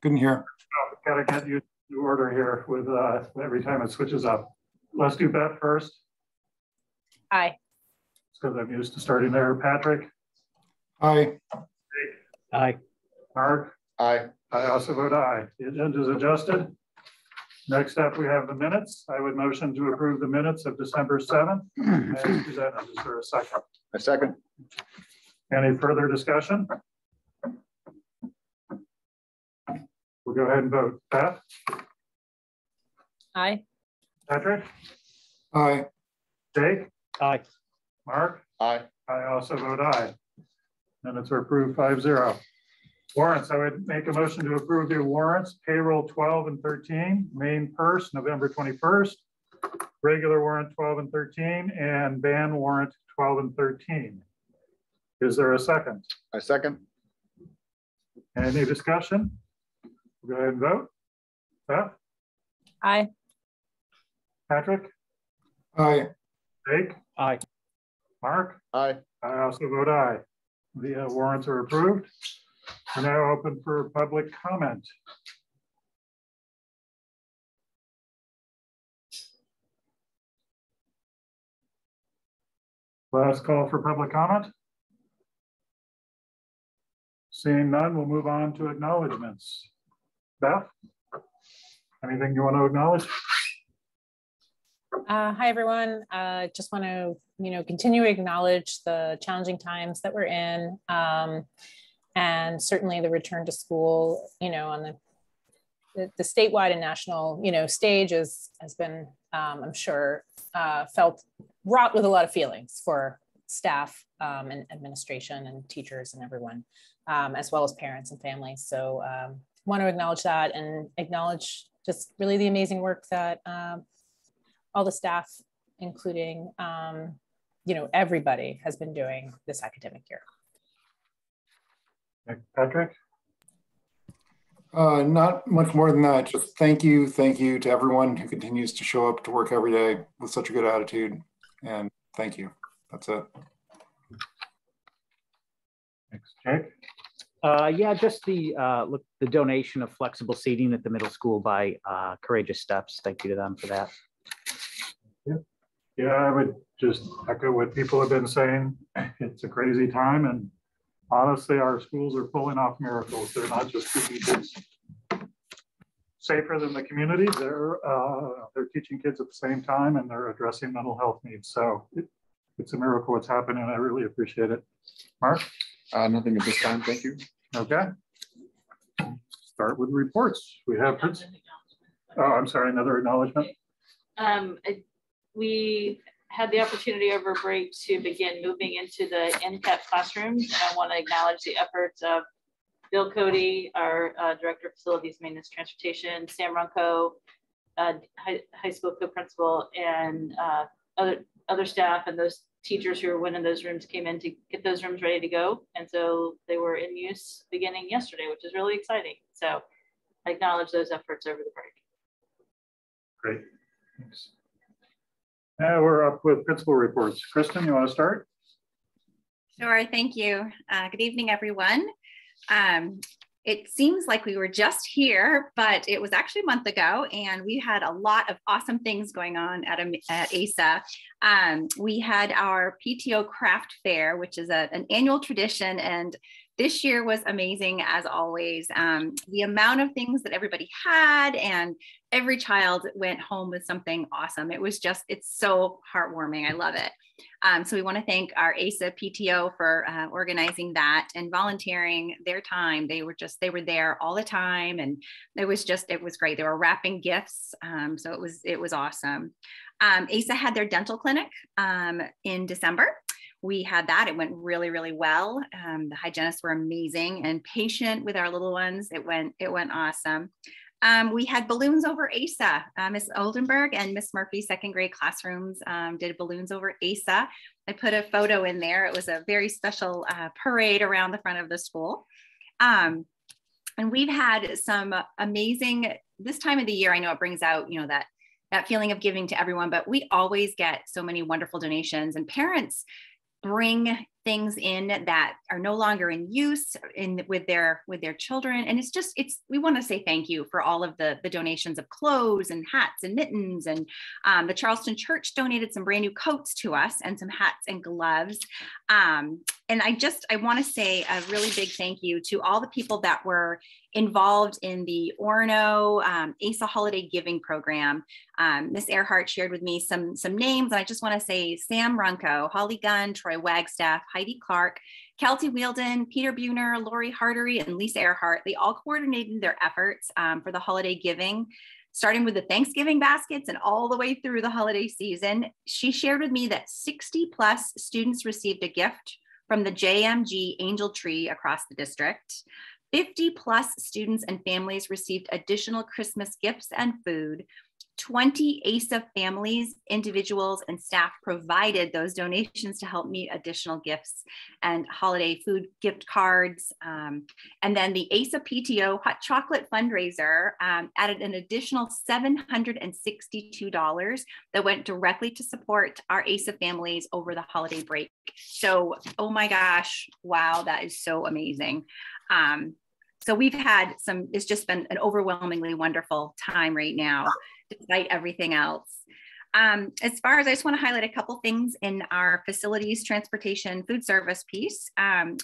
Couldn't hear. Oh, gotta get you to order here with every time it switches up. Let's do Beth first. Aye. It's because I'm used to starting there. Patrick? Aye. Aye. Mark? Aye. I also vote aye. The agenda is adjusted. Next up, we have the minutes. I would motion to approve the minutes of December 7th. As presented. Is there a second? A second. Any further discussion? We'll go ahead and vote. Beth? Aye. Patrick? Aye. Jake? Aye. Mark? Aye. I also vote aye. Minutes are approved 5-0. Warrants, I would make a motion to approve the warrants, payroll 12 and 13, main purse, November 21st, regular warrant 12 and 13, and ban warrant 12 and 13. Is there a second? A second. Any discussion? Go ahead and vote. Beth? Aye. Patrick? Aye. Jake? Aye. Mark? Aye. I also vote aye. The warrants are approved. We're now open for public comment. Last call for public comment. Seeing none, we'll move on to acknowledgements. Beth, anything you want to acknowledge? Hi, everyone. Just want to, continue to acknowledge the challenging times that we're in, and certainly the return to school, on the statewide and national, stage has been, I'm sure, felt wrought with a lot of feelings for staff and administration and teachers and everyone, as well as parents and families. So want to acknowledge that and acknowledge just really the amazing work that all the staff, including, everybody has been doing this academic year. Patrick? Not much more than that. Just thank you to everyone who continues to show up to work every day with such a good attitude. And thank you. That's it. Thanks, Jake. Yeah, just the donation of flexible seating at the middle school by Courageous Steps. Thank you to them for that. Yeah, I would just echo what people have been saying. It's a crazy time, and honestly, our schools are pulling off miracles. They're not just keeping kids safer than the community. They're teaching kids at the same time, and they're addressing mental health needs. So it's a miracle what's happening. I really appreciate it. Mark? Nothing at this time. Thank you. Okay. Start with reports. We have. Oh, I'm sorry. Another acknowledgement. We had the opportunity over break to begin moving into the Ncap Classrooms, and I want to acknowledge the efforts of Bill Cody, our Director of Facilities, Maintenance, Transportation, Sam Runco, high school co-principal, and other staff, and those teachers who went in those rooms came in to get those rooms ready to go. And so they were in use beginning yesterday, which is really exciting. So I acknowledge those efforts over the break. Great, thanks. Now we're up with principal reports. Kristen, you want to start? Sure, thank you. Good evening, everyone. It seems like we were just here, but it was actually a month ago, and we had a lot of awesome things going on at ASA. We had our PTO craft fair, which is an annual tradition, and this year was amazing as always. The amount of things that everybody had, and every child went home with something awesome. It's so heartwarming. I love it. So we want to thank our ASA PTO for organizing that and volunteering their time. They were there all the time, and it was great. They were wrapping gifts. So it was awesome. ASA had their dental clinic in December. We had that. It went really, really well. The hygienists were amazing and patient with our little ones. It went awesome. We had balloons over ASA. Miss Oldenburg and Miss Murphy second grade classrooms did balloons over ASA. I put a photo in there. It was a very special parade around the front of the school. And we've had some amazing, this time of the year, I know it brings out, that feeling of giving to everyone, but we always get so many wonderful donations, and parents bring things in that are no longer in use with their children. And we want to say thank you for all of the donations of clothes and hats and mittens. And the Charleston Church donated some brand new coats to us and some hats and gloves. And I want to say a really big thank you to all the people that were involved in the Orono ASA Holiday Giving Program. Ms. Earhart shared with me some names, and I just want to say Sam Runco, Holly Gunn, Troy Wagstaff, Heidi Clark, Kelty Wielden, Peter Buhner, Lori Hartery, and Lisa Earhart. They all coordinated their efforts for the holiday giving, starting with the Thanksgiving baskets and all the way through the holiday season. She shared with me that 60+ students received a gift from the JMG Angel Tree across the district. 50+ students and families received additional Christmas gifts and food. 20 ASA families, individuals, and staff provided those donations to help meet additional gifts and holiday food gift cards. And then the ASA PTO Hot Chocolate fundraiser added an additional $762 that went directly to support our ASA families over the holiday break. So, oh my gosh, wow, that is so amazing. So we've had it's just been an overwhelmingly wonderful time right now, despite everything else. As far as, I just want to highlight a couple things in our facilities, transportation, food service piece.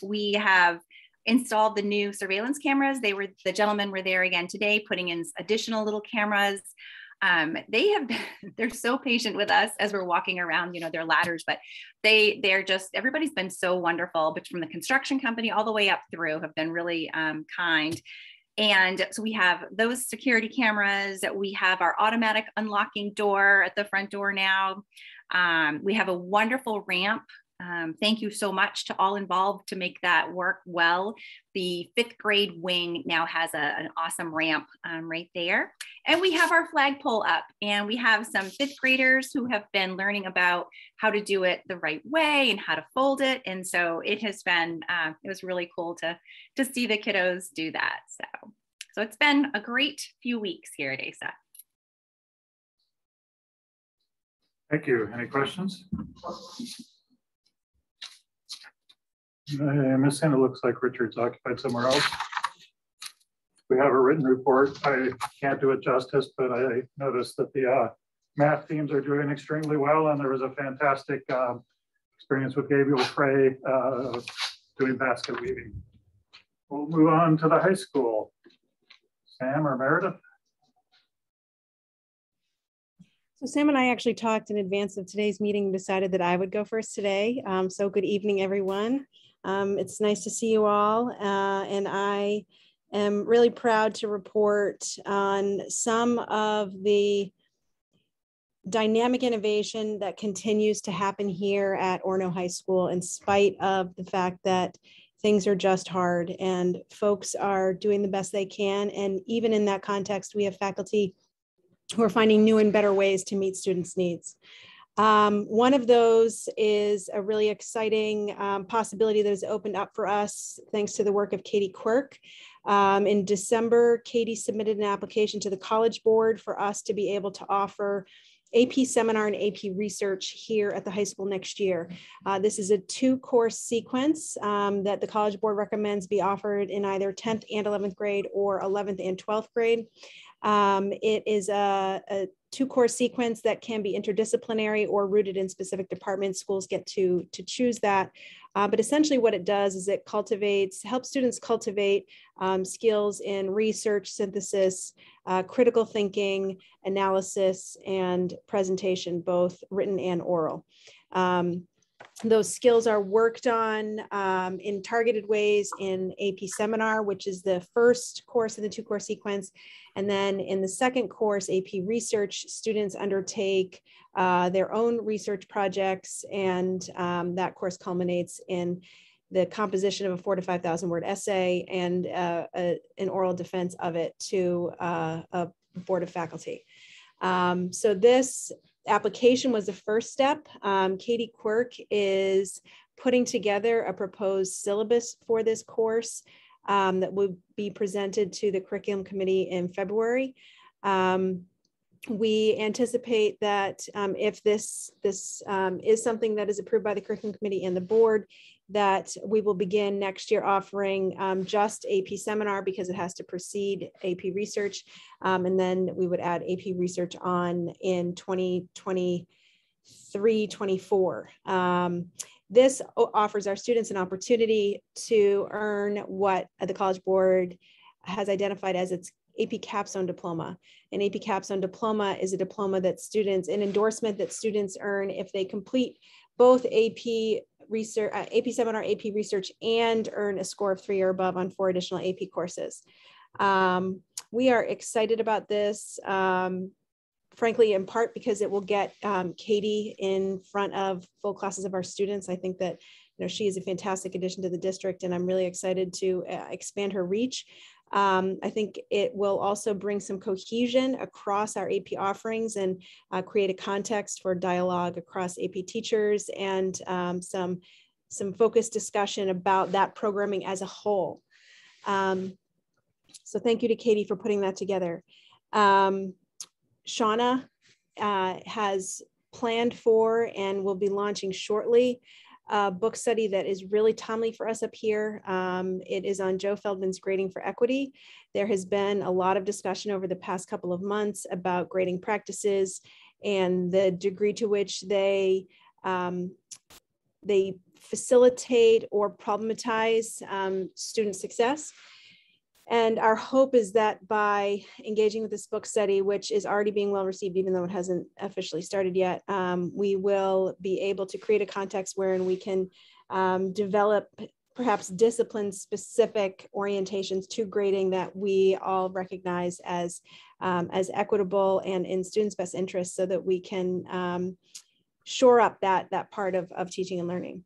We have installed the new surveillance cameras. The gentlemen were there again today, putting in additional little cameras. They're so patient with us as we're walking around, their ladders, but everybody's been so wonderful, but from the construction company all the way up through have been really kind. And so we have those security cameras. We have our automatic unlocking door at the front door now. We have a wonderful ramp. Thank you so much to all involved to make that work well. The 5th grade wing now has an awesome ramp right there. And we have our flagpole up, and we have some 5th graders who have been learning about how to do it the right way and how to fold it. And so it has been, it was really cool to see the kiddos do that. So it's been a great few weeks here at ASA. Thank you. Any questions? Ms. Hannah, looks like Richard's occupied somewhere else. We have a written report. I can't do it justice, but I noticed that the math teams are doing extremely well, and there was a fantastic experience with Gabriel Frey doing basket weaving. We'll move on to the high school. Sam or Meredith? So Sam and I actually talked in advance of today's meeting and decided that I would go first today. So good evening, everyone. It's nice to see you all. And I am really proud to report on some of the dynamic innovation that continues to happen here at Orono High School, in spite of the fact that things are just hard and folks are doing the best they can. And even in that context, we have faculty who are finding new and better ways to meet students' needs. One of those is a really exciting possibility that has opened up for us thanks to the work of Katie Quirk. In December, Katie submitted an application to the College Board for us to be able to offer AP Seminar and AP Research here at the high school next year. This is a 2-course sequence that the College Board recommends be offered in either 10th and 11th grade or 11th and 12th grade. It is a 2-course sequence that can be interdisciplinary or rooted in specific departments. Schools get to choose that. But essentially what it does is it helps students cultivate skills in research, synthesis, critical thinking, analysis, and presentation, both written and oral. Those skills are worked on in targeted ways in AP Seminar, which is the first course in the 2-course sequence. And then in the second course, AP Research, students undertake their own research projects, and that course culminates in the composition of a 4,000 to 5,000 word essay and an oral defense of it to a board of faculty. So this application was the first step. Katie Quirk is putting together a proposed syllabus for this course that will be presented to the curriculum committee in February. We anticipate that if this is something that is approved by the curriculum committee and the board, that we will begin next year offering just AP seminar because it has to precede AP research. And then we would add AP research on in 2023-24. This offers our students an opportunity to earn what the College Board has identified as its AP Capstone Diploma. An AP Capstone Diploma is a diploma that students, an endorsement that students earn if they complete both AP research, AP seminar, AP research, and earn a score of 3 or above on 4 additional AP courses. We are excited about this, frankly, in part because it will get Katie in front of full classes of our students. I think that she is a fantastic addition to the district, and I'm really excited to expand her reach. I think it will also bring some cohesion across our AP offerings and create a context for dialogue across AP teachers and some focused discussion about that programming as a whole. So thank you to Katie for putting that together. Shauna has planned for and will be launching shortly a book study that is really timely for us up here. It is on Joe Feldman's Grading for Equity. There has been a lot of discussion over the past couple of months about grading practices and the degree to which they facilitate or problematize student success. And our hope is that by engaging with this book study, which is already being well received, even though it hasn't officially started yet, we will be able to create a context wherein we can develop perhaps discipline-specific orientations to grading that we all recognize as equitable and in students' best interest, so that we can shore up that part of teaching and learning.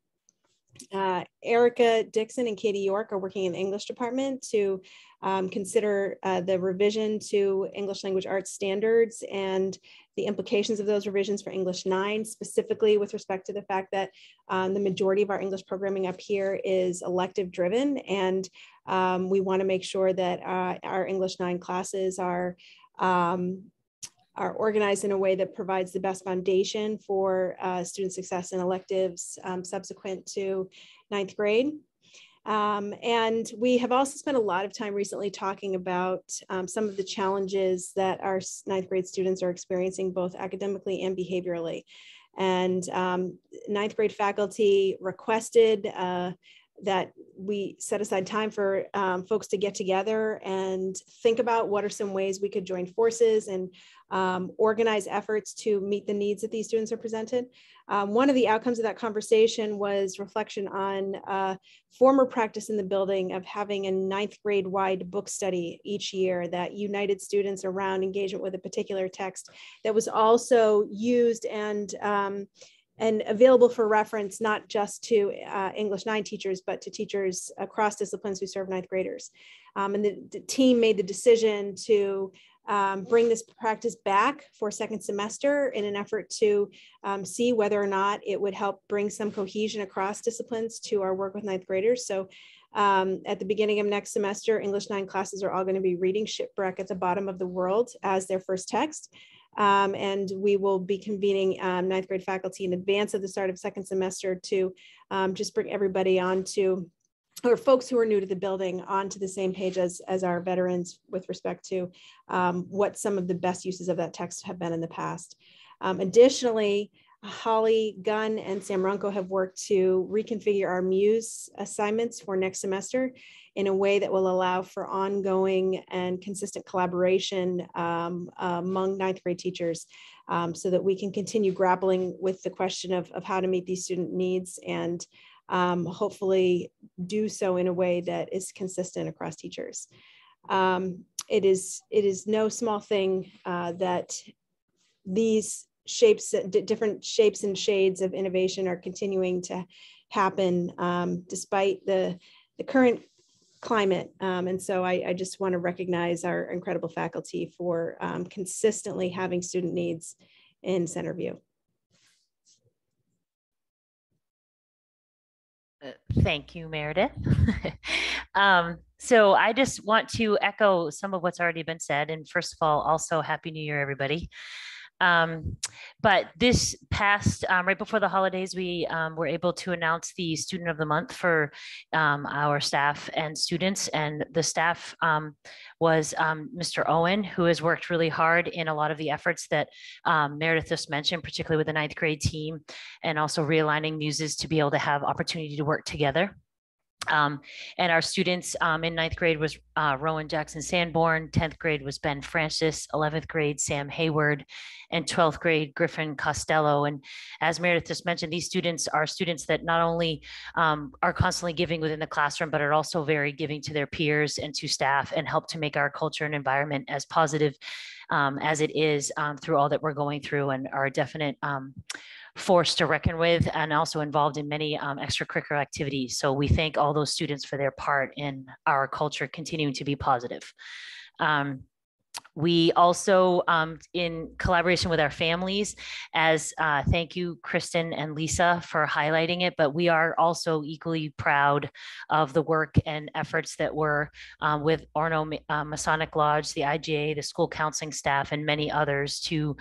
Erica Dixon and Katie York are working in the English department to consider the revision to English language arts standards and the implications of those revisions for English 9, specifically with respect to the fact that the majority of our English programming up here is elective driven. And we want to make sure that our English 9 classes are organized in a way that provides the best foundation for student success in electives subsequent to 9th grade. And we have also spent a lot of time recently talking about some of the challenges that our 9th grade students are experiencing, both academically and behaviorally. And 9th grade faculty requested that we set aside time for folks to get together and think about what are some ways we could join forces and organize efforts to meet the needs that these students are presented. One of the outcomes of that conversation was reflection on former practice in the building of having a 9th grade wide book study each year that united students around engagement with a particular text that was also used and available for reference, not just to English 9 teachers, but to teachers across disciplines who serve 9th graders. And the team made the decision to bring this practice back for second semester in an effort to see whether or not it would help bring some cohesion across disciplines to our work with 9th graders. So at the beginning of next semester, English 9 classes are all going to be reading Shipwreck at the Bottom of the World as their first text. And we will be convening 9th grade faculty in advance of the start of second semester to just bring everybody onto, or folks who are new to the building, onto the same page as our veterans with respect to what some of the best uses of that text have been in the past. Additionally, Holly Gunn and Sam Runko have worked to reconfigure our Muse assignments for next semester in a way that will allow for ongoing and consistent collaboration among 9th grade teachers so that we can continue grappling with the question of how to meet these student needs and hopefully do so in a way that is consistent across teachers. It is no small thing that these different shapes and shades of innovation are continuing to happen despite the current climate. And so I just want to recognize our incredible faculty for consistently having student needs in center view. Thank you, Meredith. So I just want to echo some of what's already been said. And first of all, also Happy New Year, everybody. But this past, right before the holidays, we were able to announce the Student of the Month for our staff and students. And the staff was Mr. Owen, who has worked really hard in a lot of the efforts that Meredith just mentioned, particularly with the 9th grade team, and also realigning muses to be able to have opportunity to work together. And our students in 9th grade was Rowan Jackson Sanborn, 10th grade was Ben Francis, 11th grade Sam Hayward, and 12th grade Griffin Costello. And as Meredith just mentioned, these students are students that not only are constantly giving within the classroom, but are also very giving to their peers and to staff, and help to make our culture and environment as positive as it is through all that we're going through, and are a definite force to reckon with, and also involved in many extracurricular activities. So we thank all those students for their part in our culture continuing to be positive. We also, in collaboration with our families, as thank you, Kristen and Lisa, for highlighting it, but we are also equally proud of the work and efforts that were with Orono Masonic Lodge, the IGA, the school counseling staff, and many others to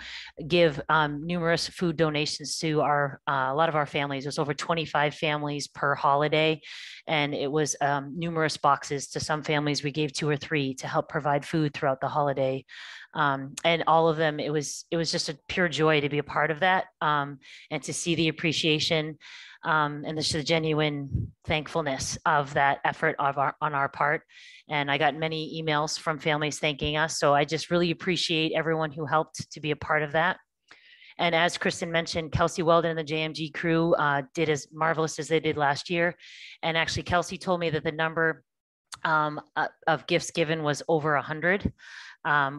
give numerous food donations to our a lot of our families. It was over 25 families per holiday, and it was numerous boxes. To some families, we gave 2 or 3 to help provide food throughout the holiday. And all of them, it was just a pure joy to be a part of that, and to see the appreciation and the genuine thankfulness of that effort on our part. And I got many emails from families thanking us. So I just really appreciate everyone who helped to be a part of that. And as Kristen mentioned, Kelsey Weldon and the JMG crew did as marvelous as they did last year. And actually, Kelsey told me that the number of gifts given was over 100.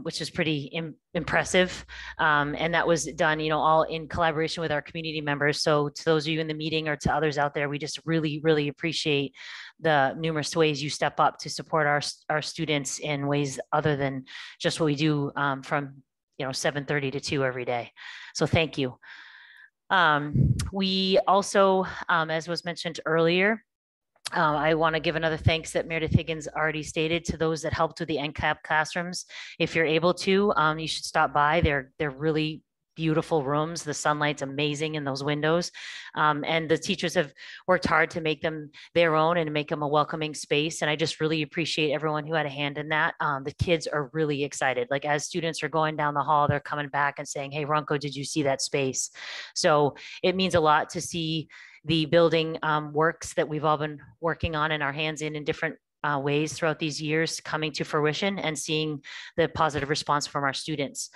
Which is pretty impressive. And that was done, all in collaboration with our community members. So to those of you in the meeting or to others out there, we just really, really appreciate the numerous ways you step up to support our students in ways other than just what we do from 7:30 to 2 every day. So thank you. We also, as was mentioned earlier, I want to give another thanks that Meredith Higgins already stated to those that helped with the Ncap Classrooms. If you're able to, you should stop by. They're really beautiful rooms. The sunlight's amazing in those windows. And the teachers have worked hard to make them their own and make them a welcoming space. And I just really appreciate everyone who had a hand in that. The kids are really excited. Like as students are going down the hall, they're coming back and saying, "Hey, Ronco, did you see that space?" So it means a lot to see the building works that we've all been working on in our hands in different ways throughout these years coming to fruition, and seeing the positive response from our students.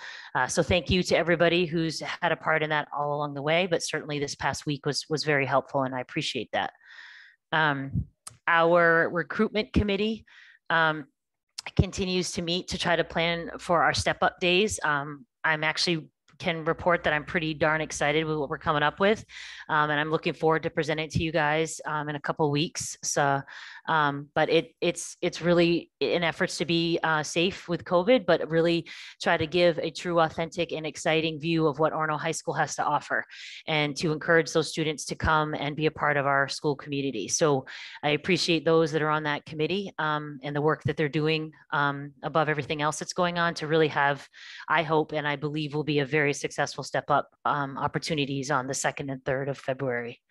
So thank you to everybody who's had a part in that all along the way, but certainly this past week was very helpful, and I appreciate that. Our recruitment committee continues to meet to try to plan for our step up days. I'm actually can report that I'm pretty darn excited with what we're coming up with. And I'm looking forward to presenting to you guys in a couple of weeks. So, but it's really in efforts to be safe with COVID, but really try to give a true, authentic, and exciting view of what Orono High School has to offer, and to encourage those students to come and be a part of our school community. So I appreciate those that are on that committee and the work that they're doing above everything else that's going on to really have, I hope, and I believe will be a very successful step up opportunities on the 2nd and 3rd of February.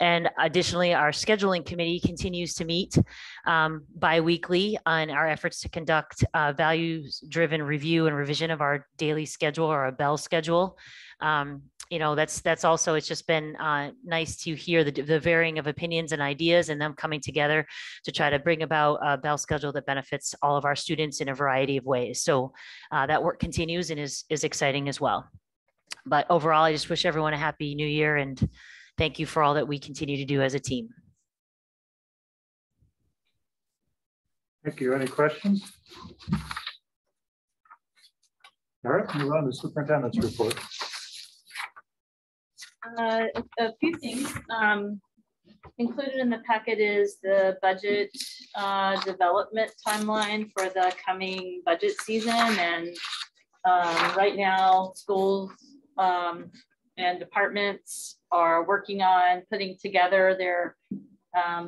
And additionally, our scheduling committee continues to meet bi-weekly on our efforts to conduct values-driven review and revision of our daily schedule, or a bell schedule. That's also, it's just been nice to hear the varying of opinions and ideas, and them coming together to try to bring about a bell schedule that benefits all of our students in a variety of ways. So that work continues and is exciting as well. But overall, I just wish everyone a happy new year, and thank you for all that we continue to do as a team. Thank you. Any questions? All right, move on to Superintendent's report. A few things. Included in the packet is the budget development timeline for the coming budget season. And right now, schools and departments are working on putting together their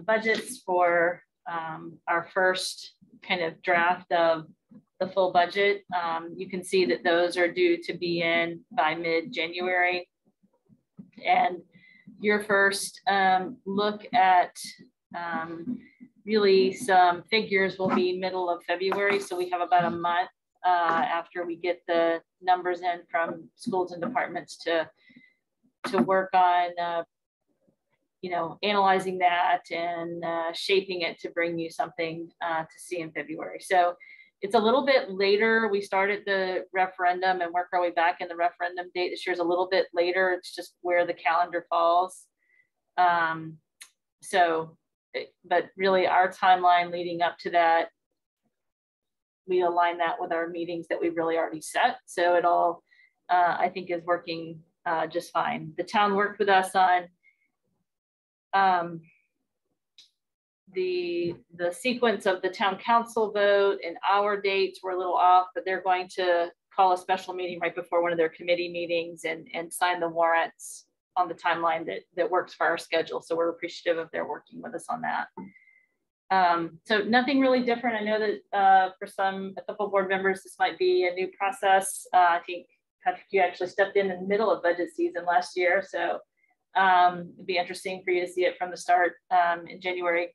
budgets for our first kind of draft of the full budget. You can see that those are due to be in by mid-January. And your first look at really some figures will be middle of February. So we have about a month after we get the numbers in from schools and departments to work on you know, analyzing that and shaping it to bring you something to see in February. So it's a little bit later. We started the referendum and work our way back, and the referendum date this year is a little bit later. It's just where the calendar falls. But really our timeline leading up to that, we align that with our meetings that we've really already set. So it all, I think, is working just fine. The town worked with us on the sequence of the town council vote, and our dates were a little off, but they're going to call a special meeting right before one of their committee meetings and sign the warrants on the timeline that works for our schedule. So we're appreciative of their working with us on that. So nothing really different. I know that for a couple board members, this might be a new process. I think Patrick, you actually stepped in the middle of budget season last year. So it'd be interesting for you to see it from the start in January.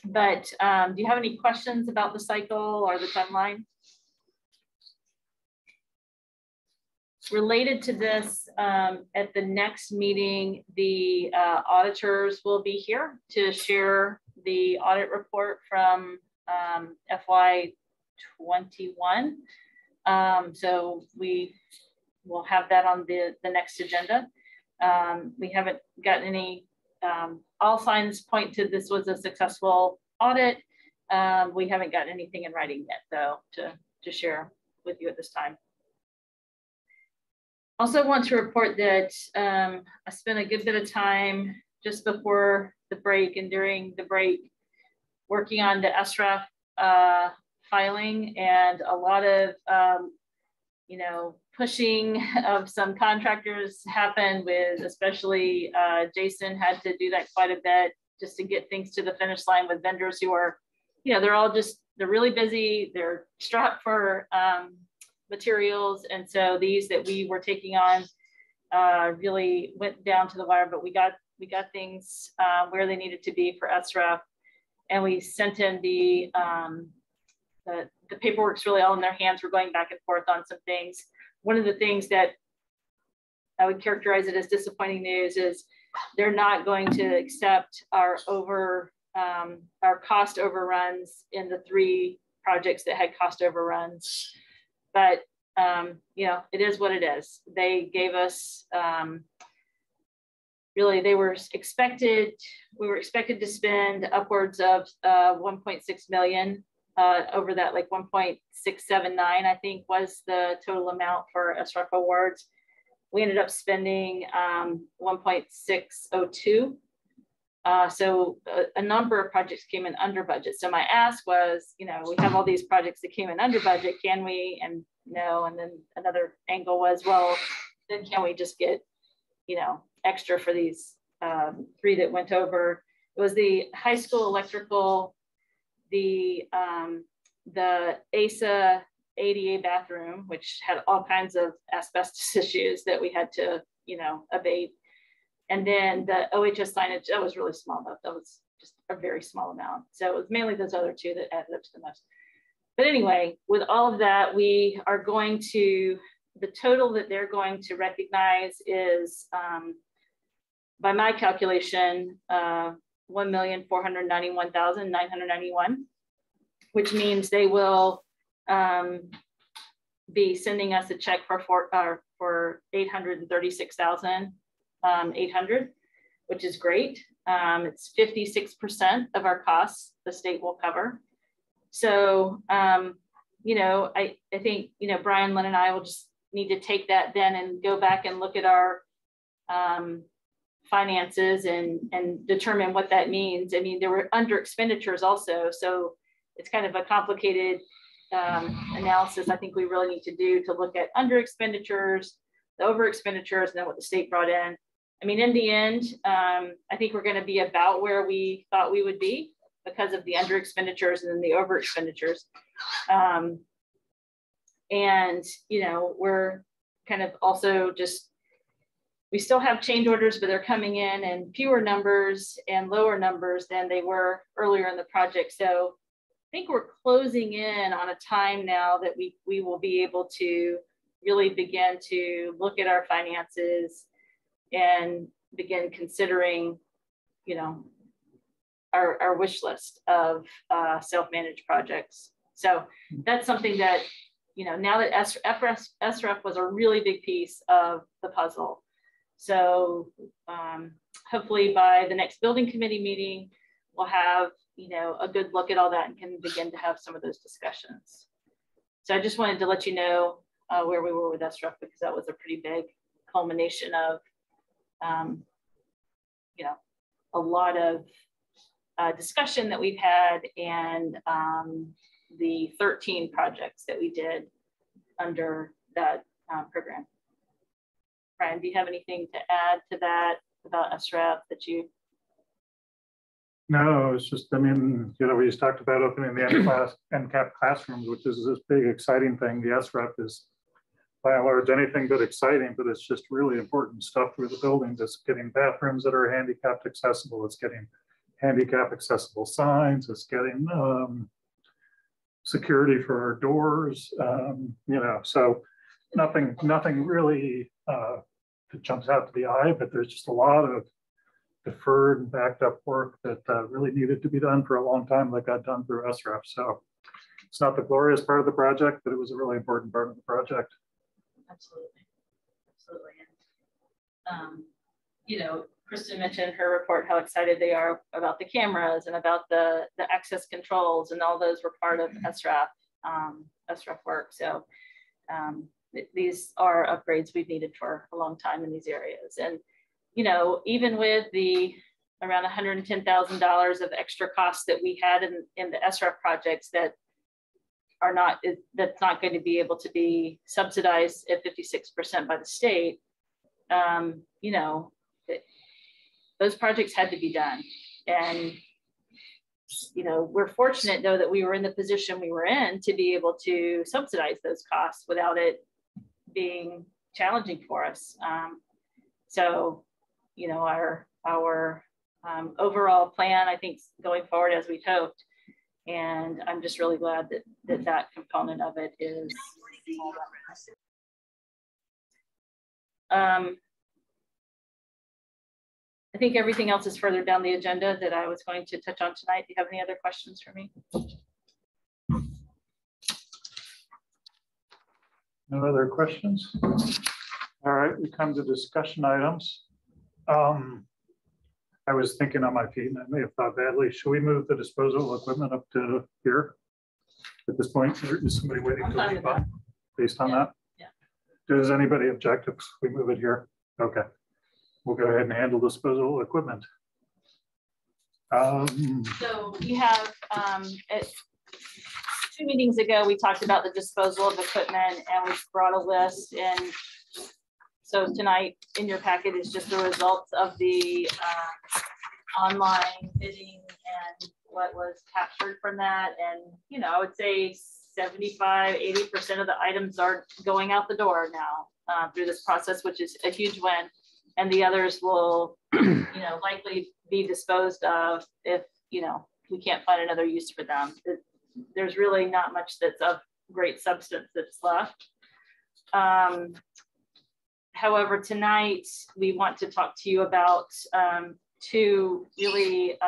But do you have any questions about the cycle or the timeline? Related to this, at the next meeting, the auditors will be here to share the audit report from FY21. So we will have that on the next agenda. We haven't gotten any, all signs point to this was a successful audit. We haven't gotten anything in writing yet, though, to share with you at this time. Also want to report that I spent a good bit of time just before the break and during the break working on the SRAF filing, and a lot of you know, pushing of some contractors happened with, especially Jason had to do that quite a bit just to get things to the finish line with vendors who are, you know, they're really busy, they're strapped for materials. And so these that we were taking on really went down to the wire, but we got things where they needed to be for SRAF. And we sent in the paperwork's really all in their hands. We're going back and forth on some things. One of the things that I would characterize it as disappointing news is they're not going to accept our cost overruns in the 3 projects that had cost overruns. But you know, it is what it is. They gave us really, we were expected to spend upwards of 1.6 million over that, like 1.679, I think was the total amount for SRF awards. We ended up spending 1.602. So a number of projects came in under budget. So my ask was, you know, we have all these projects that came in under budget, can we? And no. And then another angle was, well, then can we just get, you know, extra for these 3 that went over? It was the high school electrical, the ASA ADA bathroom, which had all kinds of asbestos issues that we had to, you know, abate. And then the OHS signage, that was really small, though. That was just a very small amount. So it was mainly those other 2 that added up to the most. But anyway, with all of that, we are going to, the total that they're going to recognize is, by my calculation, 1,491,991, which means they will be sending us a check for 836,800, which is great. It's 56% of our costs the state will cover. So, you know, I think, you know, Brian, Lynn, and I will just need to take that then and go back and look at our finances and determine what that means. I mean, there were under expenditures also. So it's kind of a complicated analysis I think we really need to do to look at under expenditures, the over expenditures, and then what the state brought in. I mean, in the end, I think we're going to be about where we thought we would be because of the under expenditures and then the over expenditures. And, you know, we're kind of also just, we still have change orders, but they're coming in fewer numbers and lower numbers than they were earlier in the project. So I think we're closing in on a time now that we will be able to really begin to look at our finances and begin considering, you know, our wish list of self-managed projects. So that's something that, you know, now that SREF was a really big piece of the puzzle. So hopefully by the next building committee meeting, we'll have, you know, a good look at all that and can begin to have some of those discussions. So I just wanted to let you know where we were with SREF, because that was a pretty big culmination of, you know, a lot of discussion that we've had, and the 13 projects that we did under that program. Brian, do you have anything to add to that about SREF that you? No, it's just, I mean, you know, we just talked about opening the Ncap Classrooms, which is this big exciting thing. The SREF is by and large anything but exciting, but it's just really important stuff through the buildings. It's getting bathrooms that are handicapped accessible. It's getting handicap accessible signs. It's getting security for our doors. You know, so nothing really that jumps out to the eye, but there's just a lot of deferred and backed up work that really needed to be done for a long time that got done through SREF. So it's not the glorious part of the project, but it was a really important part of the project. Absolutely, absolutely. And you know, Kristen mentioned in her report how excited they are about the cameras and about the access controls, and all those were part of SREF work. So these are upgrades we've needed for a long time in these areas. And you know, even with the around $110,000 of extra costs that we had in the SREF projects that are not, that's not going to be able to be subsidized at 56% by the state, you know, those projects had to be done. And, you know, we're fortunate though that we were in the position we were in to be able to subsidize those costs without it being challenging for us. So, you know, our overall plan, I think, going forward as we'd hoped. And I'm just really glad that that component of it is. I think everything else is further down the agenda that I was going to touch on tonight. Do you have any other questions for me? No other questions? All right, we come to discussion items. I was thinking on my feet, and I may have thought badly. Should we move the disposal equipment up to here at this point? Is somebody waiting to leave on based on that? Yeah. Does anybody object if we move it here? Okay. We'll go ahead and handle disposal equipment. So we have, 2 meetings ago, we talked about the disposal of equipment, and we brought a list. And so tonight in your packet is just the results of the online bidding and what was captured from that. And, you know, I would say 75–80% of the items are going out the door now through this process, which is a huge win. And the others will, you know, likely be disposed of if, you know, we can't find another use for them. There's really not much that's of great substance that's left. However, tonight we want to talk to you about 2 really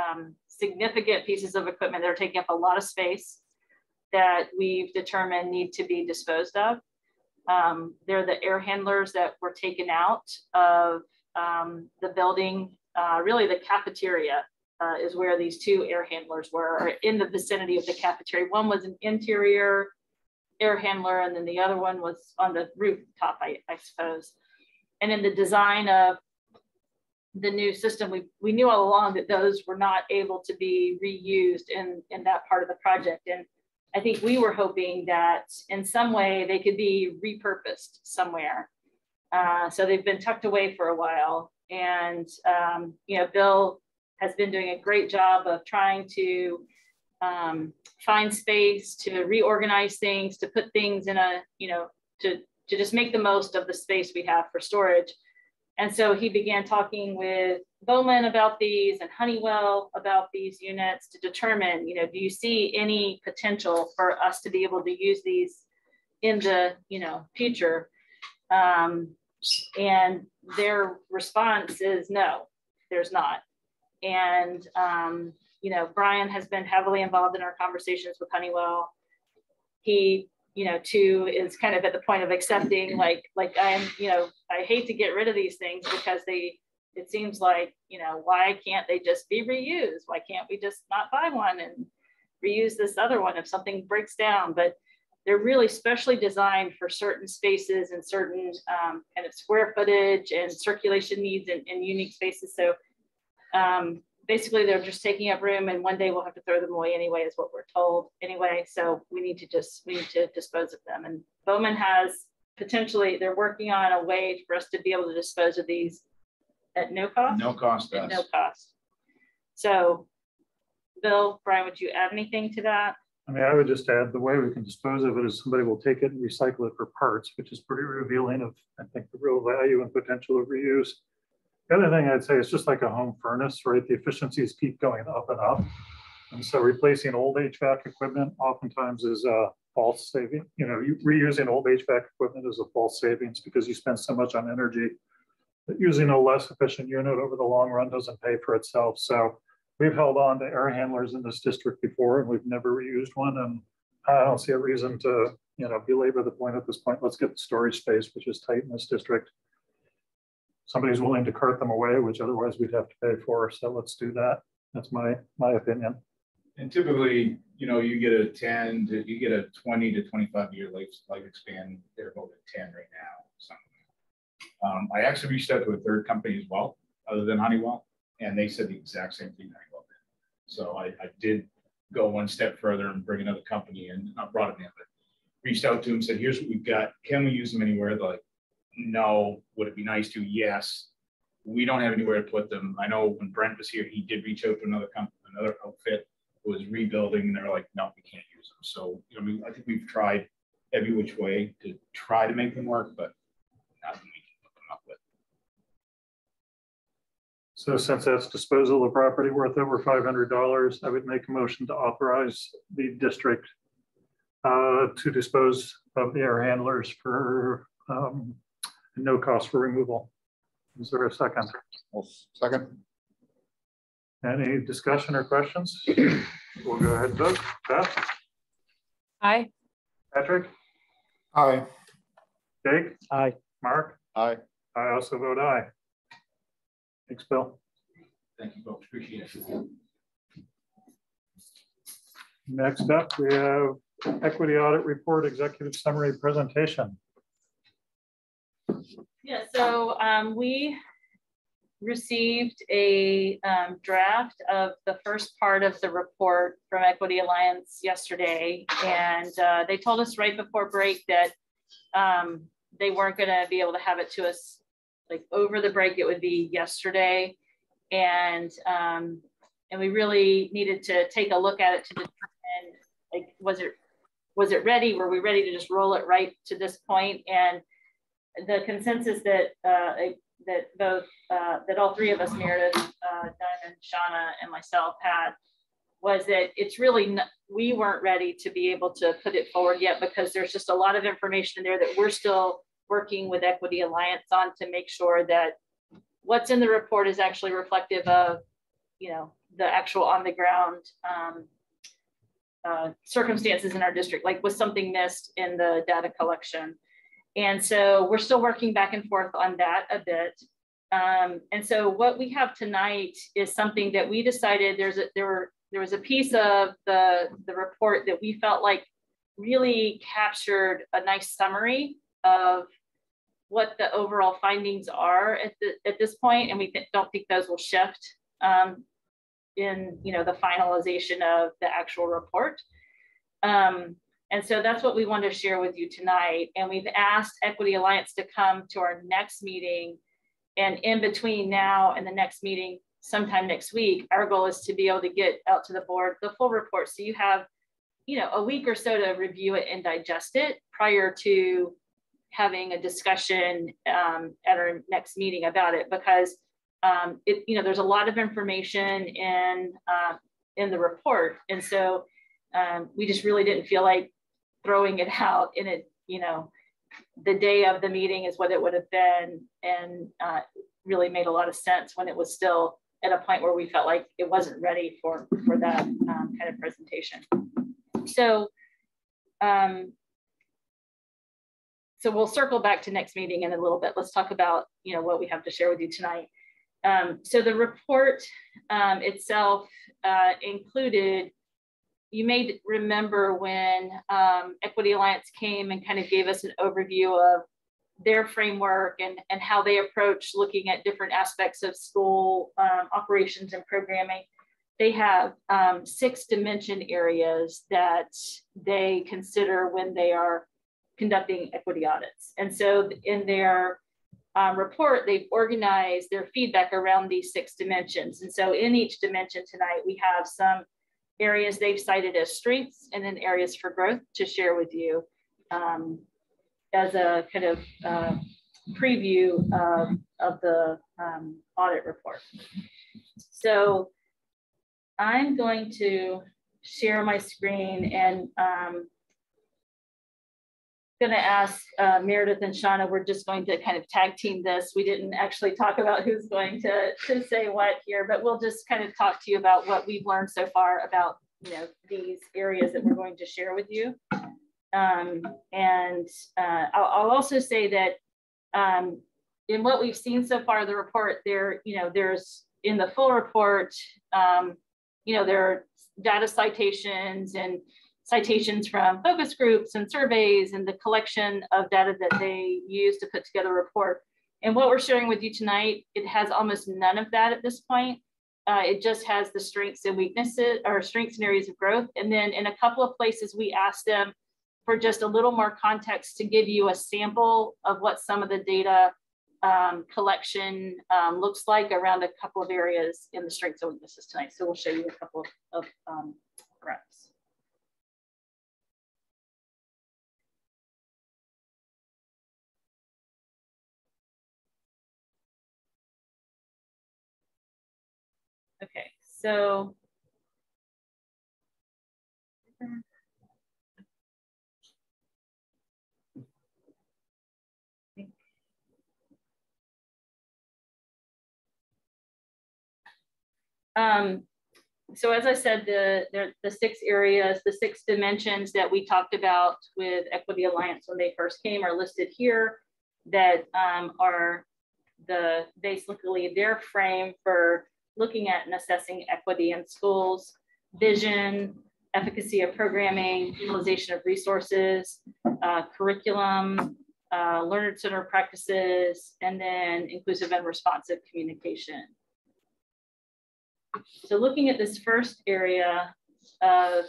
significant pieces of equipment that are taking up a lot of space that we've determined need to be disposed of. They're the air handlers that were taken out of the building. Really the cafeteria is where these 2 air handlers were, or in the vicinity of the cafeteria. One was an interior air handler, and then the other one was on the rooftop, I suppose. And in the design of the new system, we knew all along that those were not able to be reused in that part of the project. And I think we were hoping that in some way they could be repurposed somewhere. So they've been tucked away for a while. And, you know, Bill has been doing a great job of trying to find space, to reorganize things, to put things in a, to just make the most of the space we have for storage. And so he began talking with Bowman about these and Honeywell about these units to determine, do you see any potential for us to be able to use these in the, future? And their response is no, there's not. And, Brian has been heavily involved in our conversations with Honeywell. He, too, is kind of at the point of accepting, like I am, I hate to get rid of these things because it seems like, why can't they just be reused? Why can't we just not buy one and reuse this other one if something breaks down? But they're really specially designed for certain spaces and certain kind of square footage and circulation needs in unique spaces. So basically they're just taking up room, and one day we'll have to throw them away anyway, is what we're told anyway. So we need to dispose of them. And Bowman has potentially, they're working on a way for us to be able to dispose of these at no cost? No cost. At no cost. So Bill, Brian, would you add anything to that? I mean, I would just add, the way we can dispose of it is somebody will take it and recycle it for parts, which is pretty revealing of, I think, the real value and potential of reuse. The other thing I'd say is just like a home furnace, right? The efficiencies keep going up and up. And so replacing old HVAC equipment oftentimes is a false saving. Reusing old HVAC equipment is a false savings because you spend so much on energy that using a less efficient unit over the long run doesn't pay for itself. So we've held on to air handlers in this district before, and we've never reused one. And I don't see a reason to, belabor the point at this point. Let's get the storage space, which is tight in this district. Somebody's willing to cart them away, which otherwise we'd have to pay for. So let's do that. That's my opinion. And typically, you get a 20 to 25 year lifespan. They're about at 10 right now. I actually reached out to a third company as well, other than Honeywell, and they said the exact same thing Honeywell did. So I did go one step further and bring another company in. I brought them in, but reached out to them, said, here's what we've got. Can we use them anywhere? They're like, no. Would it be nice to? Yes. We don't have anywhere to put them. I know when Brent was here, he did reach out to another company, another outfit who was rebuilding, and they're like, no, we can't use them. So, I think we've tried every which way to try to make them work, but nothing we can put them up with. So since that's disposal of property worth over $500, I would make a motion to authorize the district to dispose of the air handlers for no cost for removal. Is there a second? Second. Any discussion or questions? We'll go ahead and vote. Beth? Aye. Patrick? Aye. Jake? Aye. Mark? Aye. I also vote aye. Thanks, Bill. Thank you, folks. Appreciate it. Next up, we have Equity Audit Report Executive Summary Presentation. Yeah, so we received a draft of the first part of the report from Equity Alliance yesterday, and they told us right before break that they weren't going to be able to have it to us like over the break. It would be yesterday, and we really needed to take a look at it to determine, like, was it ready? Were we ready to just roll it right to this point? And the consensus that that all three of us, Meredith, Diamond, Shauna, and myself, had was that it's really we weren't ready to be able to put it forward yet, because there's just a lot of information in there that we're still working with Equity Alliance on to make sure that what's in the report is actually reflective of, the actual on the ground circumstances in our district. Like, was something missed in the data collection? And so we're still working back and forth on that a bit. And so what we have tonight is something that we decided there was a piece of the report that we felt like really captured a nice summary of what the overall findings are at this point, and we don't think those will shift in the finalization of the actual report. And so that's what we want to share with you tonight. And we've asked Equity Alliance to come to our next meeting, and in between now and the next meeting, sometime next week, our goal is to be able to get out to the board the full report. So you have, you know, a week or so to review it and digest it prior to having a discussion at our next meeting about it, because it, you know, there's a lot of information in the report. And so we just really didn't feel like throwing it out in it, you know, the day of the meeting is what it would have been, and really made a lot of sense when it was still at a point where we felt like it wasn't ready for that kind of presentation. So, so we'll circle back to next meeting in a little bit. Let's talk about, you know, what we have to share with you tonight. So the report itself included, you may remember when Equity Alliance came and kind of gave us an overview of their framework and how they approach looking at different aspects of school operations and programming. They have 6 dimension areas that they consider when they are conducting equity audits. And so in their report, they've organized their feedback around these 6 dimensions. And so in each dimension tonight, we have some areas they've cited as strengths and then areas for growth to share with you as a kind of preview of the audit report. So I'm going to share my screen, and going to ask Meredith and Shauna, we're just going to kind of tag team this. We didn't actually talk about who's going to say what here, but we'll just kind of talk to you about what we've learned so far about, you know, these areas that we're going to share with you. I'll also say that in what we've seen so far in the report, there, you know, there's in the full report, you know, there are data citations and citations from focus groups and surveys and the collection of data that they use to put together a report. And what we're sharing with you tonight, it has almost none of that at this point. It just has the strengths and weaknesses, or strengths and areas of growth. And then in a couple of places, we asked them for just a little more context to give you a sample of what some of the data collection looks like around a couple of areas in the strengths and weaknesses tonight. So we'll show you a couple of graphs. Okay, so so as I said, the 6 areas, the 6 dimensions that we talked about with Equity Alliance when they first came are listed here, that are basically their frame for looking at and assessing equity in schools: vision, efficacy of programming, utilization of resources, curriculum, learner-centered practices, and then inclusive and responsive communication. So looking at this first area of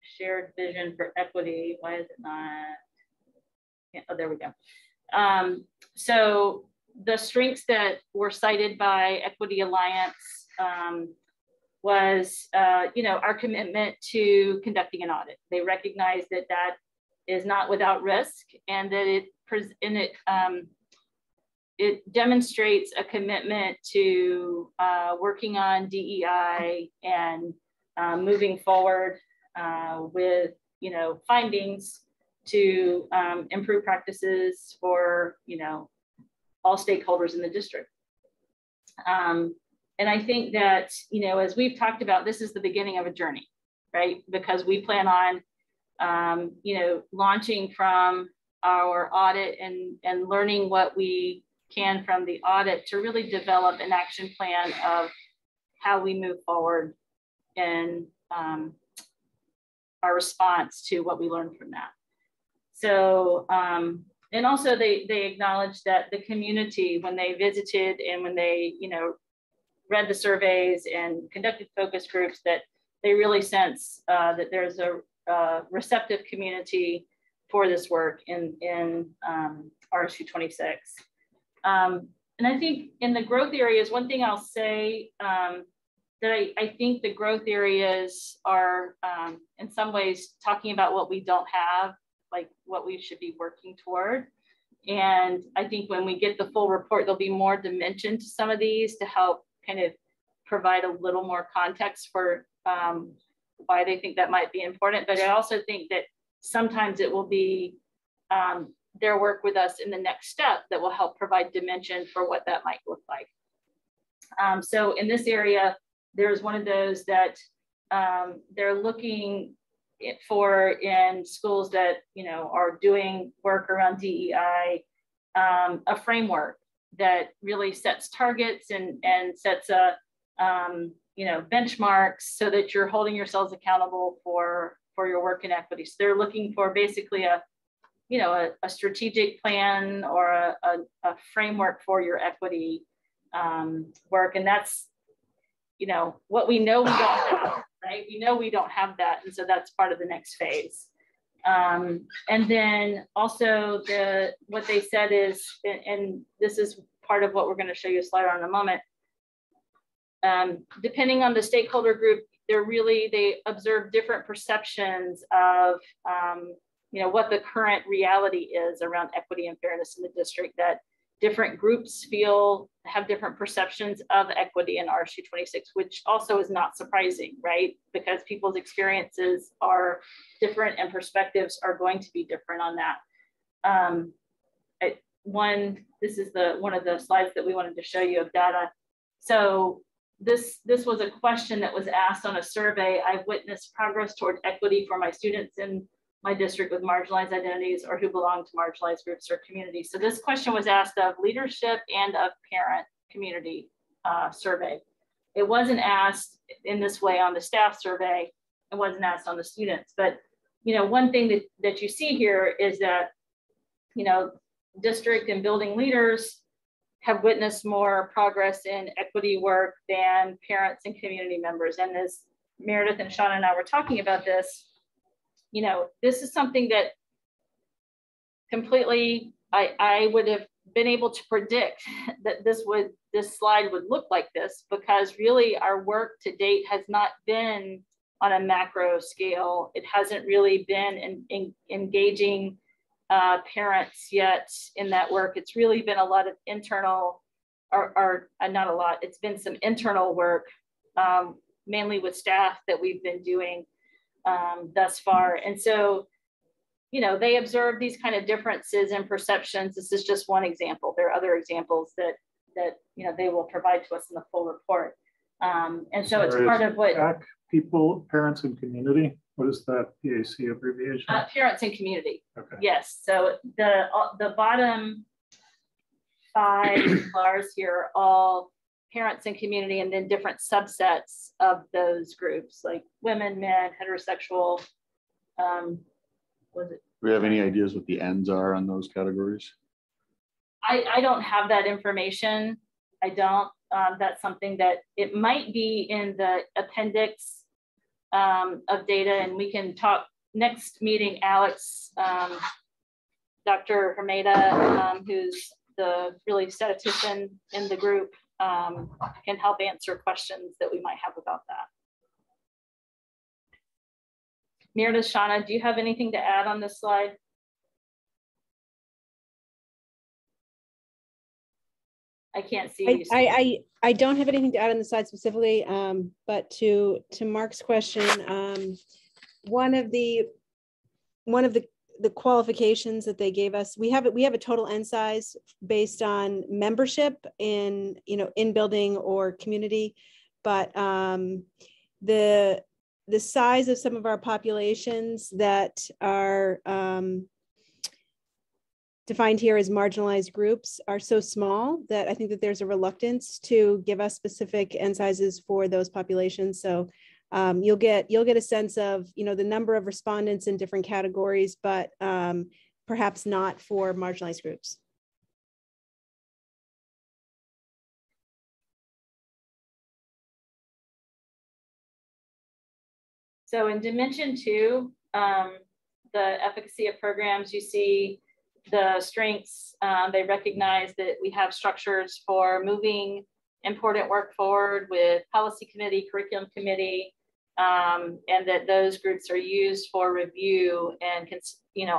shared vision for equity, why is it not? Yeah, oh, there we go. So the strengths that were cited by Equity Alliance was, you know, our commitment to conducting an audit. They recognize that that is not without risk, and that it demonstrates a commitment to working on DEI and moving forward with, you know, findings to improve practices for, you know, all stakeholders in the district. And I think that, you know, as we've talked about, this is the beginning of a journey, right? Because we plan on, you know, launching from our audit and learning what we can from the audit to really develop an action plan of how we move forward in our response to what we learned from that. So, and also they acknowledged that the community, when they visited and when they, you know, read the surveys and conducted focus groups, that they really sense that there's a receptive community for this work in RSU 26. And I think in the growth areas, one thing I'll say that I think the growth areas are in some ways talking about what we don't have, like what we should be working toward. And I think when we get the full report, there'll be more dimension to some of these to help kind of provide a little more context for why they think that might be important. But I also think that sometimes it will be their work with us in the next step that will help provide dimension for what that might look like. So in this area, there's one of those that they're looking for in schools that, you know, are doing work around DEI, a framework that really sets targets and sets a, you know, benchmarks so that you're holding yourselves accountable for your work in equity. So they're looking for basically a, you know, a strategic plan or a framework for your equity work. And that's, you know, what we know we don't have, right? We know we don't have that. And so that's part of the next phase. And then also what they said is, and this is part of what we're going to show you a slide on in a moment, depending on the stakeholder group, they observe different perceptions of, you know, what the current reality is around equity and fairness in the district, that different groups have different perceptions of equity in RSU 26, which also is not surprising, right? Because people's experiences are different and perspectives are going to be different on that. This is one of the slides that we wanted to show you of data. So this was a question that was asked on a survey. I've witnessed progress toward equity for my students in my district with marginalized identities or who belong to marginalized groups or communities. So this question was asked of leadership and of parent community survey. It wasn't asked in this way on the staff survey. It wasn't asked on the students. But, you know, one thing that you see here is that, you know, district and building leaders have witnessed more progress in equity work than parents and community members. And as Meredith and Shauna and I were talking about this, you know, this is something that completely, I would have been able to predict that this slide would look like this, because really our work to date has not been on a macro scale. It hasn't really been engaging parents yet in that work. It's really been a lot of internal, or not a lot, it's been some internal work, mainly with staff that we've been doing thus far. And so, you know, they observe these kind of differences in perceptions. This is just one example. There are other examples that you know, they will provide to us in the full report. And so it's part of what people, parents and community. What is that PAC abbreviation? Parents and community. Okay. Yes. So the bottom 5 bars here are all parents and community, and then different subsets of those groups, like women, men, heterosexual. Was it? Do we have any ideas what the ends are on those categories? I don't have that information. I don't. That's something that it might be in the appendix of data, and we can talk next meeting. Alex, Dr. Hermeda, who's the really statistician in the group, can help answer questions that we might have about that. Meredith, Shauna, do you have anything to add on this slide? I can't see you. I don't have anything to add on the slide specifically, but to Mark's question, one of the qualifications that they gave us, we have a total N size based on membership in, you know, in building or community, but the size of some of our populations that are defined here as marginalized groups are so small that I think that there's a reluctance to give us specific N sizes for those populations. So you'll get a sense of, you know, the number of respondents in different categories, but perhaps not for marginalized groups. So in dimension 2, the efficacy of programs, you see the strengths, they recognize that we have structures for moving important work forward with policy committee, curriculum committee, and that those groups are used for review and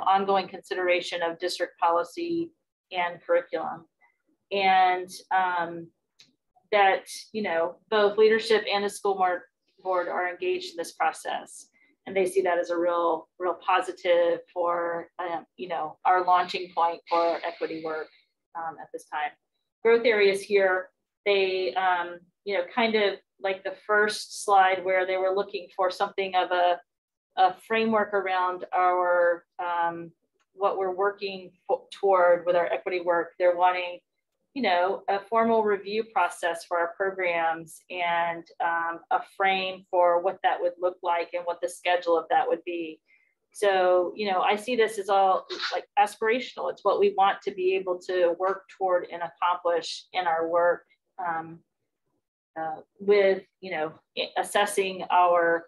ongoing consideration of district policy and curriculum. And that both leadership and the school board are engaged in this process. And they see that as a real positive for, our launching point for equity work at this time. Growth areas here, they, kind of like the first slide where they were looking for something of a framework around our, what we're working toward with our equity work. They're wanting, a formal review process for our programs and a frame for what that would look like and what the schedule of that would be. So, I see this as all like aspirational. It's what we want to be able to work toward and accomplish in our work with, assessing our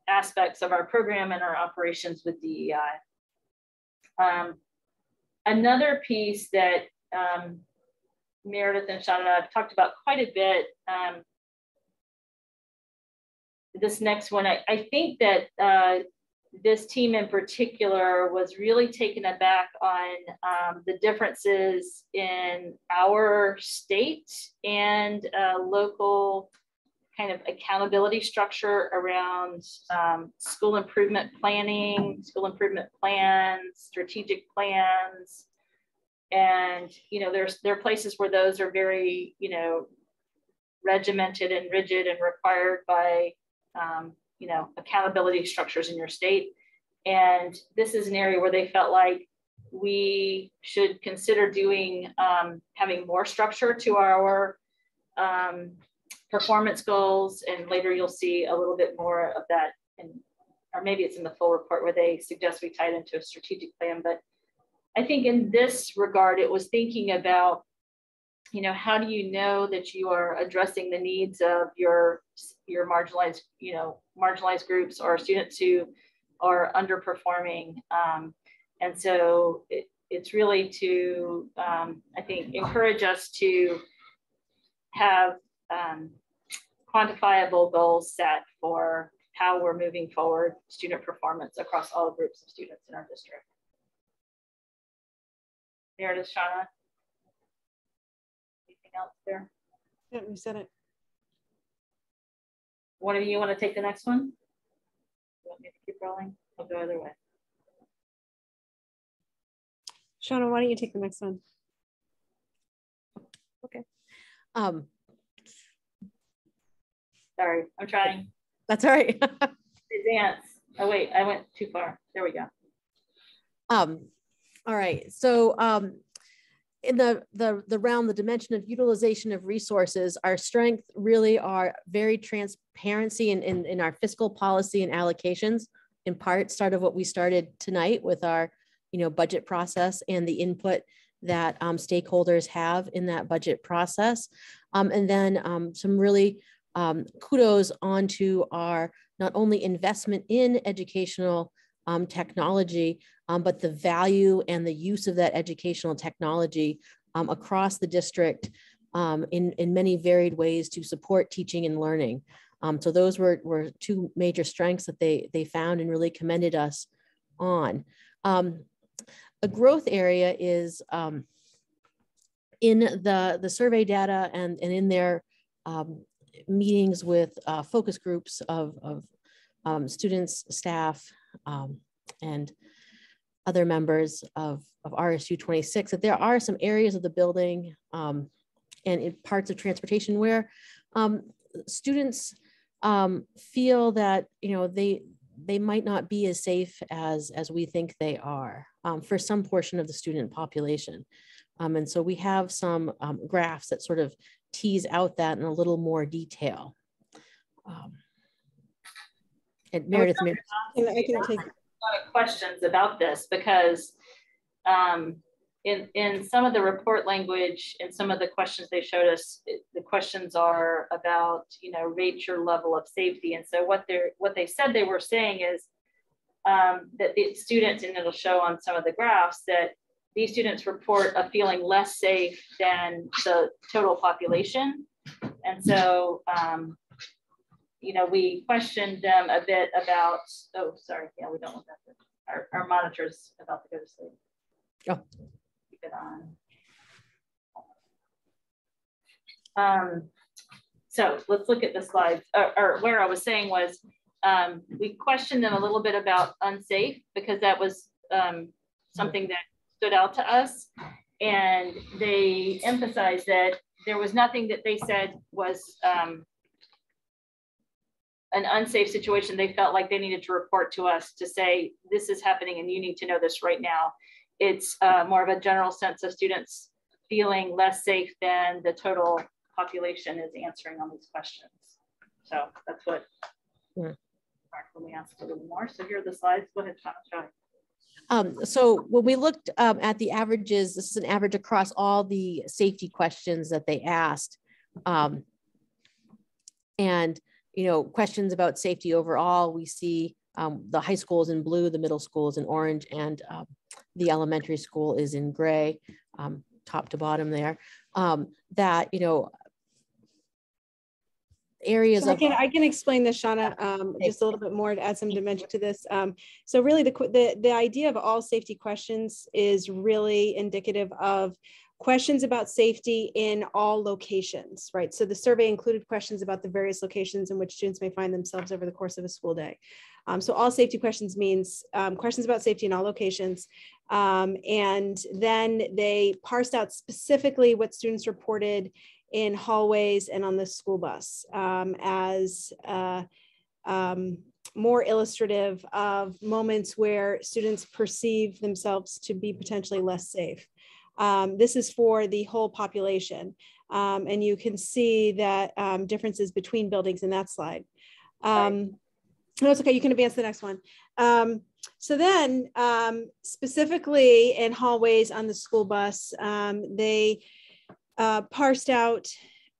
aspects of our program and our operations with DEI. Another piece that Meredith and Shauna have talked about quite a bit. This next one, I think that this team in particular was really taken aback on the differences in our state and local kind of accountability structure around school improvement planning, school improvement plans, strategic plans. And, there are places where those are very, regimented and rigid and required by, accountability structures in your state. And this is an area where they felt like we should consider doing, having more structure to our performance goals. And later you'll see a little bit more of that, or maybe it's in the full report where they suggest we tie it into a strategic plan. But I think in this regard, it was thinking about, how do you know that you are addressing the needs of your marginalized, marginalized groups or students who are underperforming. And so it's really to, I think, encourage us to have quantifiable goals set for how we're moving forward student performance across all groups of students in our district. Meredith, Shauna, anything else there? Yeah, we said it. One of you want to take the next one? You want me to keep rolling? I'll go either way. Shauna, why don't you take the next one? Okay. Sorry, I'm trying. That's all right. Advance. Oh wait, I went too far. There we go. All right. So in the realm, the dimension of utilization of resources, our strength really are very transparency in our fiscal policy and allocations. In part, start of what we started tonight with our budget process and the input that stakeholders have in that budget process. And then some really kudos onto our not only investment in educational technology, but the value and the use of that educational technology across the district in many varied ways to support teaching and learning. So those were two major strengths that they found and really commended us on. A growth area is in the survey data and in their meetings with focus groups of students, staff, and other members of RSU 26, that there are some areas of the building and in parts of transportation where students feel that they might not be as safe as we think they are for some portion of the student population. And so we have some graphs that sort of tease out that in a little more detail. And Meredith, I can take questions about this because in some of the report language and some of the questions they showed us, the questions are about, rate your level of safety. And so what they said they were saying is, that the students, and it'll show on some of the graphs, that these students report a feeling less safe than the total population. And so, you know, we questioned them a bit about, oh, sorry, yeah, we don't want that. Our monitor's about to go to sleep. Oh. Keep it on. So let's look at the slides, or where I was saying was, we questioned them a little bit about unsafe, because that was something that stood out to us. And they emphasized that there was nothing that they said was an unsafe situation. They felt like they needed to report to us to say, this is happening and you need to know this right now. It's more of a general sense of students feeling less safe than the total population is answering on these questions. So that's what Mark, let me ask a little more. So here are the slides. Go ahead, Sean. So when we looked at the averages, this is an average across all the safety questions that they asked. And, you know, questions about safety overall, we see the high school is in blue, the middle school is in orange, and the elementary school is in gray, top to bottom there. That, you know, areas so I can explain this, Shauna, just a little bit more to add some dimension to this. So really the idea of all safety questions is really indicative of questions about safety in all locations, right? So the survey included questions about the various locations in which students may find themselves over the course of a school day. So all safety questions means questions about safety in all locations. And then they parsed out specifically what students reported in hallways and on the school bus as more illustrative of moments where students perceive themselves to be potentially less safe. This is for the whole population. And you can see that differences between buildings in that slide. No, it's okay, you can advance the next one. So then specifically in hallways on the school bus, they parsed out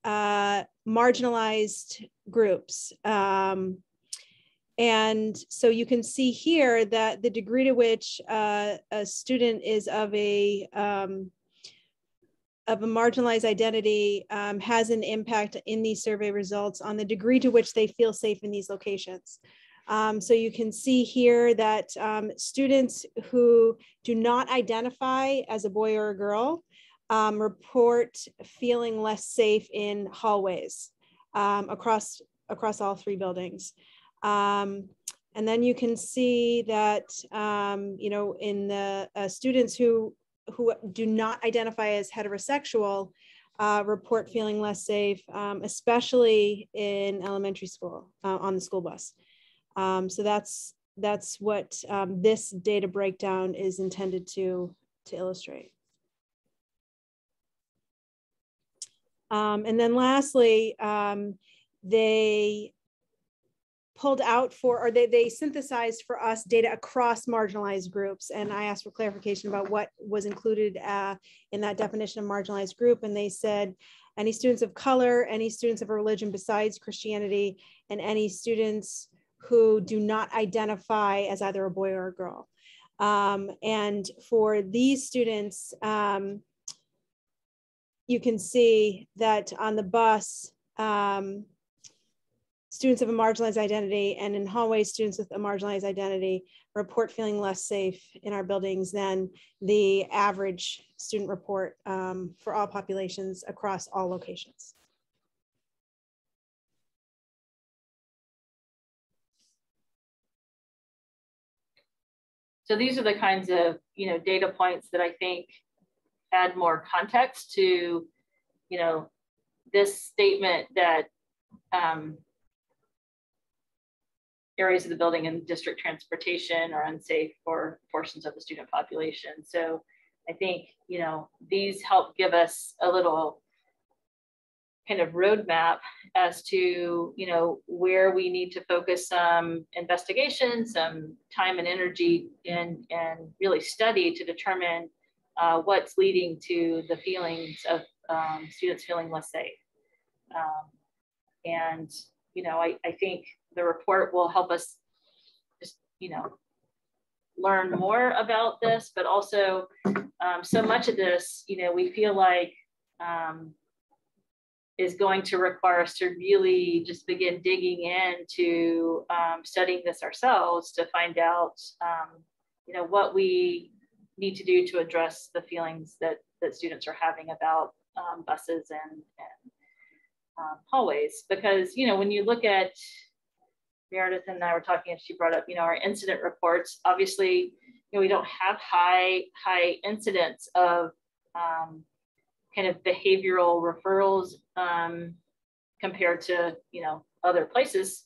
marginalized groups. And so you can see here that the degree to which a student is of a marginalized identity has an impact in these survey results on the degree to which they feel safe in these locations. So you can see here that students who do not identify as a boy or a girl report feeling less safe in hallways across all three buildings. And then you can see that, you know, in the students who do not identify as heterosexual report feeling less safe, especially in elementary school on the school bus. So that's what this data breakdown is intended to illustrate. And then lastly, they pulled out or they synthesized for us data across marginalized groups. And I asked for clarification about what was included in that definition of marginalized group. And they said, any students of color, any students of a religion besides Christianity, and any students who do not identify as either a boy or a girl. And for these students, you can see that on the bus, students of a marginalized identity, and in hallways, students with a marginalized identity report feeling less safe in our buildings than the average student report for all populations across all locations. So these are the kinds of, you know, data points that I think add more context to, you know, this statement that areas of the building and district transportation are unsafe for portions of the student population. So I think, you know, these help give us a little kind of roadmap as to, you know, where we need to focus some investigation, some time and energy and really study to determine what's leading to the feelings of students feeling less safe. And, you know, I think the report will help us just, you know, learn more about this, but also so much of this, we feel like is going to require us to really just begin digging into studying this ourselves to find out, what we need to do to address the feelings that students are having about buses and hallways. Because, when you look at, Meredith and I were talking, and she brought up, our incident reports. Obviously, we don't have high incidents of kind of behavioral referrals compared to, other places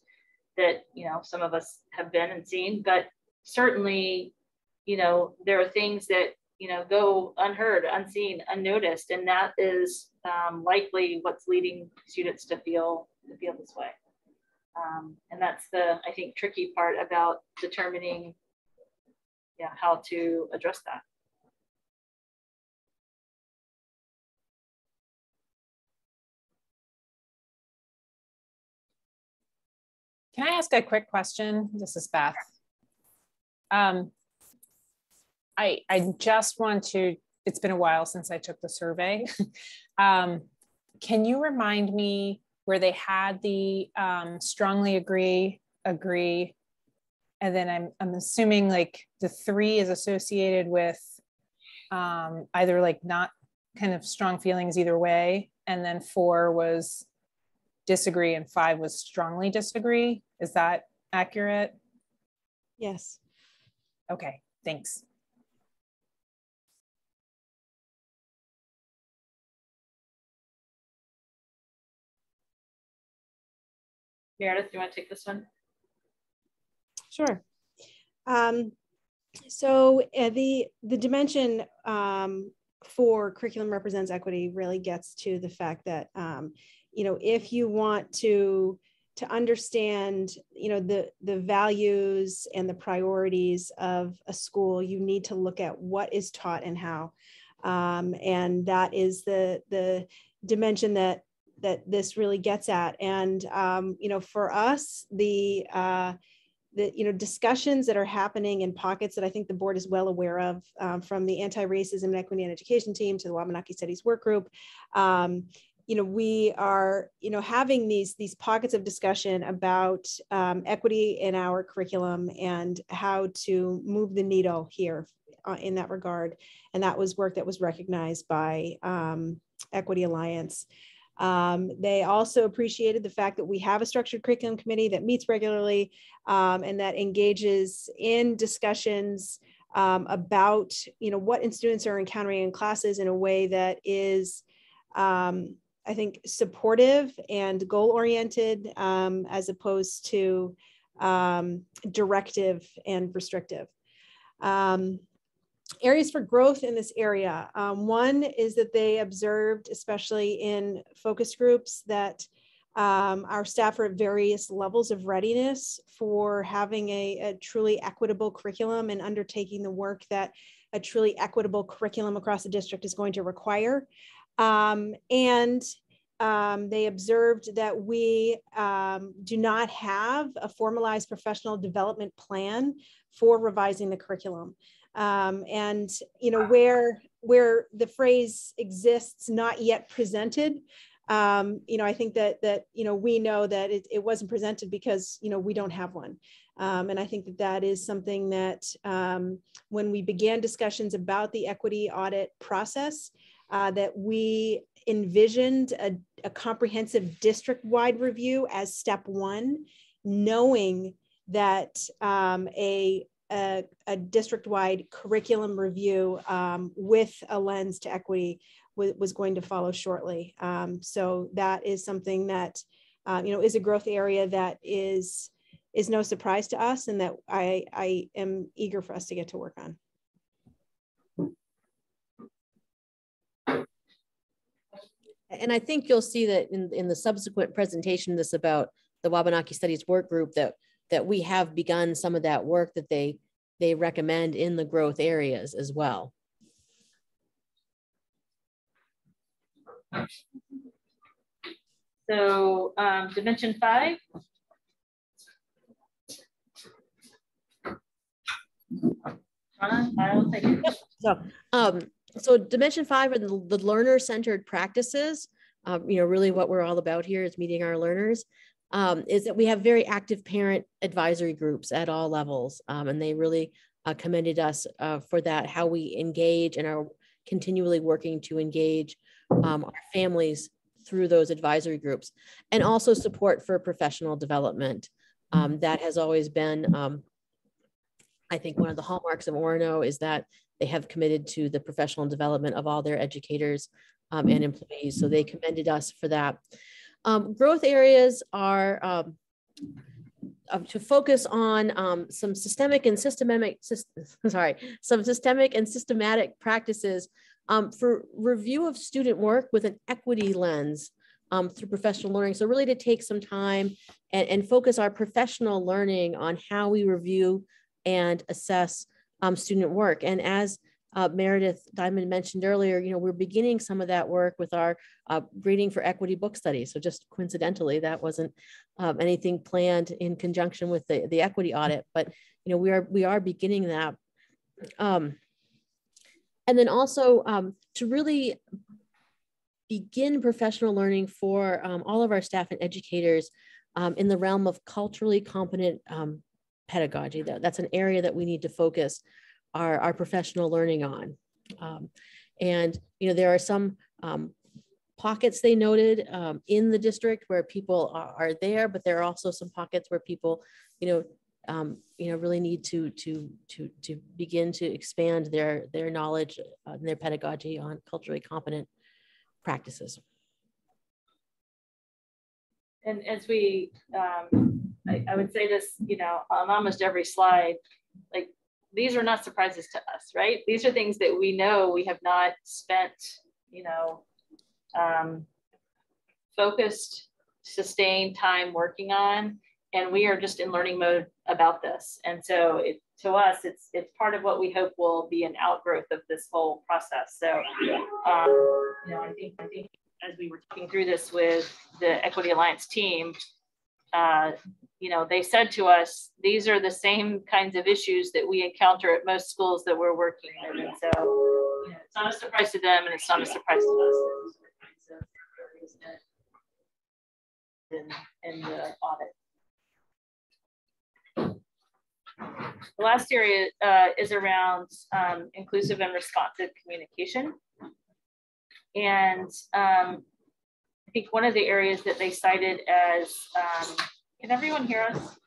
that, some of us have been and seen. But certainly, there are things that, go unheard, unseen, unnoticed, and that is likely what's leading students to feel this way. And that's the, I think, tricky part about determining how to address that. Can I ask a quick question? This is Beth. I just want to, it's been a while since I took the survey. Can you remind me where they had the strongly agree, and then I'm assuming like the 3 is associated with either like not kind of strong feelings either way, and then 4 was disagree and 5 was strongly disagree. Is that accurate? Yes. Okay, thanks. Meredith, do you want to take this one? Sure. So the dimension for curriculum represents equity really gets to the fact that, if you want to understand, the values and the priorities of a school, you need to look at what is taught and how. And that is the dimension that this really gets at. And, for us, the discussions that are happening in pockets that I think the board is well aware of, from the Anti-Racism and Equity in Education team to the Wabanaki Studies Work Group, we are, having these pockets of discussion about equity in our curriculum and how to move the needle here in that regard. And that was work that was recognized by Equity Alliance. They also appreciated the fact that we have a structured curriculum committee that meets regularly and that engages in discussions about, what students are encountering in classes in a way that is, I think, supportive and goal-oriented as opposed to directive and restrictive. Areas for growth in this area. One is that they observed, especially in focus groups, that our staff are at various levels of readiness for having a truly equitable curriculum and undertaking the work that a truly equitable curriculum across the district is going to require. And they observed that we do not have a formalized professional development plan for revising the curriculum. And where the phrase exists not yet presented, I think that we know that it wasn't presented because we don't have one. And I think that is something that when we began discussions about the equity audit process, that we envisioned a comprehensive district-wide review as step 1, knowing that a district-wide curriculum review with a lens to equity was going to follow shortly. So that is something that is a growth area that is no surprise to us, and that I am eager for us to get to work on. And I think you'll see that in the subsequent presentation, this about the Wabanaki Studies Work Group, that we have begun some of that work that they recommend in the growth areas as well. So dimension 5. Shauna, I will take it. So Dimension 5 are the learner-centered practices. Really what we're all about here is meeting our learners. Is that we have very active parent advisory groups at all levels, and they really commended us for that, how we engage and are continually working to engage our families through those advisory groups, and also support for professional development. That has always been, I think, one of the hallmarks of Orono is that they have committed to the professional development of all their educators and employees. So they commended us for that. Growth areas are to focus on some systemic and systematic practices for review of student work with an equity lens through professional learning. So really to take some time and focus our professional learning on how we review and assess student work. And as Meredith Diamond mentioned earlier, we're beginning some of that work with our grading for equity book study. So just coincidentally, that wasn't anything planned in conjunction with the equity audit, but we are beginning that. And then also to really begin professional learning for all of our staff and educators in the realm of culturally competent pedagogy. That's an area that we need to focus our professional learning on. And there are some pockets they noted in the district where people are there, but there are also some pockets where people really need to begin to expand their knowledge and their pedagogy on culturally competent practices. And as we, I would say this, on almost every slide, like, these are not surprises to us, right? These are things that we know we have not spent, focused, sustained time working on, and we are just in learning mode about this. And so to us, it's part of what we hope will be an outgrowth of this whole process. So, I think as we were talking through this with the Equity Alliance team, they said to us, these are the same kinds of issues that we encounter at most schools that we're working with. And so, it's not a surprise to them, and it's not a surprise to us. In the audit. The last area is around inclusive and responsive communication. And I think one of the areas that they cited as, can everyone hear us?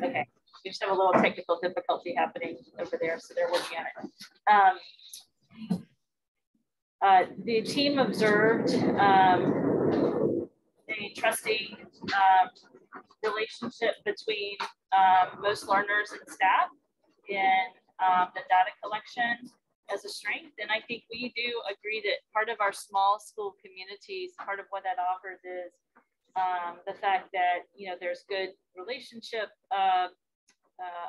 Okay, we just have a little technical difficulty happening over there, so they're working on it. The team observed a trusting relationship between most learners and staff in the data collection as a strength. And I think we do agree that part of our small school communities, part of what that offers is the fact that, there's good relationship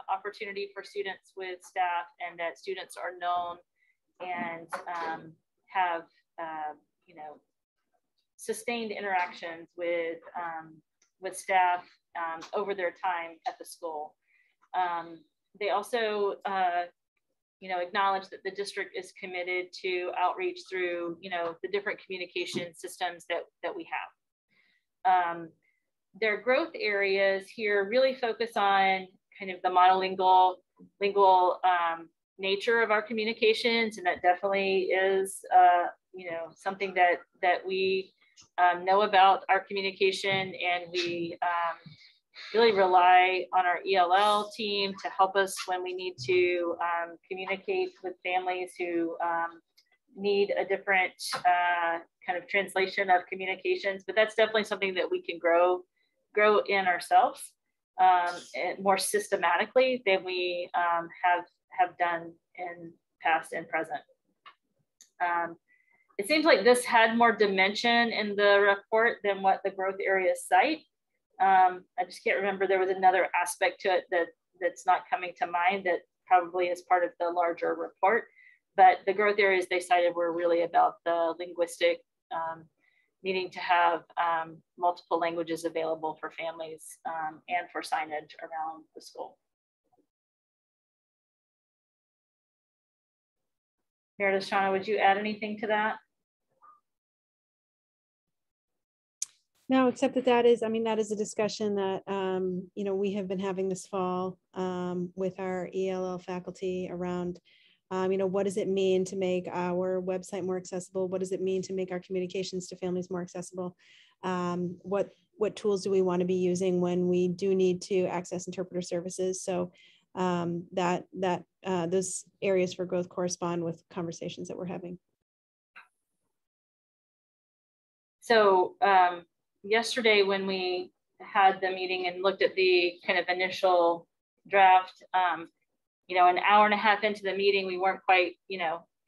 opportunity for students with staff, and that students are known and have, sustained interactions with staff over their time at the school. They also, acknowledge that the district is committed to outreach through, the different communication systems that we have. Their growth areas here really focus on kind of the monolingual nature of our communications, and that definitely is, something that we know about our communication, and we really rely on our ELL team to help us when we need to communicate with families who need a different kind of translation of communications. But that's definitely something that we can grow in ourselves and more systematically than we have done in past and present. It seems like this had more dimension in the report than what the growth areas cite. I just can't remember. There was another aspect to it that's not coming to mind that probably is part of the larger report. But the growth areas they cited were really about the linguistic needing to have multiple languages available for families and for signage around the school. Meredith, Shauna, would you add anything to that? No, except that that is a discussion that, we have been having this fall with our ELL faculty around, what does it mean to make our website more accessible? What does it mean to make our communications to families more accessible? What tools do we want to be using when we do need to access interpreter services? So those areas for growth correspond with conversations that we're having. So yesterday when we had the meeting and looked at the kind of initial draft, an hour and a half into the meeting, we weren't quite,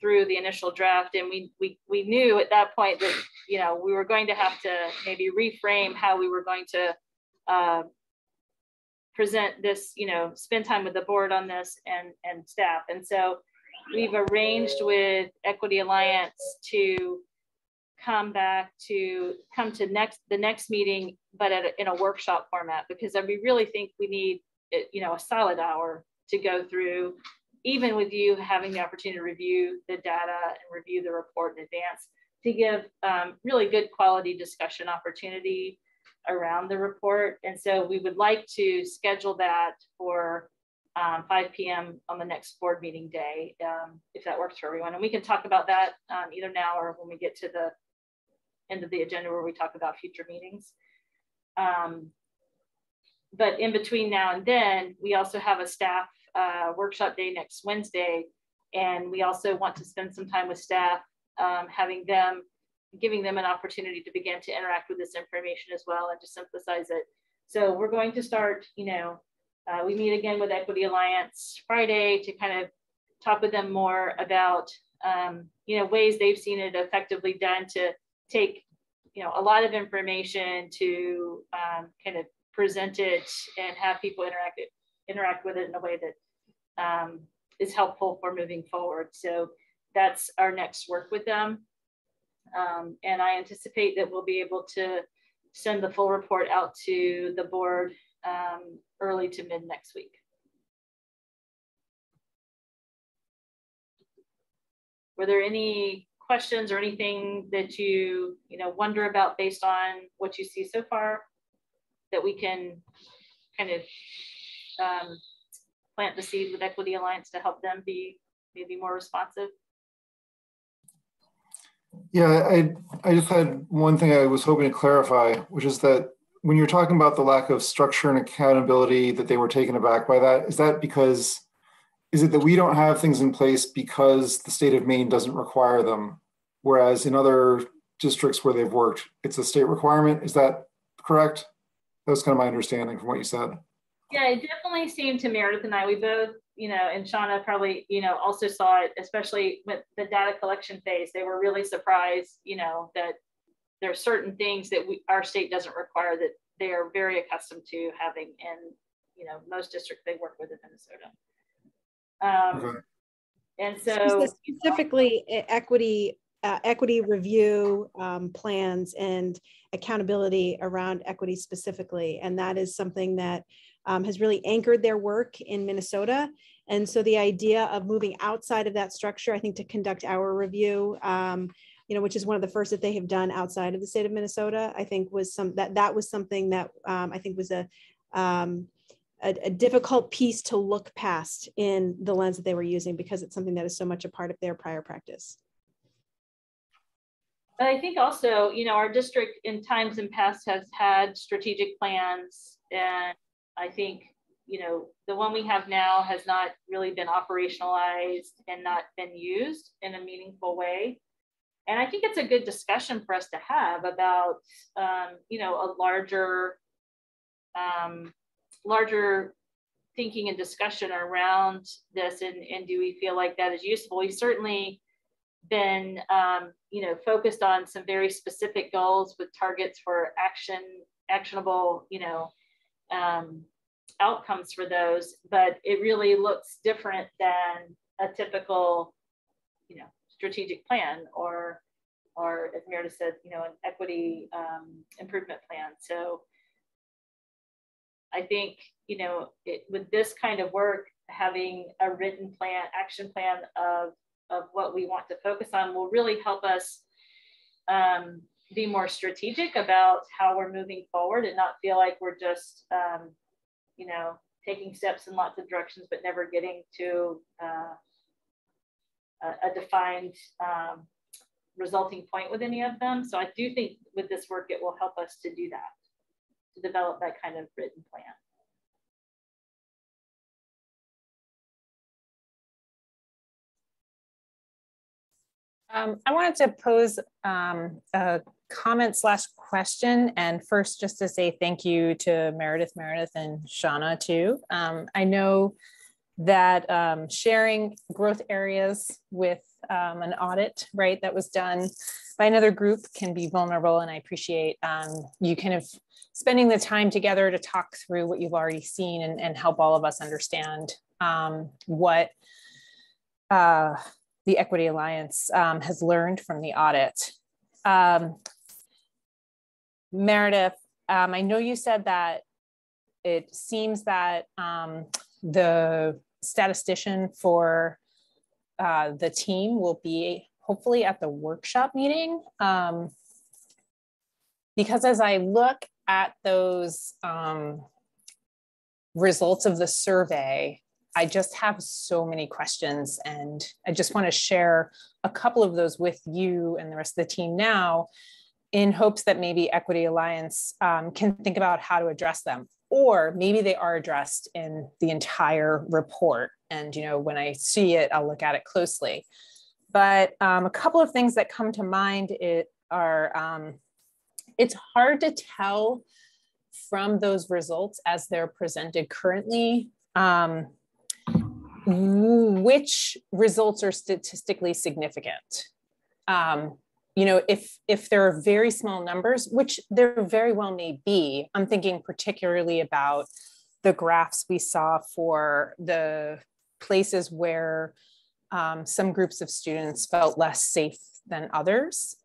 through the initial draft. And we knew at that point that, we were going to have to maybe reframe how we were going to present this, spend time with the board on this and staff. And so we've arranged with Equity Alliance to come to the next meeting, but in a workshop format, because we really think we need, a solid hour to go through, even with you having the opportunity to review the data and review the report in advance, to give really good quality discussion opportunity around the report. And so we would like to schedule that for 5 p.m. on the next board meeting day, if that works for everyone. And we can talk about that either now or when we get to the end of the agenda where we talk about future meetings. But in between now and then, we also have a staff workshop day next Wednesday. And we also want to spend some time with staff, giving them an opportunity to begin to interact with this information as well and to synthesize it. So we're going to start, we meet again with Equity Alliance Friday to kind of talk with them more about, ways they've seen it effectively done to take, a lot of information to kind of present it and have people interact with it in a way that is helpful for moving forward. So that's our next work with them. And I anticipate that we'll be able to send the full report out to the board early to mid next week. Were there any questions or anything that you wonder about based on what you see so far that we can kind of plant the seed with Equity Alliance to help them be maybe more responsive? Yeah, I just had one thing I was hoping to clarify, which is that when you're talking about the lack of structure and accountability, that they were taken aback by that, is it that we don't have things in place because the state of Maine doesn't require them, whereas in other districts where they've worked, it's a state requirement? Is that correct? That was kind of my understanding from what you said. Yeah, it definitely seemed to Meredith and I, we both, and Shauna probably, also saw it, especially with the data collection phase. They were really surprised, that there are certain things that our state doesn't require that they are very accustomed to having in, most districts they work with in Minnesota. Okay. And so specifically equity review plans and accountability around equity specifically. And that is something that has really anchored their work in Minnesota. And so the idea of moving outside of that structure, I think, to conduct our review, which is one of the first that they have done outside of the state of Minnesota, I think was that was something that I think was a difficult piece to look past in the lens that they were using, because it's something that is so much a part of their prior practice. But I think also, our district in times in past has had strategic plans, and I think, the one we have now has not really been operationalized and not been used in a meaningful way. And I think it's a good discussion for us to have about, a larger thinking and discussion around this, and do we feel like that is useful? We've certainly been, focused on some very specific goals with targets for actionable, outcomes for those, but it really looks different than a typical, strategic plan or as Meredith said, an equity improvement plan. So I think, with this kind of work, having a written plan, action plan of what we want to focus on will really help us be more strategic about how we're moving forward and not feel like we're just, you know, taking steps in lots of directions, but never getting to a defined resulting point with any of them. So I do think with this work, it will help us to do that, to develop that kind of written plan. I wanted to pose a comment / question, and first just to say thank you to Meredith, and Shauna too. I know that sharing growth areas with an audit, right, that was done by another group can be vulnerable, and I appreciate you kind of spending the time together to talk through what you've already seen and help all of us understand what the Equity Alliance has learned from the audit. Meredith, I know you said that it seems that the statistician for the team will be hopefully at the workshop meeting. Because as I look at those results of the survey, I just have so many questions, and I just want to share a couple of those with you and the rest of the team now, in hopes that maybe Equity Alliance can think about how to address them, or maybe they are addressed in the entire report. And, you know, when I see it, I'll look at it closely. But a couple of things that come to mind are, it's hard to tell from those results as they're presented currently, which results are statistically significant. You know, if there are very small numbers, which there very well may be, I'm thinking particularly about the graphs we saw for the places where some groups of students felt less safe than others.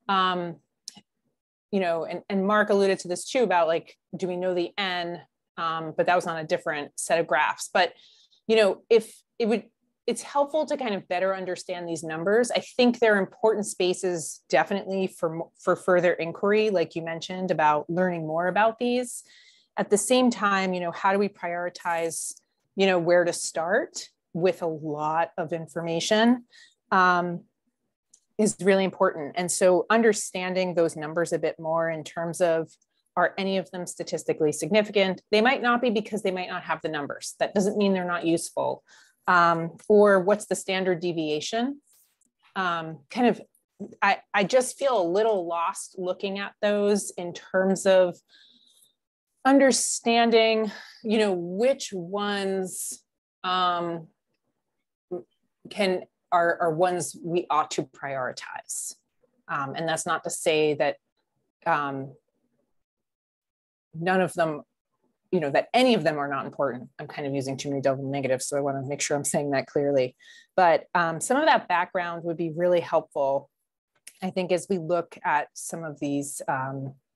You know, and Mark alluded to this too about, like, do we know the N? But that was on a different set of graphs. But, you know, it's helpful to kind of better understand these numbers. I think there are important spaces definitely for further inquiry, like you mentioned, about learning more about these. At the same time, you know, how do we prioritize, you know, where to start with a lot of information is really important. And so understanding those numbers a bit more in terms of, are any of them statistically significant? They might not be, because they might not have the numbers. That doesn't mean they're not useful. Or what's the standard deviation? I just feel a little lost looking at those in terms of understanding, you know, which ones are ones we ought to prioritize. And that's not to say that none of them, you know, that any of them are not important. I'm kind of using too many double negatives, so I want to make sure I'm saying that clearly. But some of that background would be really helpful, I think, as we look at some of these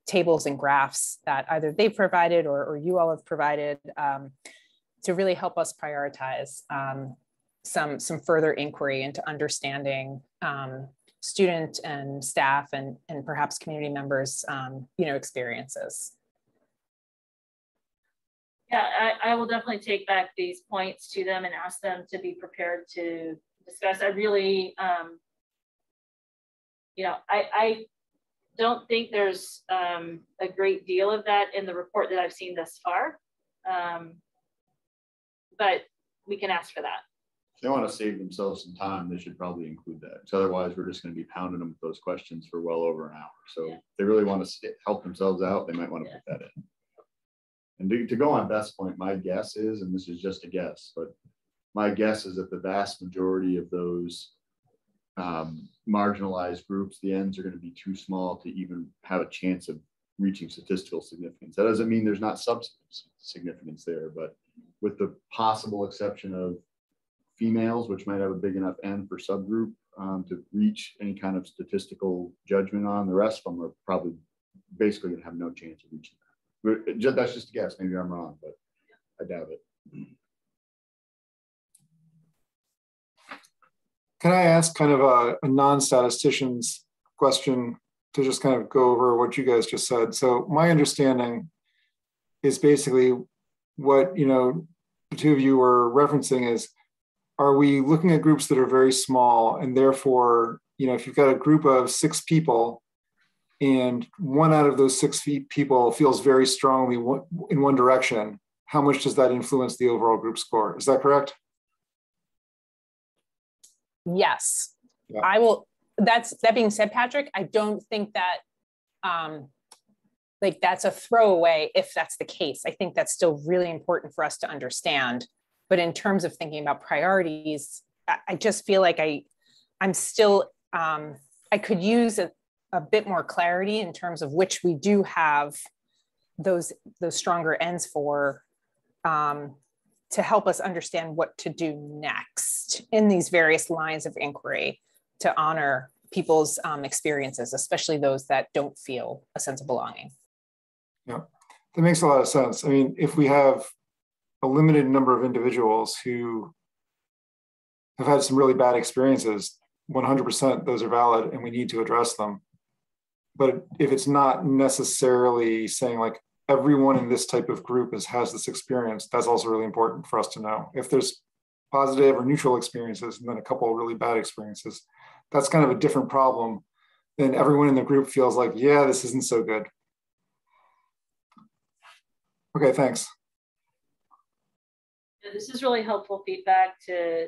tables and graphs that either they've provided or you all have provided, to really help us prioritize some further inquiry into understanding student and staff and perhaps community members, you know, experiences. Yeah, I will definitely take back these points to them and ask them to be prepared to discuss. I really, you know, I don't think there's a great deal of that in the report that I've seen thus far, but we can ask for that. If they want to save themselves some time, they should probably include that. So otherwise, we're just going to be pounding them with those questions for well over an hour. So if they really want to help themselves out, they might want to put that in. And to go on Beth's point, my guess is, and this is just a guess, but my guess is that the vast majority of those marginalized groups, the ends are going to be too small to even have a chance of reaching statistical significance. That doesn't mean there's not substantive significance there, but with the possible exception of females, which might have a big enough N for subgroup to reach any kind of statistical judgment on, the rest of them are probably basically going to have no chance of reaching that. That's just a guess. Maybe I'm wrong, but I doubt it. Can I ask kind of a non-statistician's question to just kind of go over what you guys just said? So my understanding is basically what, the two of you were referencing is, are we looking at groups that are very small, and therefore, if you've got a group of 6 people and one out of those 6 people feels very strongly in one direction, how much does that influence the overall group score? Is that correct? Yes, yeah. I will. That being said, Patrick, I don't think that that's a throwaway if that's the case. I think that's still really important for us to understand. But in terms of thinking about priorities, I just feel like I'm still, I could use a bit more clarity in terms of which we do have those stronger ends for, to help us understand what to do next in these various lines of inquiry to honor people's experiences, especially those that don't feel a sense of belonging. Yeah, that makes a lot of sense. I mean, if we have a limited number of individuals who have had some really bad experiences, 100% those are valid and we need to address them. But if it's not necessarily saying like everyone in this type of group has this experience, that's also really important for us to know. If there's positive or neutral experiences and then a couple of really bad experiences, that's kind of a different problem than everyone in the group feels like, yeah, this isn't so good. Okay, thanks. This is really helpful feedback to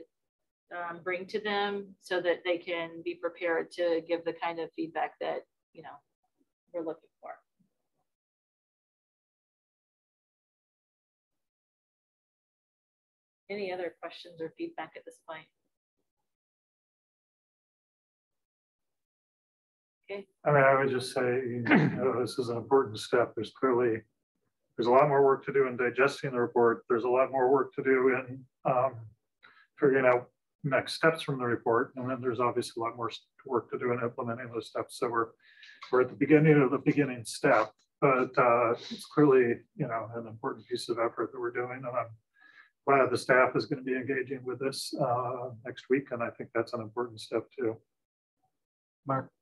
bring to them so that they can be prepared to give the kind of feedback that, we're looking for. Any other questions or feedback at this point? Okay. I mean, I would just say, this is an important step. There's a lot more work to do in digesting the report. There's a lot more work to do in figuring out next steps from the report. And then there's obviously a lot more work to do in implementing those steps. So we're at the beginning of the beginning step, but it's clearly, an important piece of effort that we're doing. And I'm glad the staff is going to be engaging with this next week. And I think that's an important step too.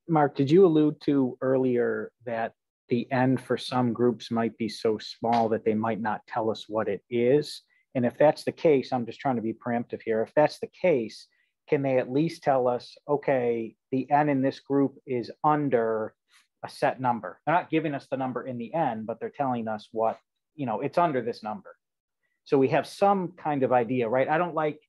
Mark, did you allude to earlier that the end for some groups might be so small that they might not tell us what it is? And if that's the case, I'm just trying to be preemptive here. If that's the case, can they at least tell us, okay, the N in this group is under a set number? They're not giving us the number in the end, but they're telling us what, it's under this number. So we have some kind of idea, right? I don't like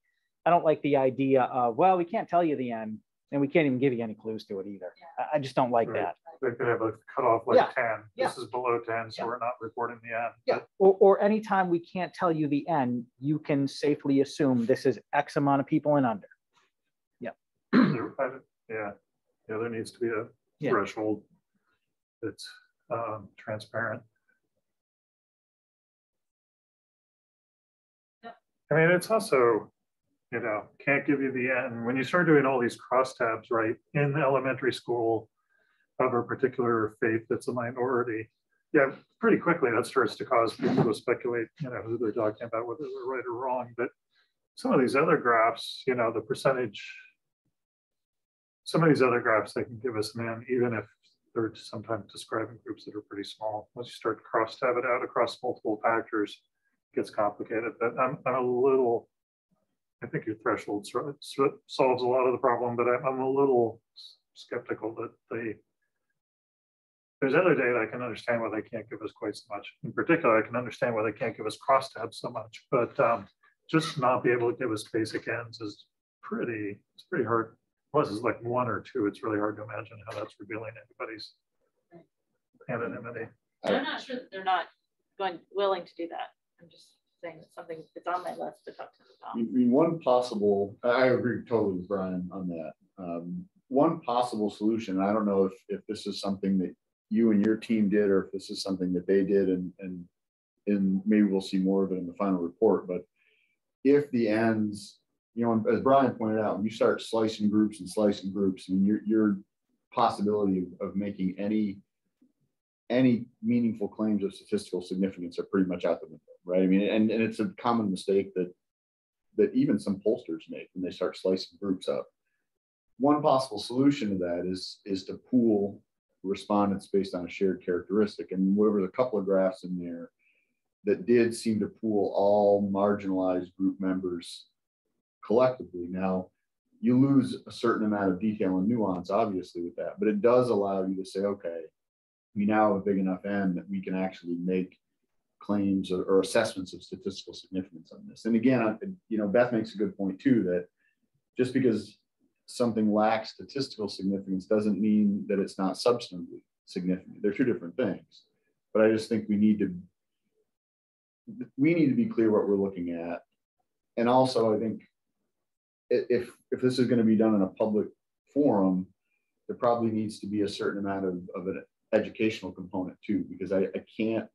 the idea of, well, we can't tell you the N and we can't even give you any clues to it either. I just don't like that. They could have a cutoff like 10. This is below 10, so we're not reporting the N. Yeah. Or anytime we can't tell you the N, you can safely assume this is X amount of people and under. Yeah. There needs to be a threshold that's transparent. I mean, it's also, can't give you the N. When you start doing all these crosstabs, right, in elementary school of a particular faith that's a minority, pretty quickly that starts to cause people to speculate, who they're talking about, whether they're right or wrong. But some of these other graphs, the percentage, some of these other graphs, they can give us an N, even if they're sometimes describing groups that are pretty small. Once you start to crosstab it out across multiple factors, it gets complicated. But I'm a little, I think your threshold solves a lot of the problem, but I'm a little skeptical that there's other data I can understand why they can't give us quite so much. In particular, I can understand why they can't give us crosstabs so much, but just not be able to give us basic ends is it's pretty hard. Unless it's like 1 or 2, it's really hard to imagine how that's revealing anybody's anonymity. I'm not sure that they're not willing to do that. I'm just saying it's something that's on my list to talk to them about. I mean, one possible, I agree totally with Brian on that. One possible solution, I don't know if this is something that you and your team did, or if this is something that they did, and maybe we'll see more of it in the final report, but if the ends, as Brian pointed out, when you start slicing groups, I mean, your possibility of making any meaningful claims of statistical significance are pretty much out the window, right? I mean, and it's a common mistake that even some pollsters make when they start slicing groups up. one possible solution to that is to pool respondents based on a shared characteristic. And there was a couple of graphs in there that did seem to pool all marginalized group members collectively. Now, you lose a certain amount of detail and nuance, obviously, with that, but it does allow you to say, okay, we now have a big enough N that we can actually make claims or assessments of statistical significance on this. And again, you know, Beth makes a good point too, that just because something lacks statistical significance doesn't mean that it's not substantively significant. They're two different things. But I just think we need to be clear what we're looking at. And also, I think if this is going to be done in a public forum, there probably needs to be a certain amount of an educational component too, because I can't,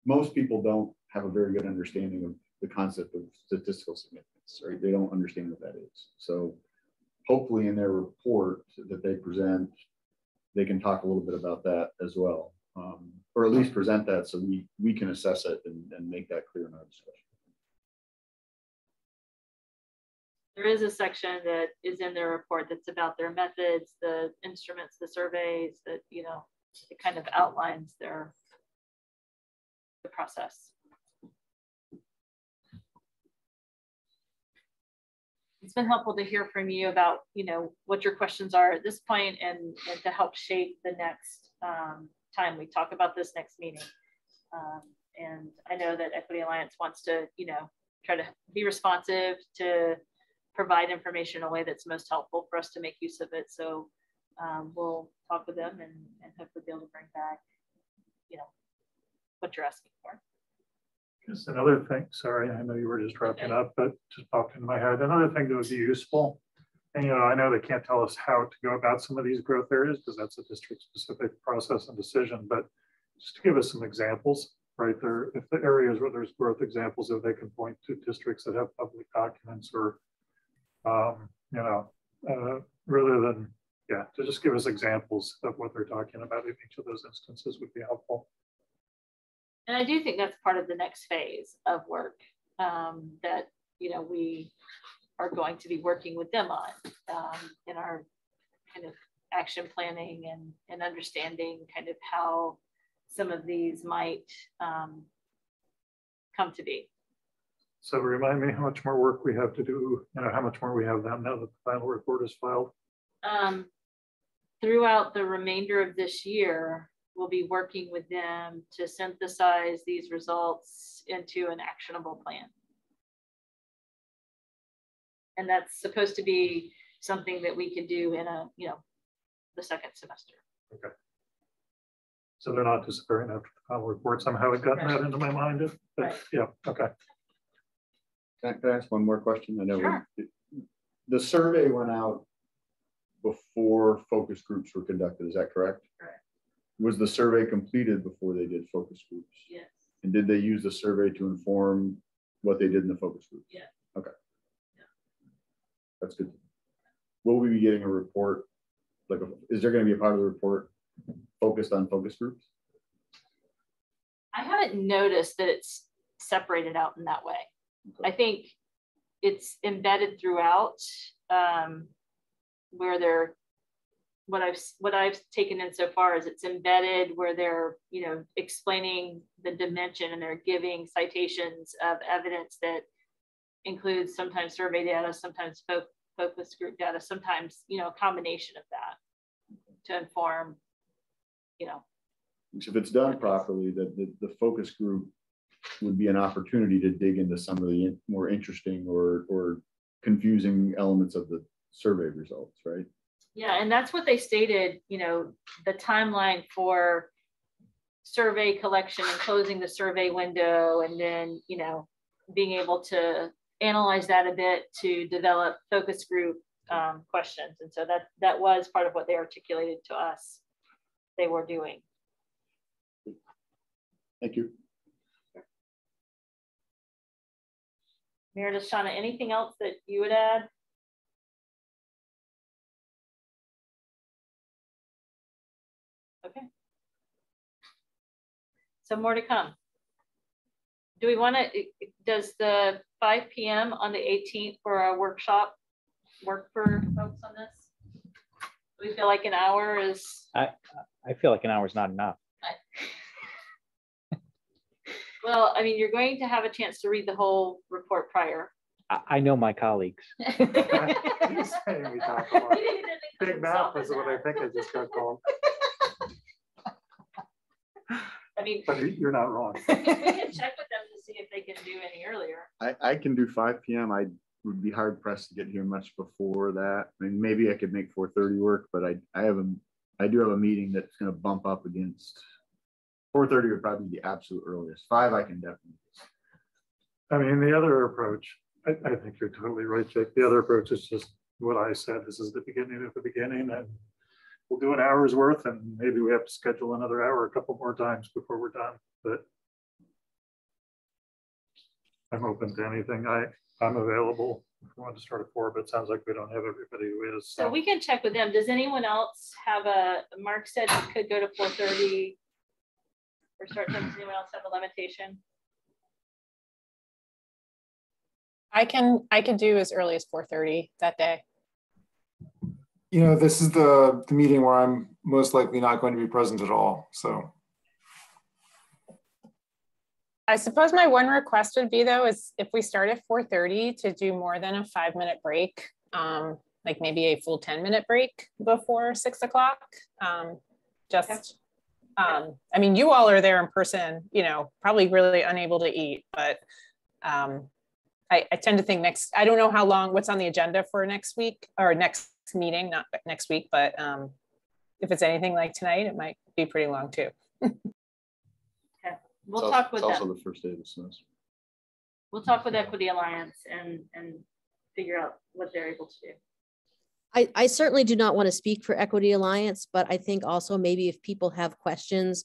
most people don't have a very good understanding of the concept of statistical significance, right? They don't understand what that is. So hopefully in their report that they present, they can talk a little bit about that as well, or at least present that so we can assess it and make that clear in our discussion. There is a section that is in their report that's about their methods, the instruments, the surveys, that, you know, it kind of outlines the process. It's been helpful to hear from you about, you know, what your questions are at this point, and to help shape the next time we talk about this next meeting. And I know that Equity Alliance wants to, you know, try to be responsive to provide information in a way that's most helpful for us to make use of it. So we'll talk with them and hopefully be able to bring back, you know, what you're asking for. Just another thing, sorry, I know you were just wrapping up, but just popped into my head. Another thing that would be useful, and you know, I know they can't tell us how to go about some of these growth areas because that's a district specific process and decision, but just to give us some examples, right there, if the areas where there's growth examples, if they can point to districts that have public documents or, you know, rather than, yeah, to just give us examples of what they're talking about in each of those instances would be helpful. And I do think that's part of the next phase of work that, you know, we are going to be working with them on in our kind of action planning and understanding kind of how some of these might come to be. So remind me how much more work we have to do, you know, how much more we have now that the final report is filed? Throughout the remainder of this year, we'll be working with them to synthesize these results into an actionable plan. And that's supposed to be something that we can do in a, you know, the second semester. Okay. So they're not disappearing after the final report. Somehow it got that into my mind. But right. Yeah, okay. Can I ask one more question? I know sure. The survey went out before focus groups were conducted. Is that correct? Correct. Was the survey completed before they did focus groups? Yes. And did they use the survey to inform what they did in the focus groups? Yeah. Okay. Yeah. That's good. Will we be getting a report? Like, is there going to be a part of the report focused on focus groups? I haven't noticed that it's separated out in that way. Okay. I think it's embedded throughout where they're, what I've taken in so far is it's embedded where they're, you know, explaining the dimension and they're giving citations of evidence that includes sometimes survey data, sometimes focus group data, sometimes, you know, a combination of that to inform, you know. If it's done properly, the focus group would be an opportunity to dig into some of the more interesting or confusing elements of the survey results, right? Yeah, and that's what they stated, you know, the timeline for survey collection and closing the survey window, and then, you know, being able to analyze that a bit to develop focus group questions. And so that was part of what they articulated to us they were doing. Thank you. Meredith, Shauna, anything else that you would add? Okay. So more to come. Do we want to, does the 5 p.m. on the 18th for our workshop work for folks on this? Do we feel like an hour is? I feel like an hour is not enough. Well, I mean, you're going to have a chance to read the whole report prior. I know my colleagues. He's saying we talk a lot. Big math is what I think I just got called. I mean, but you're not wrong. We can check with them to see if they can do any earlier. I can do 5 p.m. I would be hard pressed to get here much before that. I mean, maybe I could make 4:30 work, but I do have a meeting that's going to bump up against 4:30 would probably be the absolute earliest. 5 I can definitely. I mean, the other approach, I think you're totally right, Jake. The other approach is just what I said. This is the beginning of the beginning, and we'll do an hour's worth, and maybe we have to schedule another hour a couple more times before we're done. But I'm open to anything. I'm available if we want to start at 4, but it sounds like we don't have everybody who is. So we can check with them. Does anyone else have Mark said he could go to 4:30 or start time? Does anyone else have a limitation? I can do as early as 4:30 that day. You know, this is the meeting where I'm most likely not going to be present at all. So I suppose my one request would be, though, is if we start at 4:30 to do more than a 5-minute break, like maybe a full 10-minute break before 6 o'clock. I mean, you all are there in person, you know, probably really unable to eat, but I tend to think I don't know how long, what's on the agenda for next week or next meeting, not next week, but if it's anything like tonight, it might be pretty long too. Okay, we'll talk with them. It's also the first day of the semester. We'll talk with Equity Alliance and figure out what they're able to do. I certainly do not want to speak for Equity Alliance, but I think also maybe if people have questions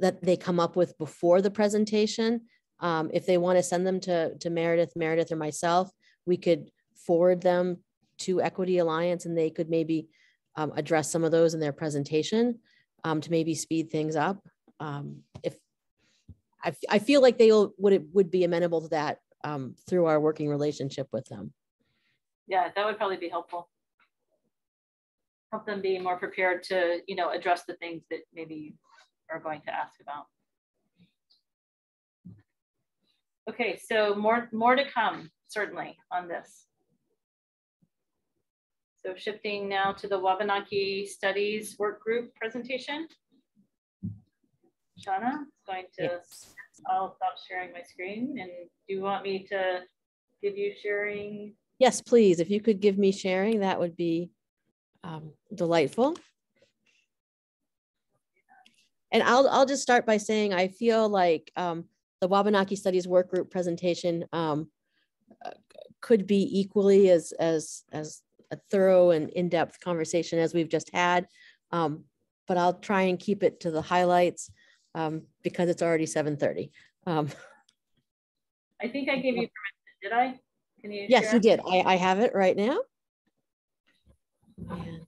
that they come up with before the presentation, if they want to send them to Meredith or myself, we could forward them to Equity Alliance and they could maybe address some of those in their presentation to maybe speed things up. If I feel like they would be amenable to that through our working relationship with them. Yeah, that would probably be helpful. Help them be more prepared to, you know, address the things that maybe you are going to ask about. Okay, so more to come, certainly, on this. So shifting now to the Wabanaki Studies Work Group presentation. Shauna is going to, yes. I'll stop sharing my screen. And do you want me to give you sharing? Yes, please. If you could give me sharing, that would be delightful. And I'll just start by saying I feel like the Wabanaki Studies Work Group presentation could be equally as a thorough and in-depth conversation as we've just had, but I'll try and keep it to the highlights because it's already 7:30. I think I gave you permission, did I? Can you? Yes, share? you did. I have it right now. And,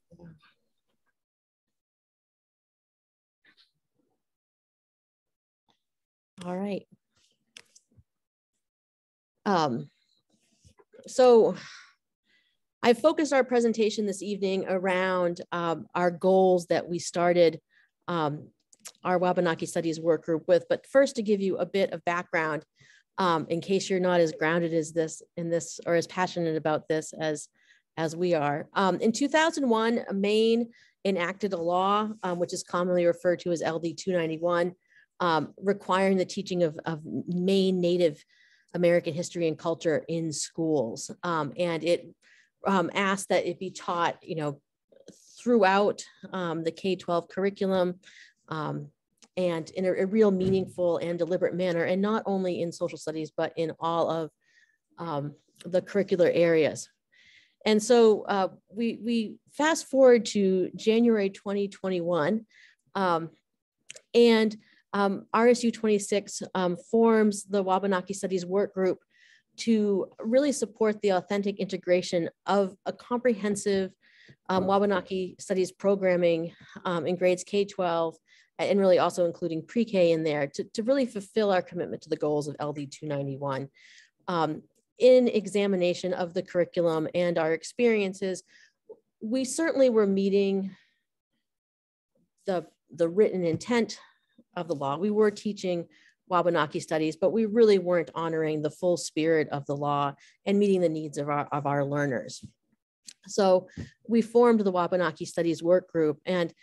all right. So I focused our presentation this evening around our goals that we started our Wabanaki Studies Work Group with. But first, to give you a bit of background, in case you're not as grounded as this or as passionate about this as we are. In 2001, Maine enacted a law, which is commonly referred to as LD 291, requiring the teaching of Maine Native American history and culture in schools. And it asked that it be taught, you know, throughout the K-12 curriculum and in a real meaningful and deliberate manner, and not only in social studies, but in all of the curricular areas. And so we fast forward to January 2021, and RSU 26 forms the Wabanaki Studies Work Group to really support the authentic integration of a comprehensive Wabanaki Studies programming in grades K-12, and really also including pre-K in there to really fulfill our commitment to the goals of LD 291. in examination of the curriculum and our experiences, we certainly were meeting the written intent of the law. We were teaching Wabanaki studies, but we really weren't honoring the full spirit of the law and meeting the needs of our learners. So we formed the Wabanaki Studies Work Group, and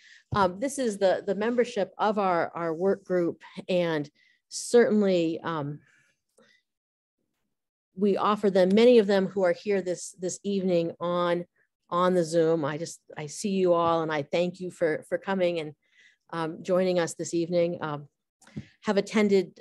this is the membership of our work group, and certainly we offer them, many of them who are here this evening on the Zoom. I see you all, and I thank you for coming and joining us this evening. Have attended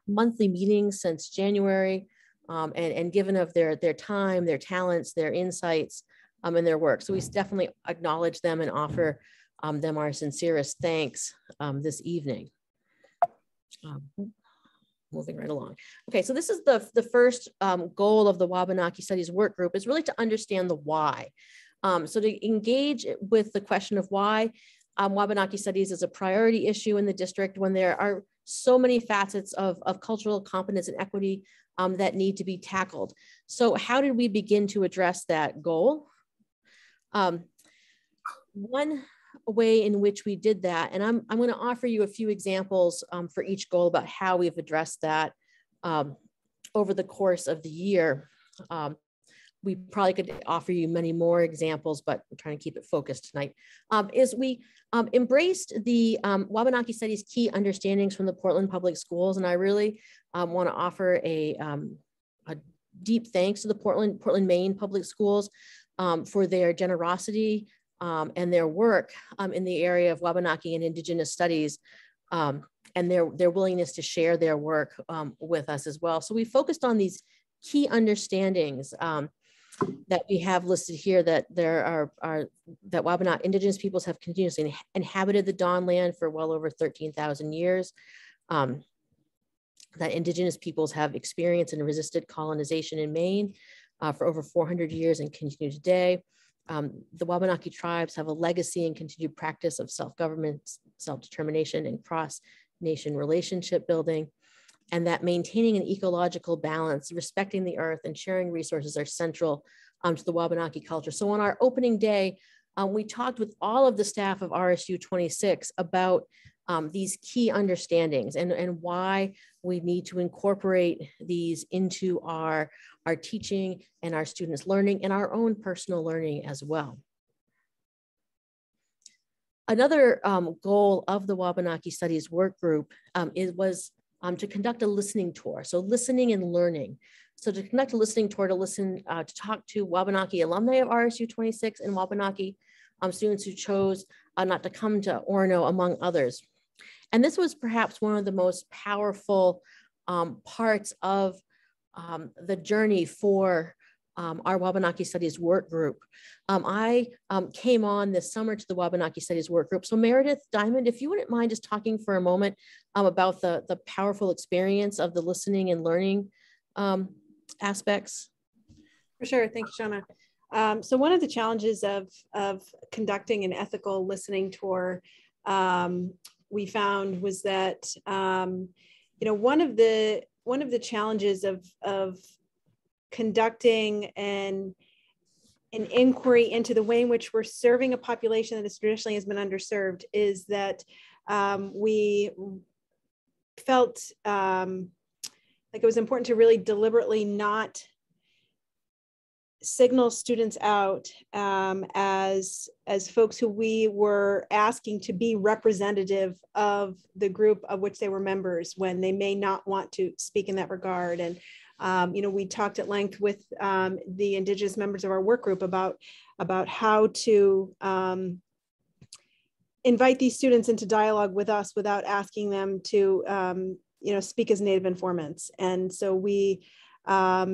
monthly meetings since January, and given of their time, their talents, their insights, and their work. So we definitely acknowledge them and offer them our sincerest thanks this evening. Moving right along. Okay, so this is the first goal of the Wabanaki Studies Work Group, is really to understand the why. So to engage with the question of why Wabanaki Studies is a priority issue in the district when there are so many facets of cultural competence and equity that need to be tackled. So how did we begin to address that goal? One way in which we did that, and I'm going to offer you a few examples for each goal about how we've addressed that over the course of the year. We probably could offer you many more examples, but I'm trying to keep it focused tonight, is we embraced the Wabanaki Studies key understandings from the Portland Public Schools. And I really want to offer a deep thanks to the Portland, Maine Public Schools for their generosity and their work in the area of Wabanaki and Indigenous studies, and their willingness to share their work with us as well. So we focused on these key understandings that we have listed here, that there are that Wabanaki Indigenous peoples have continuously inhabited the Dawn land for well over 13,000 years. That Indigenous peoples have experienced and resisted colonization in Maine for over 400 years and continue today. The Wabanaki tribes have a legacy and continued practice of self-government, self-determination, and cross-nation relationship building, and that maintaining an ecological balance, respecting the earth, and sharing resources are central to the Wabanaki culture. So on our opening day, we talked with all of the staff of RSU 26 about these key understandings and why we need to incorporate these into our teaching and our students' learning and our own personal learning as well. Another goal of the Wabanaki Studies Work Group was to conduct a listening tour. So listening and learning. So to conduct a listening tour, to talk to Wabanaki alumni of RSU 26 and Wabanaki students who chose not to come to Orono, among others. And this was perhaps one of the most powerful parts of the journey for our Wabanaki Studies Work Group. I came on this summer to the Wabanaki Studies Work Group. So Meredith Diamond, if you wouldn't mind just talking for a moment about the powerful experience of the listening and learning aspects. For sure, thank you, Shauna. So one of the challenges of conducting an ethical listening tour we found was that one of the challenges of conducting an inquiry into the way in which we're serving a population that traditionally has been underserved is that we felt like it was important to really deliberately not signal students out as folks who we were asking to be representative of the group of which they were members when they may not want to speak in that regard. And we talked at length with the Indigenous members of our work group about how to invite these students into dialogue with us without asking them to speak as Native informants. And so we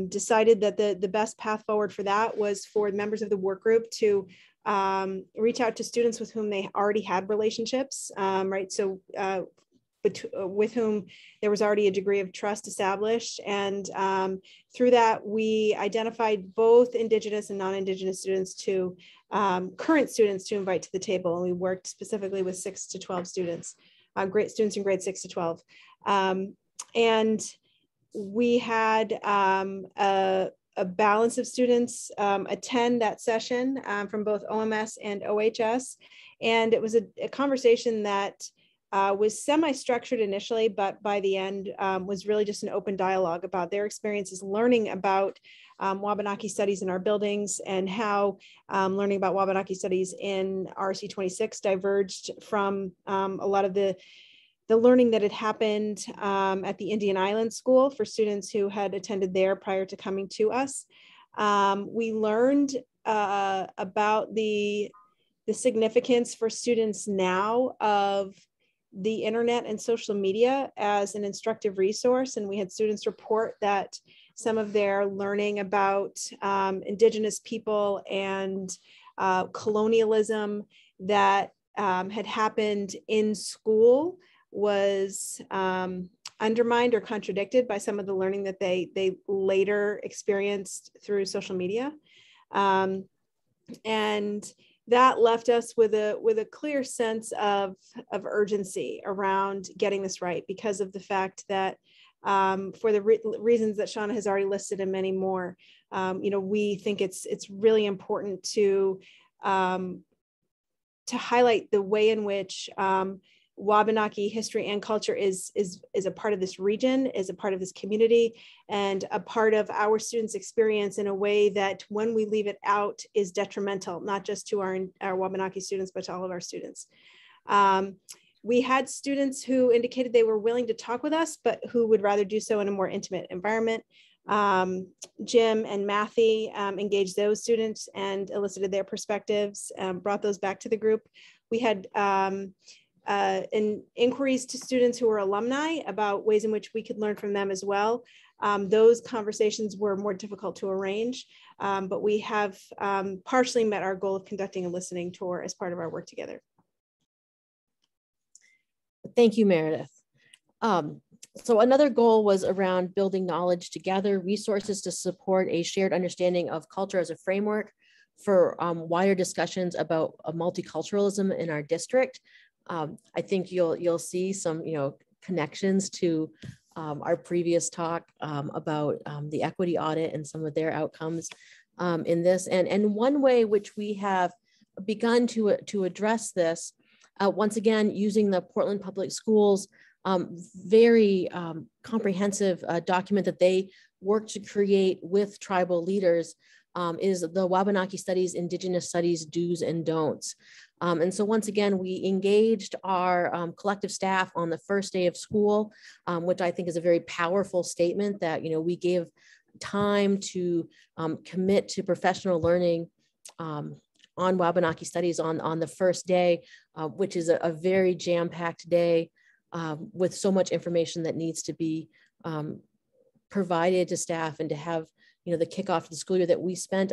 decided that the best path forward for that was for members of the work group to reach out to students with whom they already had relationships, right? So with whom there was already a degree of trust established. And through that, we identified both Indigenous and non-Indigenous students to current students to invite to the table. And we worked specifically with 6 to 12 students, great students in grade 6 to 12. And we had a balance of students attend that session from both OMS and OHS. And it was a conversation that was semi-structured initially, but by the end was really just an open dialogue about their experiences learning about Wabanaki studies in our buildings, and how learning about Wabanaki studies in RSU 26 diverged from a lot of the learning that had happened at the Indian Island School for students who had attended there prior to coming to us. We learned about the significance for students now of the internet and social media as an instructive resource. And we had students report that some of their learning about Indigenous people and colonialism that had happened in school was undermined or contradicted by some of the learning that they later experienced through social media. And that left us with a clear sense of urgency around getting this right, because of the fact that for the reasons that Shauna has already listed and many more, we think it's really important to highlight the way in which Wabanaki history and culture is a part of this region, is a part of this community, and a part of our students' experience in a way that when we leave it out is detrimental, not just to our Wabanaki students, but to all of our students. We had students who indicated they were willing to talk with us, but who would rather do so in a more intimate environment. Jim and Matthew engaged those students and elicited their perspectives, brought those back to the group. We had inquiries to students who were alumni about ways in which we could learn from them as well. Those conversations were more difficult to arrange, but we have partially met our goal of conducting a listening tour as part of our work together. Thank you, Meredith. So another goal was around building knowledge together, resources to support a shared understanding of culture as a framework for wider discussions about multiculturalism in our district. I think you'll see some connections to our previous talk about the equity audit and some of their outcomes in this. And one way which we have begun to address this, once again, using the Portland Public Schools very comprehensive document that they worked to create with tribal leaders, is the Wabanaki Studies, Indigenous Studies Do's and Don'ts. And so once again, we engaged our collective staff on the first day of school, which I think is a very powerful statement that, we gave time to commit to professional learning on Wabanaki Studies on the first day, which is a very jam-packed day with so much information that needs to be provided to staff, and to have, the kickoff of the school year, that we spent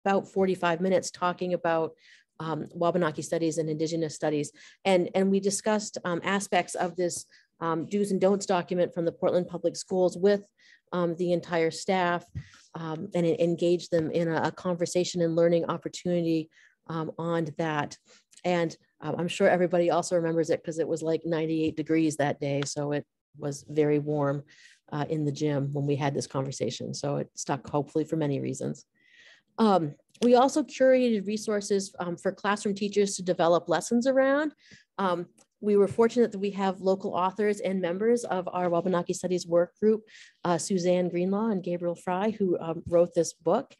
about 45 minutes talking about Wabanaki Studies and Indigenous Studies. And we discussed aspects of this do's and don'ts document from the Portland Public Schools with the entire staff, and engaged them in a conversation and learning opportunity on that. And I'm sure everybody also remembers it because it was like 98 degrees that day. So it was very warm in the gym when we had this conversation. So it stuck, hopefully, for many reasons. We also curated resources for classroom teachers to develop lessons around. We were fortunate that we have local authors and members of our Wabanaki Studies work group, Suzanne Greenlaw and Gabriel Fry, who wrote this book,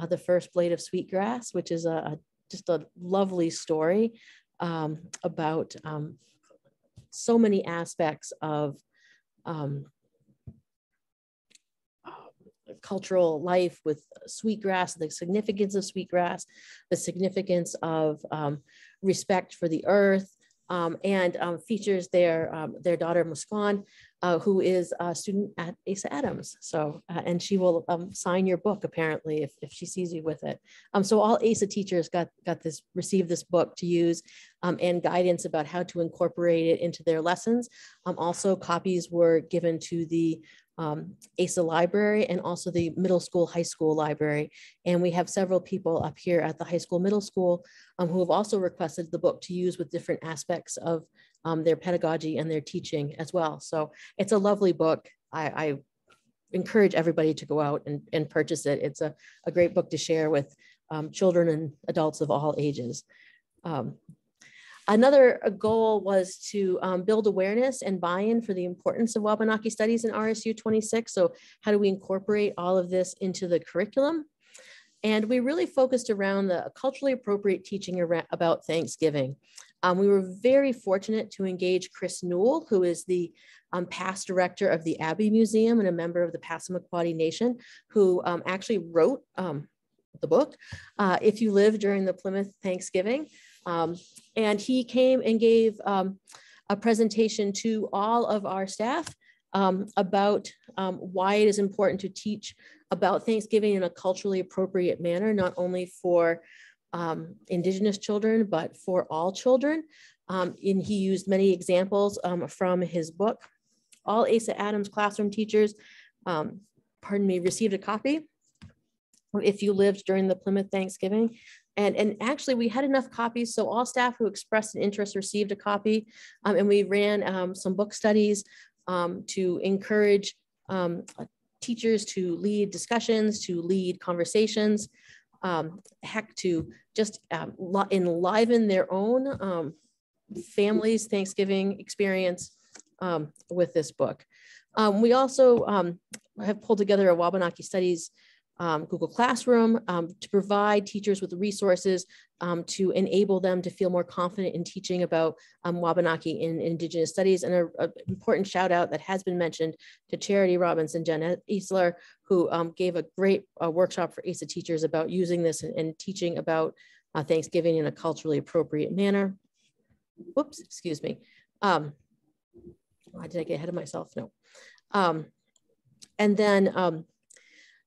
The First Blade of Sweetgrass, which is just a lovely story about so many aspects of cultural life with sweetgrass, the significance of sweetgrass, the significance of respect for the earth, and features their daughter Muskan, who is a student at Asa Adams. So, and she will sign your book apparently if she sees you with it. So all Asa teachers received this book to use, and guidance about how to incorporate it into their lessons. Also, copies were given to the ASA library and also the middle school, high school library. And we have several people up here at the high school, middle school who have also requested the book to use with different aspects of their pedagogy and their teaching as well. So it's a lovely book. I encourage everybody to go out and purchase it. It's a great book to share with children and adults of all ages. Another goal was to build awareness and buy-in for the importance of Wabanaki studies in RSU 26. So how do we incorporate all of this into the curriculum? And we really focused around the culturally appropriate teaching about Thanksgiving. We were very fortunate to engage Chris Newell, who is the past director of the Abbey Museum and a member of the Passamaquoddy Nation, who actually wrote the book, If You Live During the Plymouth Thanksgiving. And he came and gave a presentation to all of our staff about why it is important to teach about Thanksgiving in a culturally appropriate manner, not only for Indigenous children, but for all children. And he used many examples from his book. All Asa Adams classroom teachers, received a copy of If You Lived During the Plymouth Thanksgiving. And actually we had enough copies, so all staff who expressed an interest received a copy. And we ran some book studies to encourage teachers to lead discussions, to lead conversations, to just enliven their own families' Thanksgiving experience with this book. We also have pulled together a Wabanaki Studies Google Classroom to provide teachers with resources to enable them to feel more confident in teaching about Wabanaki in Indigenous studies. And an important shout out that has been mentioned to Charity Robbins and Jen Easler, who gave a great workshop for ASA teachers about using this and teaching about Thanksgiving in a culturally appropriate manner. Whoops, excuse me. Why did I get ahead of myself? No. And then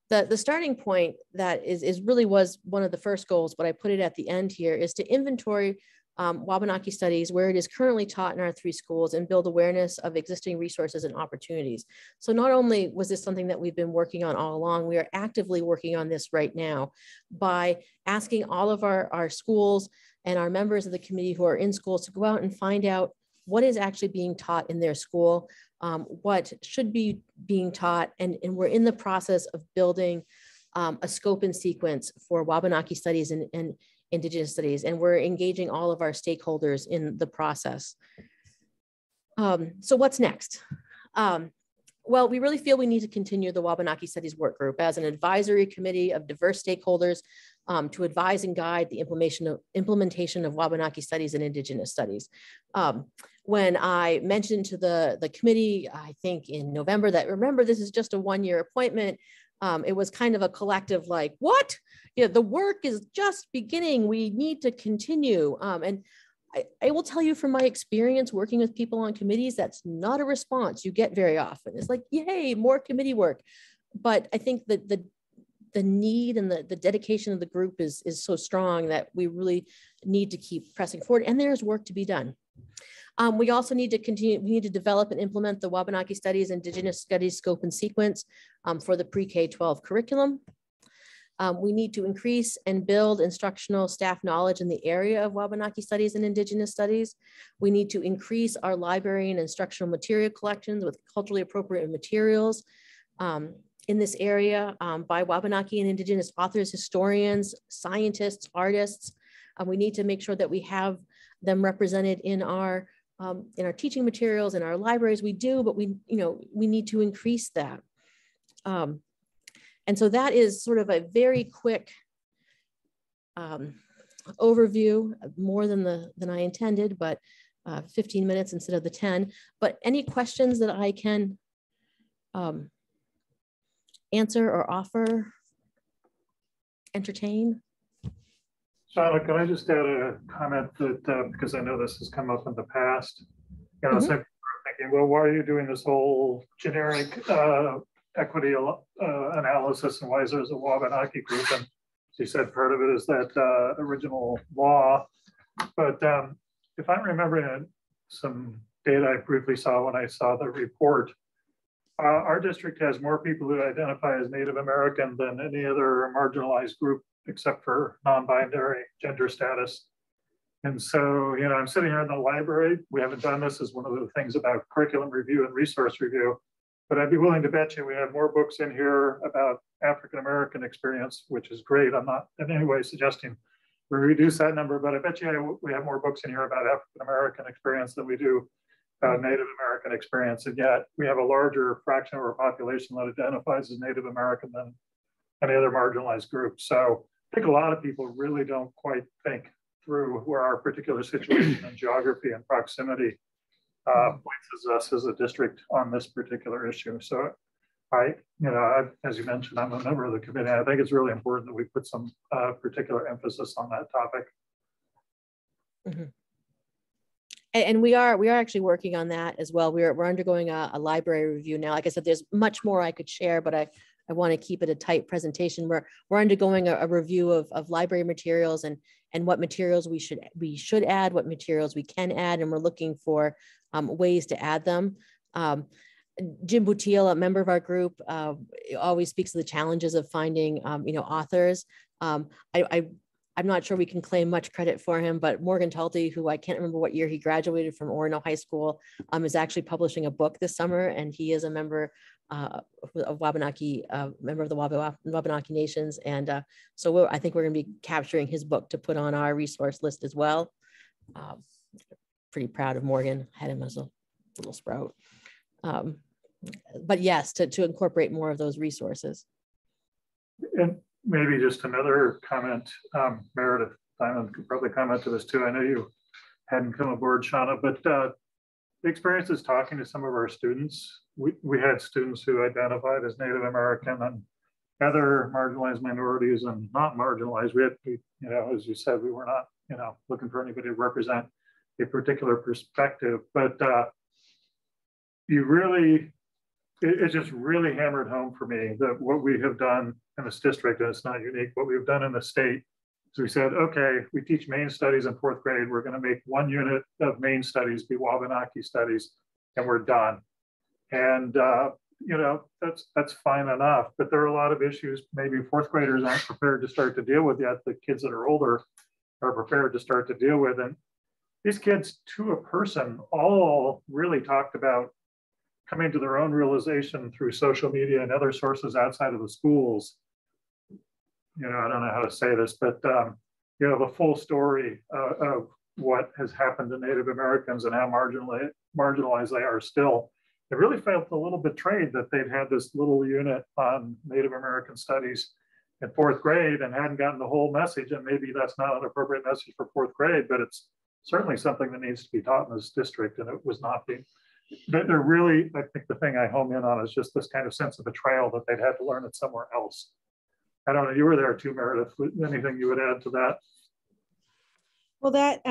the starting point that really was one of the first goals, but I put it at the end here, is to inventory Wabanaki studies where it is currently taught in our 3 schools and build awareness of existing resources and opportunities. So not only was this something that we've been working on all along, we are actively working on this right now by asking all of our schools and our members of the committee who are in schools to go out and find out what is actually being taught in their school, what should be being taught, and we're in the process of building a scope and sequence for Wabanaki studies and Indigenous studies, and we're engaging all of our stakeholders in the process. So what's next? Well, we really feel we need to continue the Wabanaki Studies Work Group as an advisory committee of diverse stakeholders to advise and guide the implementation of Wabanaki studies and Indigenous studies. When I mentioned to the committee, I think in November, that remember, this is just a 1-year appointment, it was kind of a collective like, what? Yeah, the work is just beginning. We need to continue. And I will tell you from my experience working with people on committees, that's not a response you get very often. It's like, yay, more committee work. But I think that the need and the dedication of the group is so strong that we really need to keep pressing forward, and there's work to be done. We also need to continue, we need to develop and implement the Wabanaki Studies, Indigenous Studies scope and sequence for the pre-K-12 curriculum. We need to increase and build instructional staff knowledge in the area of Wabanaki studies and Indigenous studies. We need to increase our library and instructional material collections with culturally appropriate materials in this area by Wabanaki and Indigenous authors, historians, scientists, artists. We need to make sure that we have them represented in our teaching materials, in our libraries. We do, but we need to increase that. And so that is sort of a very quick overview, more than I intended, but 15 minutes instead of the 10. But any questions that I can answer or offer, entertain? Shauna, can I just add a comment that, because I know this has come up in the past, some people are thinking, well, why are you doing this whole generic equity analysis, and why is there a Wabanaki group? And she said part of it is that original law. But if I'm remembering some data I briefly saw when I saw the report, our district has more people who identify as Native American than any other marginalized group except for non-binary gender status. And so, I'm sitting here in the library. We haven't done this as one of the things about curriculum review and resource review. But I'd be willing to bet you we have more books in here about African-American experience, which is great. I'm not in any way suggesting we reduce that number, but I bet you we have more books in here about African-American experience than we do Native American experience. And yet we have a larger fraction of our population that identifies as Native American than any other marginalized group. So I think a lot of people really don't quite think through where our particular situation and geography and proximity places us as a district on this particular issue. So as you mentioned, I'm a member of the committee. I think it's really important that we put some particular emphasis on that topic. Mm-hmm. And we are actually working on that as well. We're undergoing a library review now. Like I said, there's much more I could share, but I want to keep it a tight presentation. We're undergoing a review of library materials and what materials we should add, what materials we can add, and we're looking for ways to add them. Jim Boutil, a member of our group, always speaks of the challenges of finding authors. I'm not sure we can claim much credit for him, but Morgan Talty, who I can't remember what year he graduated from Orono High School, is actually publishing a book this summer, and he is a member of Wabanaki, member of the Wabanaki Nations. And so I think we're going to be capturing his book to put on our resource list as well. Pretty proud of Morgan. Had him as a little sprout. But yes, to incorporate more of those resources. And maybe just another comment, Meredith Diamond could probably comment to this too. I know you hadn't come aboard, Shauna, but the experience is talking to some of our students. We had students who identified as Native American and other marginalized minorities and not marginalized. We had, as you said, we were not, looking for anybody to represent a particular perspective, but it just really hammered home for me that what we have done in this district, and it's not unique, what we've done in the state, is we said, okay, we teach Maine studies in 4th grade. We're going to make one unit of Maine studies be Wabanaki studies, and we're done. And, that's fine enough, but there are a lot of issues maybe 4th graders aren't prepared to start to deal with yet. The kids that are older are prepared to start to deal with. And these kids, to a person, all really talked about coming to their own realization through social media and other sources outside of the schools. I don't know how to say this, but the full story of what has happened to Native Americans and how marginalized they are still. It really felt a little betrayed that they'd had this little unit on Native American studies in 4th grade and hadn't gotten the whole message. And maybe that's not an appropriate message for 4th grade, but it's certainly something that needs to be taught in this district, and it was not being. They're really, I think the thing I home in on is just this kind of sense of betrayal that they'd had to learn it somewhere else. I don't know, you were there too, Meredith. Anything you would add to that? Well, that,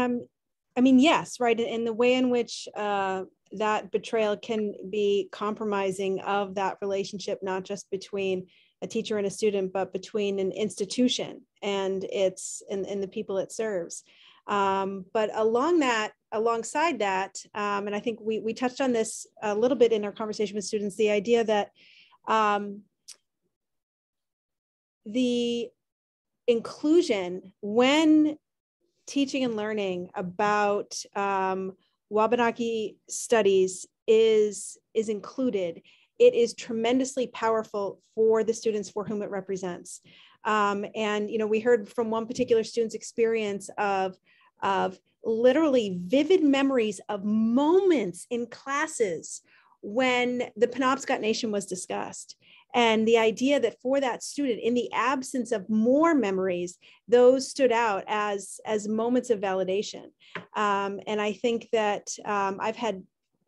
yes, right. And the way in which that betrayal can be compromising of that relationship, not just between a teacher and a student, but between an institution and and the people it serves. But alongside that, and I think we touched on this a little bit in our conversation with students, the idea that the inclusion when teaching and learning about Wabanaki studies is included, it is tremendously powerful for the students for whom it represents. And we heard from one particular student's experience of literally vivid memories of moments in classes when the Penobscot Nation was discussed. And the idea that for that student, in the absence of more memories, those stood out as moments of validation. And I think that I've had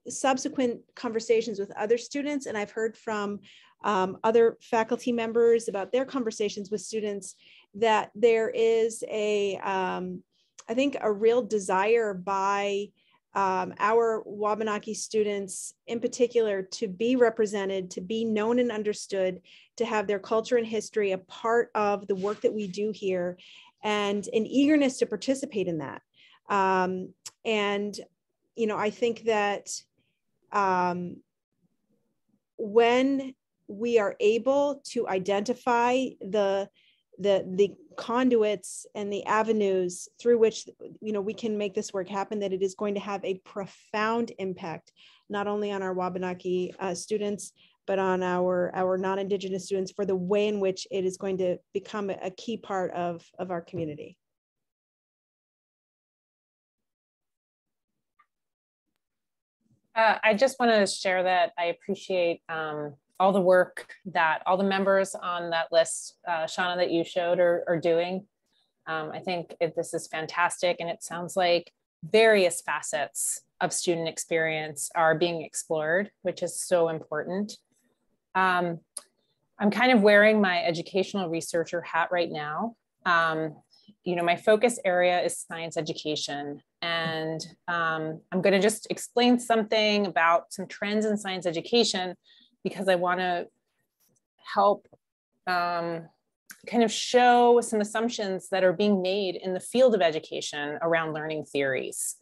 subsequent conversations with other students, and I've heard from other faculty members about their conversations with students that there is I think a real desire by our Wabanaki students in particular to be represented, to be known and understood, to have their culture and history a part of the work that we do here, and an eagerness to participate in that. And I think that when we are able to identify the conduits and the avenues through which we can make this work happen, that it is going to have a profound impact, not only on our Wabanaki students, but on our non-Indigenous students for the way in which it is going to become a key part of our community. I just want to share that I appreciate all the work that all the members on that list, Shauna, that you showed are doing. I think this is fantastic, and it sounds like various facets of student experience are being explored, which is so important. I'm kind of wearing my educational researcher hat right now. You know, my focus area is science education, and I'm going to just explain something about some trends in science education because I want to help kind of show some assumptions that are being made in the field of education around learning theories.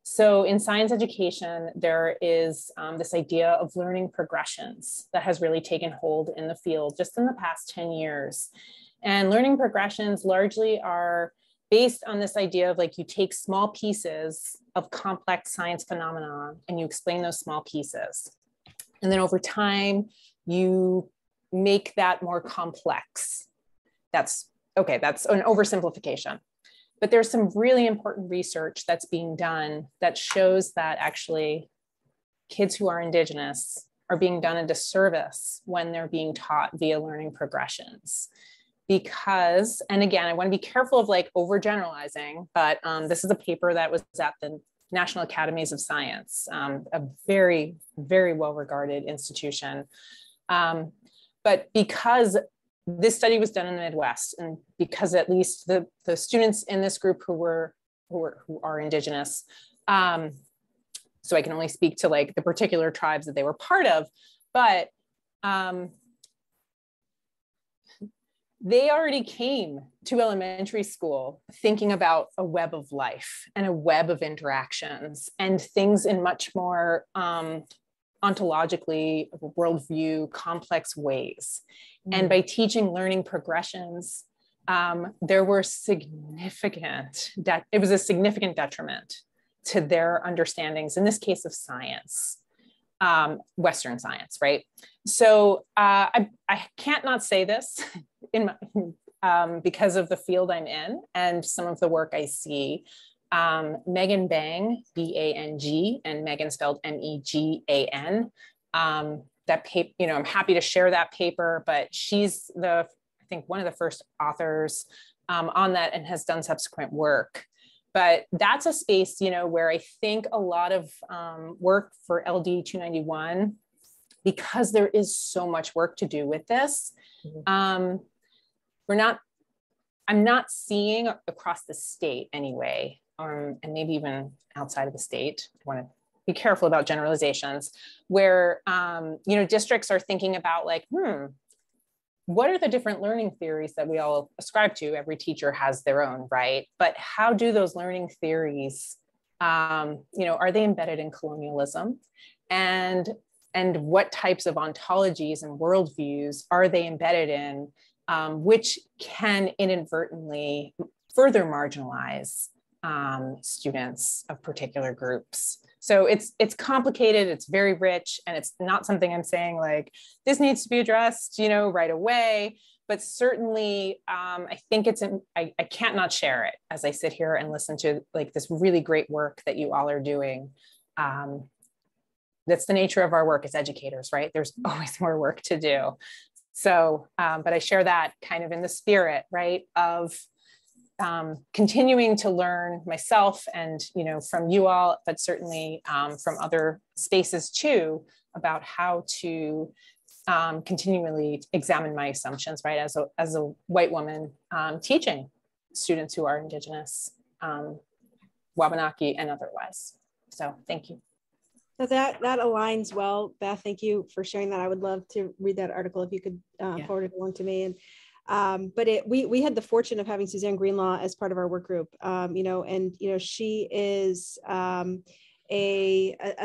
So in science education, there is this idea of learning progressions that has really taken hold in the field just in the past 10 years. And learning progressions largely are based on this idea of like you take small pieces of complex science phenomena and you explain those small pieces. And then over time, you make that more complex. That's okay, that's an oversimplification. But there's some really important research that's being done that shows that actually kids who are Indigenous are being done a disservice when they're being taught via learning progressions. Because, and again, I want to be careful of like overgeneralizing, but this is a paper that was at the National Academies of Science, a very, very well-regarded institution. But because this study was done in the Midwest, and because at least the students in this group who are Indigenous, so I can only speak to like the particular tribes that they were part of, but they already came to elementary school thinking about a web of life and a web of interactions and things in much more ontologically worldview complex ways. And by teaching learning progressions, there were it was a significant detriment to their understandings, in this case of science, Western science, right? So I can't not say this because of the field I'm in and some of the work I see. Megan Bang, B-A-N-G, and Megan spelled M-E-G-A-N. That paper, you know, I'm happy to share that paper, but she's I think one of the first authors on that and has done subsequent work. But that's a space, you know, where I think a lot of work for LD 291, because there is so much work to do with this. I'm not seeing across the state anyway, and maybe even outside of the state. I want to be careful about generalizations where, you know, districts are thinking about like, what are the different learning theories that we all ascribe to? Every teacher has their own, right? But how do those learning theories, you know, are they embedded in colonialism? And what types of ontologies and worldviews are they embedded in, which can inadvertently further marginalize students of particular groups. So it's complicated, it's very rich, and it's not something I'm saying like, this needs to be addressed, you know, right away, but certainly I think I can't not share it as I sit here and listen to like this really great work that you all are doing. That's the nature of our work as educators, right? There's always more work to do. So, but I share that kind of in the spirit, right, of continuing to learn myself and, you know, from you all, but certainly from other spaces too, about how to continually examine my assumptions, right, as a white woman teaching students who are Indigenous, Wabanaki and otherwise. So thank you. So that aligns well, Beth. Thank you for sharing that. I would love to read that article if you could forward it along to me. And but we had the fortune of having Suzanne Greenlaw as part of our work group. You know, and you know, she is a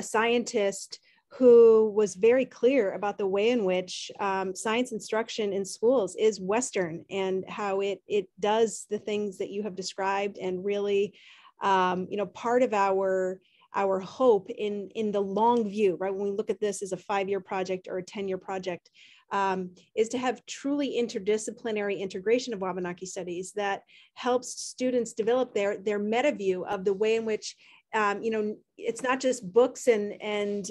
scientist who was very clear about the way in which science instruction in schools is Western and how it does the things that you have described, and really, you know, part of our our hope in the long view, right? When we look at this as a 5-year project or a 10-year project, is to have truly interdisciplinary integration of Wabanaki studies that helps students develop their meta view of the way in which, you know, it's not just books and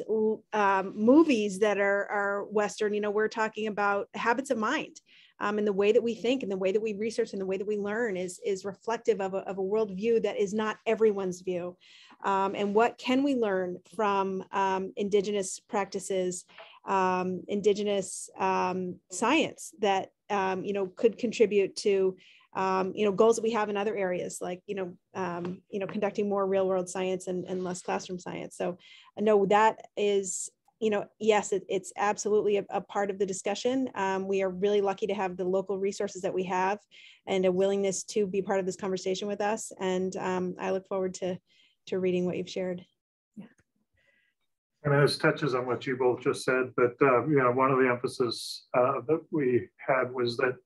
movies that are Western. You know, we're talking about habits of mind, and the way that we think and the way that we research and the way that we learn is reflective of a worldview that is not everyone's view. And what can we learn from Indigenous practices, Indigenous science that, you know, could contribute to, you know, goals that we have in other areas, like, you know, conducting more real world science and less classroom science. So I know that is, you know, yes, it's absolutely a part of the discussion. We are really lucky to have the local resources that we have and a willingness to be part of this conversation with us. And I look forward to reading what you've shared. Yeah. And this touches on what you both just said, but you know, one of the emphasis that we had was that,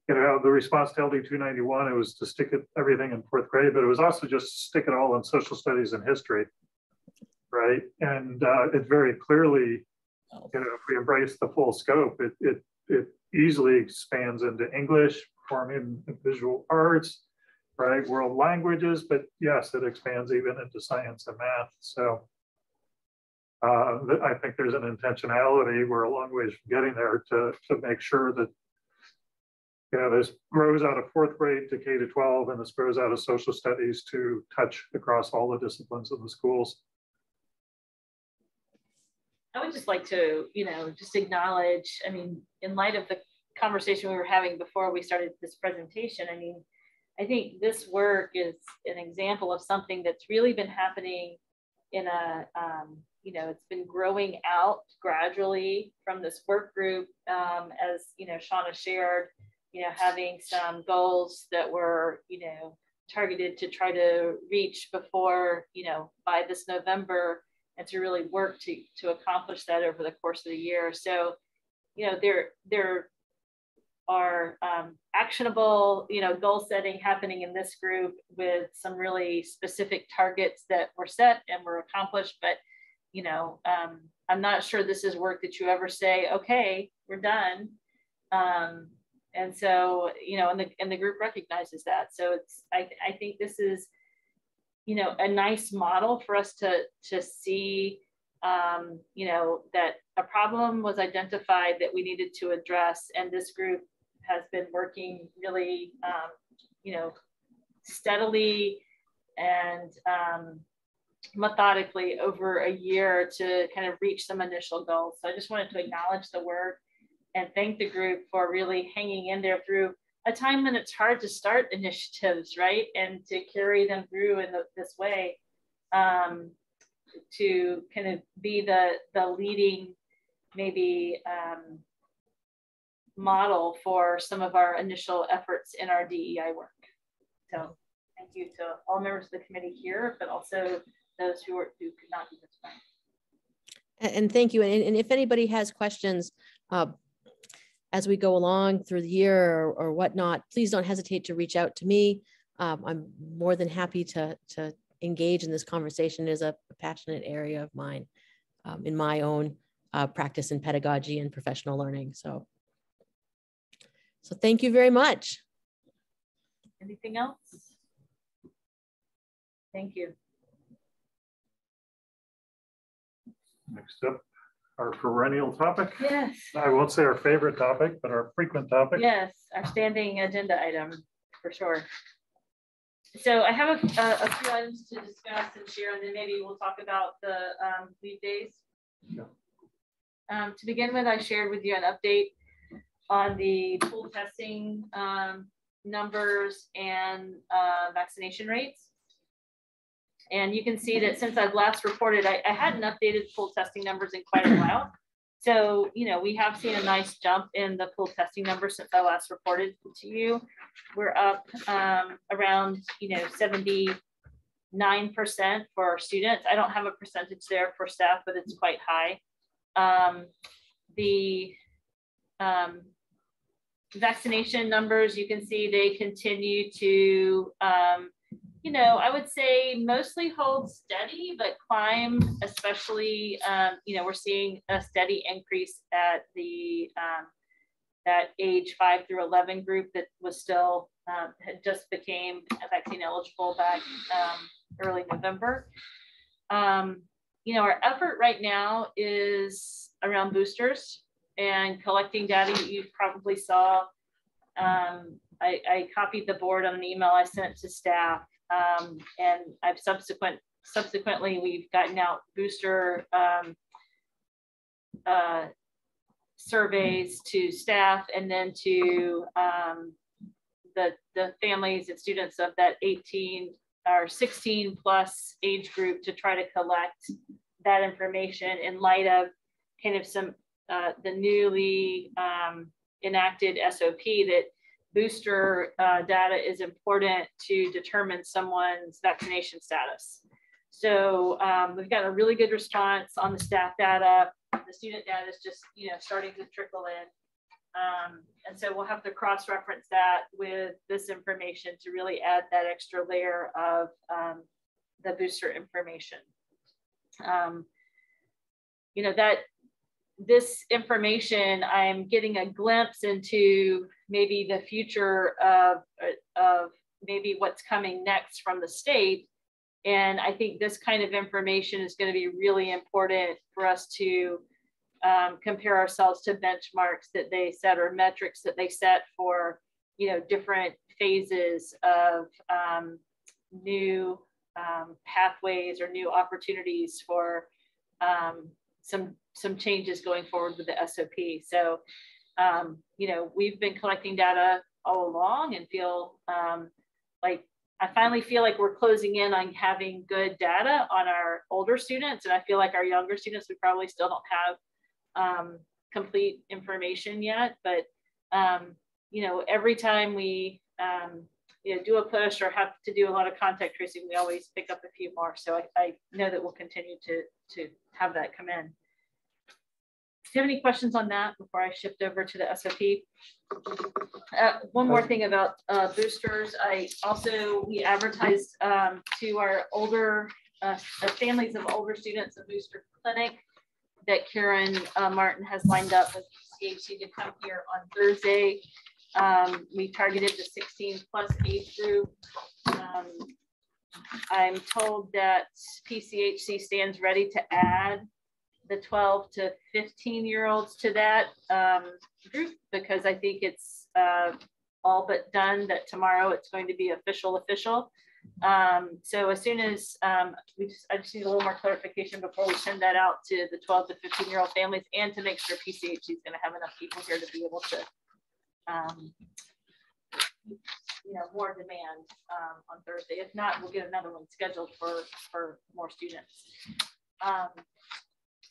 you know, the response to LD 291, it was to stick everything in 4th grade, but it was also just stick it all in social studies and history, right? And it very clearly, you know, if we embrace the full scope, it easily expands into English, performing and visual arts, right? World languages, but yes, it expands even into science and math. So I think there's an intentionality. We're a long ways from getting there to make sure that, you know, this grows out of 4th grade to K to 12, and this grows out of social studies to touch across all the disciplines of the schools. I would just like to, you know, just acknowledge, I mean, in light of the conversation we were having before we started this presentation, I mean, I think this work is an example of something that's really been happening in a, you know, it's been growing out gradually from this work group, as, you know, Shauna shared, you know, having some goals that were, you know, targeted to try to reach before, you know, by this November, and to really work to accomplish that over the course of the year. So, you know, there are actionable, you know, goal setting happening in this group with some really specific targets that were set and were accomplished. But, you know, I'm not sure this is work that you ever say, okay, we're done. And so, you know, and the group recognizes that. So it's, I think this is, you know, a nice model for us to see, you know, that a problem was identified that we needed to address, and this group has been working really, you know, steadily and methodically over a year to kind of reach some initial goals. So I just wanted to acknowledge the work and thank the group for really hanging in there through a time when it's hard to start initiatives, right? And to carry them through in this way, to kind of be the leading, maybe, model for some of our initial efforts in our DEI work. So thank you to all members of the committee here, but also those who could not be this time. And thank you. And if anybody has questions as we go along through the year or whatnot, please don't hesitate to reach out to me. I'm more than happy to engage in this conversation. It is a passionate area of mine in my own practice in pedagogy and professional learning. So thank you very much. Anything else? Thank you. Next up, our perennial topic. Yes. I won't say our favorite topic, but our frequent topic. Yes, our standing agenda item for sure. So I have a few items to discuss and share, and then maybe we'll talk about the leave days. Yeah. To begin with, I shared with you an update on the pool testing numbers and vaccination rates. And you can see that since I've last reported, I hadn't updated pool testing numbers in quite a while. So, you know, we have seen a nice jump in the pool testing numbers since I last reported to you. We're up around, you know, 79% for our students. I don't have a percentage there for staff, but it's quite high. The vaccination numbers, you can see they continue to, you know, I would say mostly hold steady, but climb, especially, you know, we're seeing a steady increase at the that age 5 through 11 group that was still had just became vaccine eligible back early November. You know, our effort right now is around boosters and collecting data. You probably saw, I copied the board on an email I sent to staff, and I've subsequently we've gotten out booster surveys to staff and then to the families and students of that 18 or 16 plus age group to try to collect that information in light of kind of some the newly enacted SOP that booster data is important to determine someone's vaccination status. So we've got a really good response on the staff data. The student data is just, you know, starting to trickle in. And so we'll have to cross-reference that with this information to really add that extra layer of the booster information. You know, that this information, I'm getting a glimpse into maybe the future of maybe what's coming next from the state. And I think this kind of information is going to be really important for us to compare ourselves to benchmarks that they set or metrics that they set for, you know, different phases of new pathways or new opportunities for some changes going forward with the SOP. So, you know, we've been collecting data all along and feel like I finally feel like we're closing in on having good data on our older students. And I feel like our younger students, we probably still don't have complete information yet. But, you know, every time we, you know, do a push or have to do a lot of contact tracing, we always pick up a few more. So I know that we'll continue to have that come in. Do you have any questions on that before I shift over to the SOP? One more thing about boosters. We advertised to our older families of older students a booster clinic that Karen Martin has lined up with PCHC to come here on Thursday. We targeted the 16 plus age group. I'm told that PCHC stands ready to add the 12 to 15-year-olds to that group, because I think it's all but done that tomorrow it's going to be official. So as soon as I just need a little more clarification before we send that out to the 12 to 15-year-old families, and to make sure PCHC is going to have enough people here to be able to, you know, more demand on Thursday. If not, we'll get another one scheduled for more students.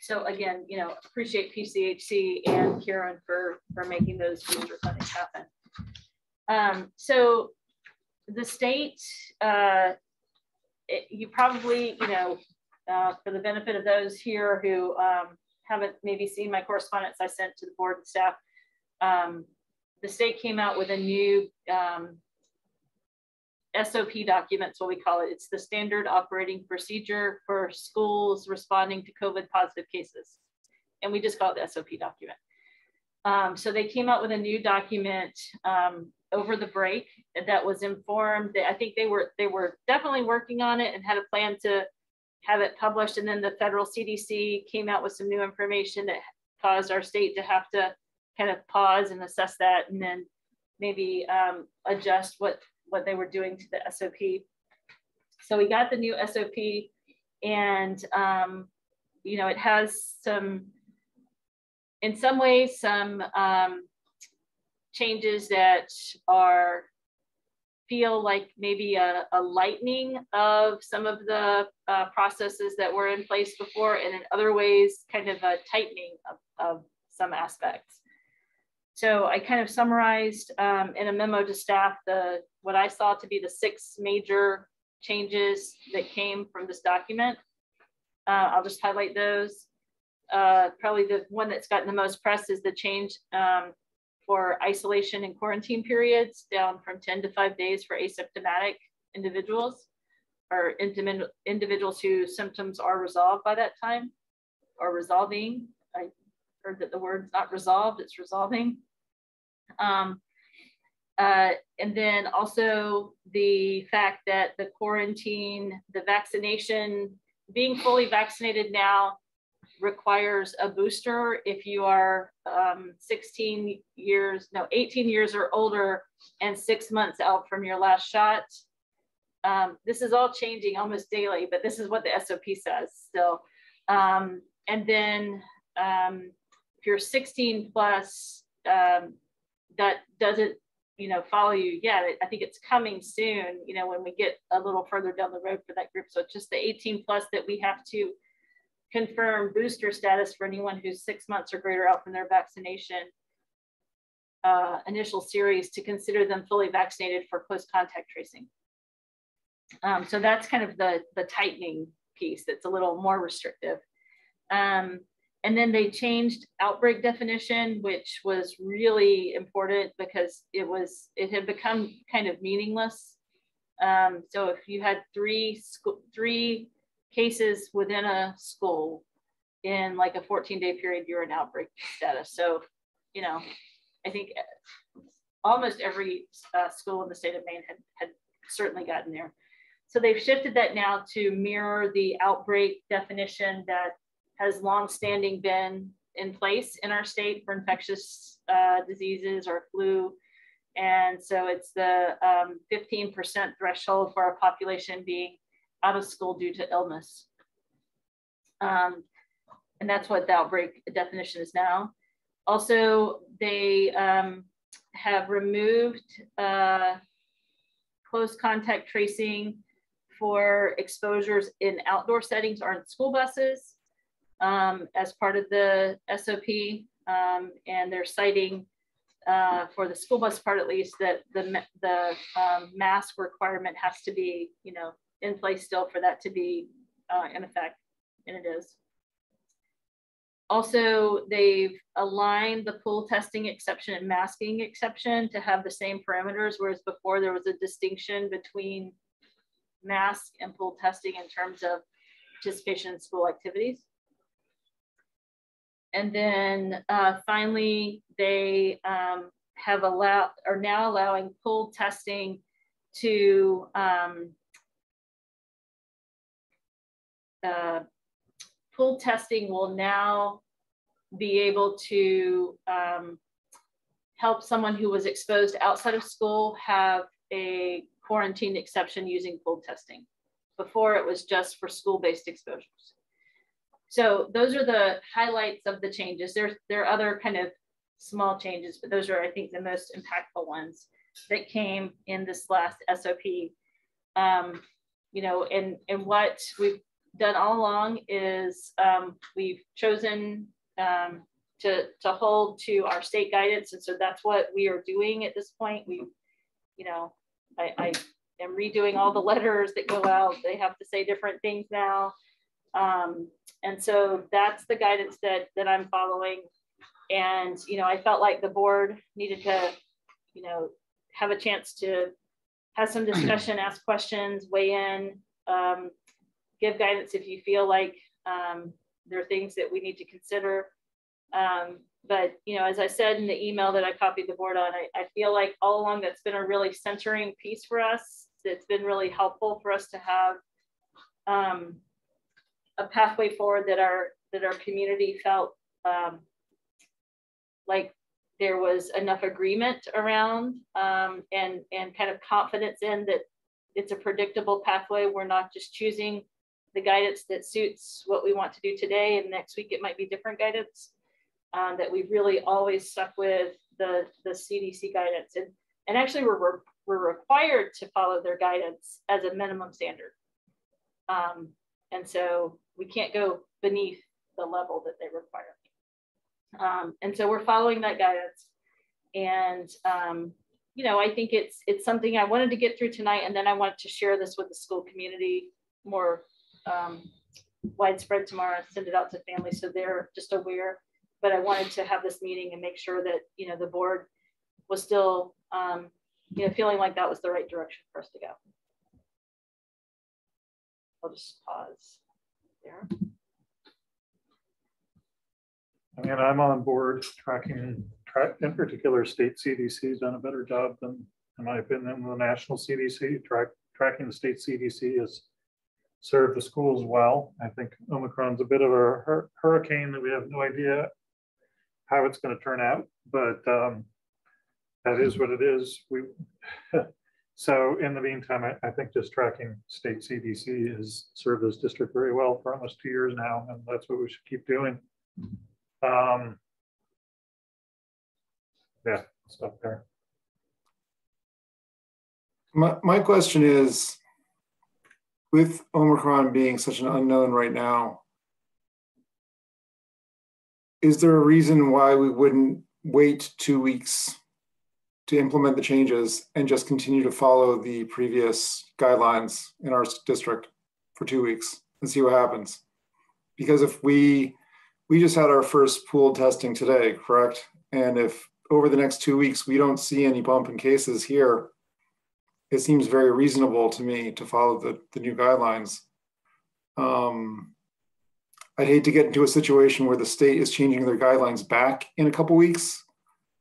So again, you know, appreciate PCHC and Karen for making those booster clinics happen. So the state, you probably, you know, for the benefit of those here who haven't maybe seen my correspondence I sent to the board and staff, the state came out with a new SOP documents, what we call it. It's the standard operating procedure for schools responding to COVID positive cases. And we just call it the SOP document. So they came out with a new document over the break that was informed. I think they were definitely working on it and had a plan to have it published. And then the federal CDC came out with some new information that caused our state to have to kind of pause and assess that, and then maybe adjust what they were doing to the SOP. So we got the new SOP, and you know, it has some, in some ways, some changes that feel like maybe a lightening of some of the processes that were in place before, and in other ways, kind of a tightening of some aspects. So I kind of summarized in a memo to staff what I saw to be the 6 major changes that came from this document. I'll just highlight those. Probably the one that's gotten the most press is the change for isolation and quarantine periods down from 10 to 5 days for asymptomatic individuals. are individuals whose symptoms are resolved by that time, or resolving. I heard that the word's not resolved, it's resolving. And then also the fact that the quarantine, the vaccination, being fully vaccinated now requires a booster if you are 18 years or older and 6 months out from your last shot. This is all changing almost daily, but this is what the SOP says still. And then if you're 16 plus, that doesn't, follow you yet. I think it's coming soon, when we get a little further down the road for that group. So it's just the 18 plus that we have to confirm booster status for anyone who's 6 months or greater out from their vaccination initial series to consider them fully vaccinated for close contact tracing. So that's kind of the tightening piece that's a little more restrictive. And then they changed outbreak definition, which was really important because it had become kind of meaningless. So if you had three cases within a school in like a 14-day period, you're in outbreak status. So, I think almost every school in the state of Maine had certainly gotten there. So they've shifted that now to mirror the outbreak definition that has longstanding been in place in our state for infectious diseases or flu. And so it's the 15% threshold for our population being out of school due to illness. And that's what the outbreak definition is now. Also, they have removed close contact tracing for exposures in outdoor settings or in school buses as part of the SOP. And they're citing for the school bus part, at least, that the mask requirement has to be, in place still for that to be in effect, and it is. Also, they've aligned the pool testing exception and masking exception to have the same parameters, whereas before there was a distinction between mask and pool testing in terms of participation in school activities. And then finally, they are now allowing pool testing to pool testing will now be able to help someone who was exposed outside of school have a quarantine exception using pool testing. Before it was just for school-based exposures. So those are the highlights of the changes. There are other kind of small changes, but those are, I think, the most impactful ones that came in this last SOP. And what we've done all along is we've chosen to hold to our state guidance. And so that's what we are doing at this point. I am redoing all the letters that go out. They have to say different things now. And so that's the guidance that I'm following. And, I felt like the board needed to, have a chance to have some discussion, ask questions, weigh in, give guidance if you feel like there are things that we need to consider. But, as I said in the email that I copied the board on, I feel like all along that's been a really centering piece for us. It's been really helpful for us to have a pathway forward that our community felt like there was enough agreement around and kind of confidence in that it's a predictable pathway. We're not just choosing the guidance that suits what we want to do today, and next week it might be different guidance. That we've really always stuck with the CDC guidance, and actually we're required to follow their guidance as a minimum standard. And so we can't go beneath the level that they require. And so we're following that guidance. And, I think it's something I wanted to get through tonight. And then I wanted to share this with the school community more widespread tomorrow, send it out to families so they're just aware. But I wanted to have this meeting and make sure that, the board was still, feeling like that was the right direction for us to go. I'll just pause there. I mean, I'm on board tracking, in particular, state CDC has done a better job than, in my opinion, the national CDC. Tracking the state CDC has served the schools well. I think Omicron's a bit of a hurricane that we have no idea how it's going to turn out, but that is what it is. So in the meantime, I think just tracking state CDC has served this district very well for almost 2 years now, and that's what we should keep doing. Yeah, stop there. My question is, with Omicron being such an unknown right now, is there a reason why we wouldn't wait 2 weeks to implement the changes and just continue to follow the previous guidelines in our district for 2 weeks and see what happens? Because if we just had our first pooled testing today, correct? And if over the next 2 weeks, we don't see any bump in cases here, it seems very reasonable to me to follow the new guidelines. I'd hate to get into a situation where the state is changing their guidelines back in a couple weeks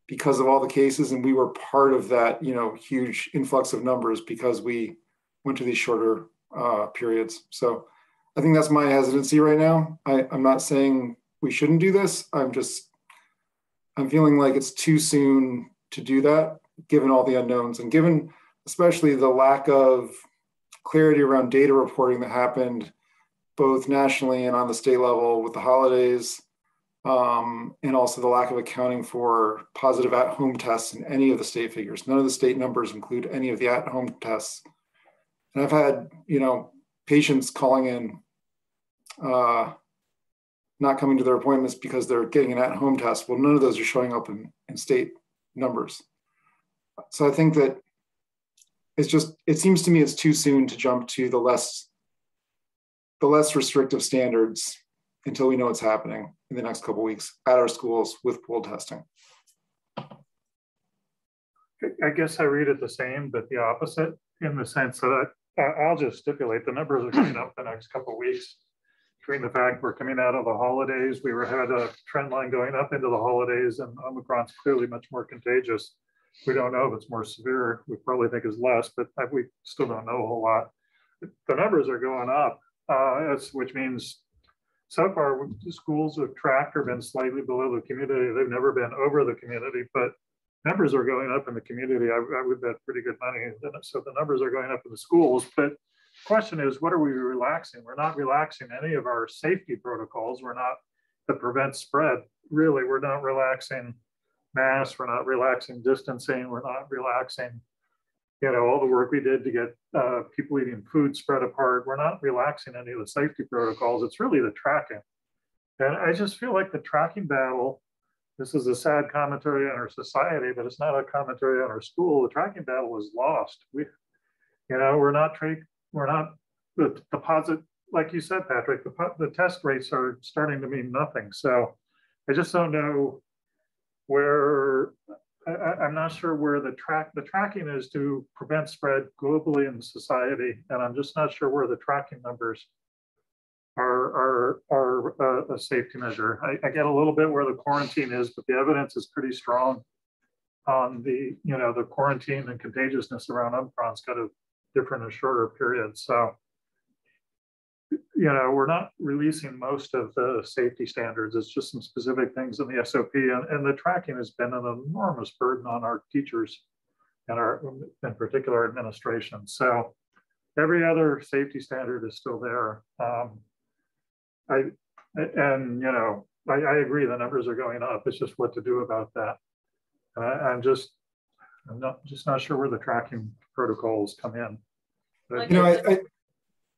because of all the cases, and we were part of that, huge influx of numbers because we went to these shorter periods. So I think that's my hesitancy right now. I'm not saying we shouldn't do this. I'm feeling like it's too soon to do that, given all the unknowns and given especially the lack of clarity around data reporting that happened both nationally and on the state level with the holidays, and also the lack of accounting for positive at-home tests in any of the state figures. None of the state numbers include any of the at-home tests. And I've had, patients calling in, not coming to their appointments because they're getting an at-home test. Well, none of those are showing up in state numbers. So I think that it seems to me it's too soon to jump to the less restrictive standards until we know what's happening in the next couple of weeks at our schools with pool testing. I guess I read it the same, but the opposite, in the sense that I'll just stipulate the numbers are coming up the next couple of weeks. Between the fact we're coming out of the holidays, had a trend line going up into the holidays, and Omicron's clearly much more contagious. We don't know if it's more severe. We probably think it's less, but we still don't know a whole lot. The numbers are going up, which means so far the schools have tracked or been slightly below the community. They've never been over the community, but numbers are going up in the community. I would bet pretty good money. So the numbers are going up in the schools, but the question is, what are we relaxing? We're not relaxing any of our safety protocols. We're not to prevent spread. Really, we're not relaxing masks. We're not relaxing distancing. We're not relaxing, all the work we did to get people eating food spread apart. We're not relaxing any of the safety protocols. It's really the tracking. And I just feel like the tracking battle, this is a sad commentary on our society, but it's not a commentary on our school. The tracking battle is lost. We're not the deposit, like you said, Patrick, the test rates are starting to mean nothing. So I just don't know where, I'm not sure where the tracking is to prevent spread globally in society. And I'm just not sure where the tracking numbers are a safety measure. I get a little bit where the quarantine is, but the evidence is pretty strong on the quarantine and contagiousness around Omicron's got a different and shorter period. So, we're not releasing most of the safety standards. It's just some specific things in the SOP, and the tracking has been an enormous burden on our teachers and in particular, administration. So every other safety standard is still there. I agree the numbers are going up. It's just what to do about that. I'm not sure where the tracking protocols come in. But,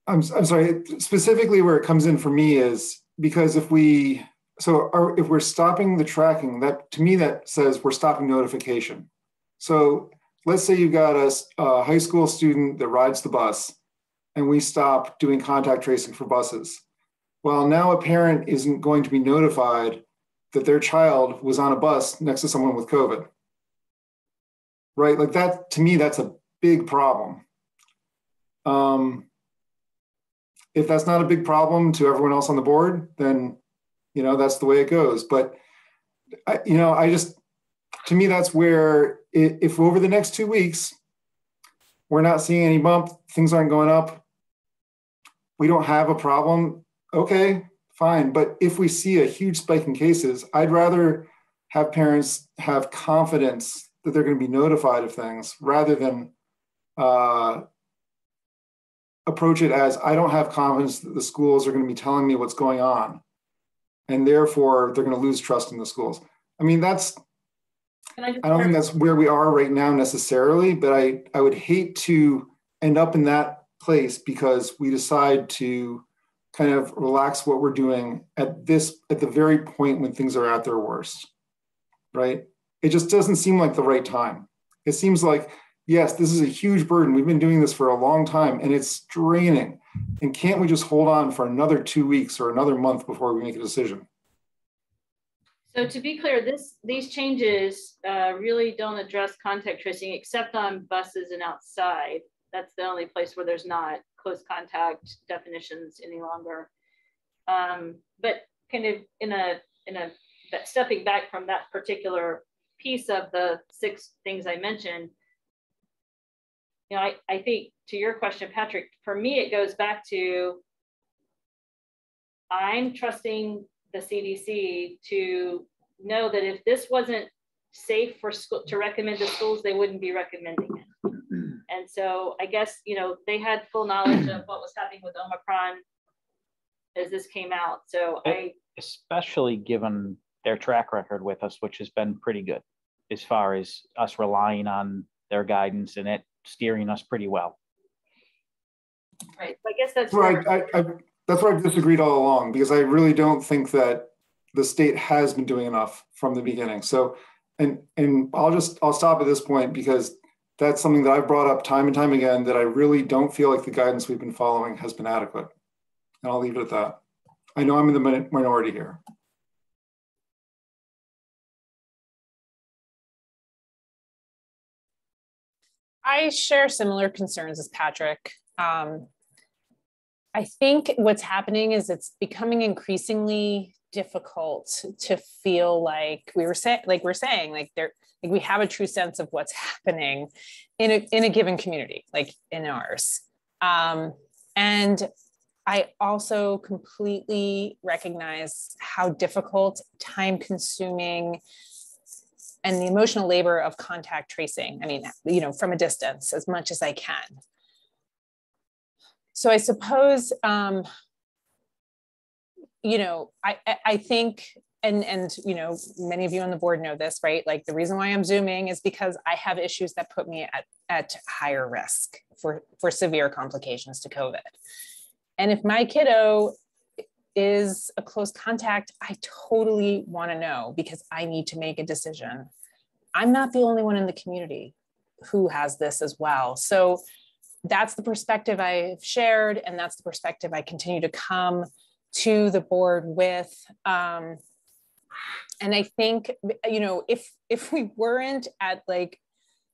I'm sorry, specifically where it comes in for me is because if we're stopping the tracking, that to me, that says we're stopping notification. So let's say you've got a high school student that rides the bus and we stop doing contact tracing for buses. Well, now a parent isn't going to be notified that their child was on a bus next to someone with COVID, right? Like that, to me, that's a big problem. if that's not a big problem to everyone else on the board, then, you know, that's the way it goes. But, to me, that's where if over the next 2 weeks, we're not seeing any bump, things aren't going up, we don't have a problem, okay, fine. But if we see a huge spike in cases, I'd rather have parents have confidence that they're going to be notified of things rather than approach it as, I don't have confidence that the schools are going to be telling me what's going on, and therefore they're going to lose trust in the schools. I mean, I don't think that's where we are right now necessarily, but I would hate to end up in that place because we decide to kind of relax what we're doing at the very point when things are at their worst, right? It just doesn't seem like the right time. It seems like, yes, this is a huge burden. We've been doing this for a long time and it's draining. And can't we just hold on for another 2 weeks or another month before we make a decision? So to be clear, these changes really don't address contact tracing except on buses and outside. That's the only place where there's not close contact definitions any longer. But kind of in a stepping back from that particular piece of the 6 things I mentioned, you know, I think to your question, Patrick, for me, it goes back to, I'm trusting the CDC to know that if this wasn't safe for school to recommend to schools, they wouldn't be recommending it. And so I guess, you know, they had full knowledge of what was happening with Omicron as this came out. So especially given their track record with us, which has been pretty good as far as us relying on their guidance and it steering us pretty well. Right. I guess that's right. That's where I've disagreed all along, because I really don't think that the state has been doing enough from the beginning. So, and I'll stop at this point because that's something that I've brought up time and time again, that I really don't feel like the guidance we've been following has been adequate. And I'll leave it at that. I know I'm in the minority here. I share similar concerns as Patrick. I think what's happening is it's becoming increasingly difficult to feel like we have a true sense of what's happening in a given community, like in ours. And I also completely recognize how difficult, time-consuming, and the emotional labor of contact tracing. I mean, you know, from a distance as much as I can. So I suppose, you know, I think, and you know, many of you on the board know this, right? Like the reason why I'm Zooming is because I have issues that put me at higher risk for severe complications to COVID. And if my kiddo is a close contact, I totally want to know because I need to make a decision. I'm not the only one in the community who has this as well. So that's the perspective I've shared, and that's the perspective I continue to come to the board with. And I think, you know, if we weren't at like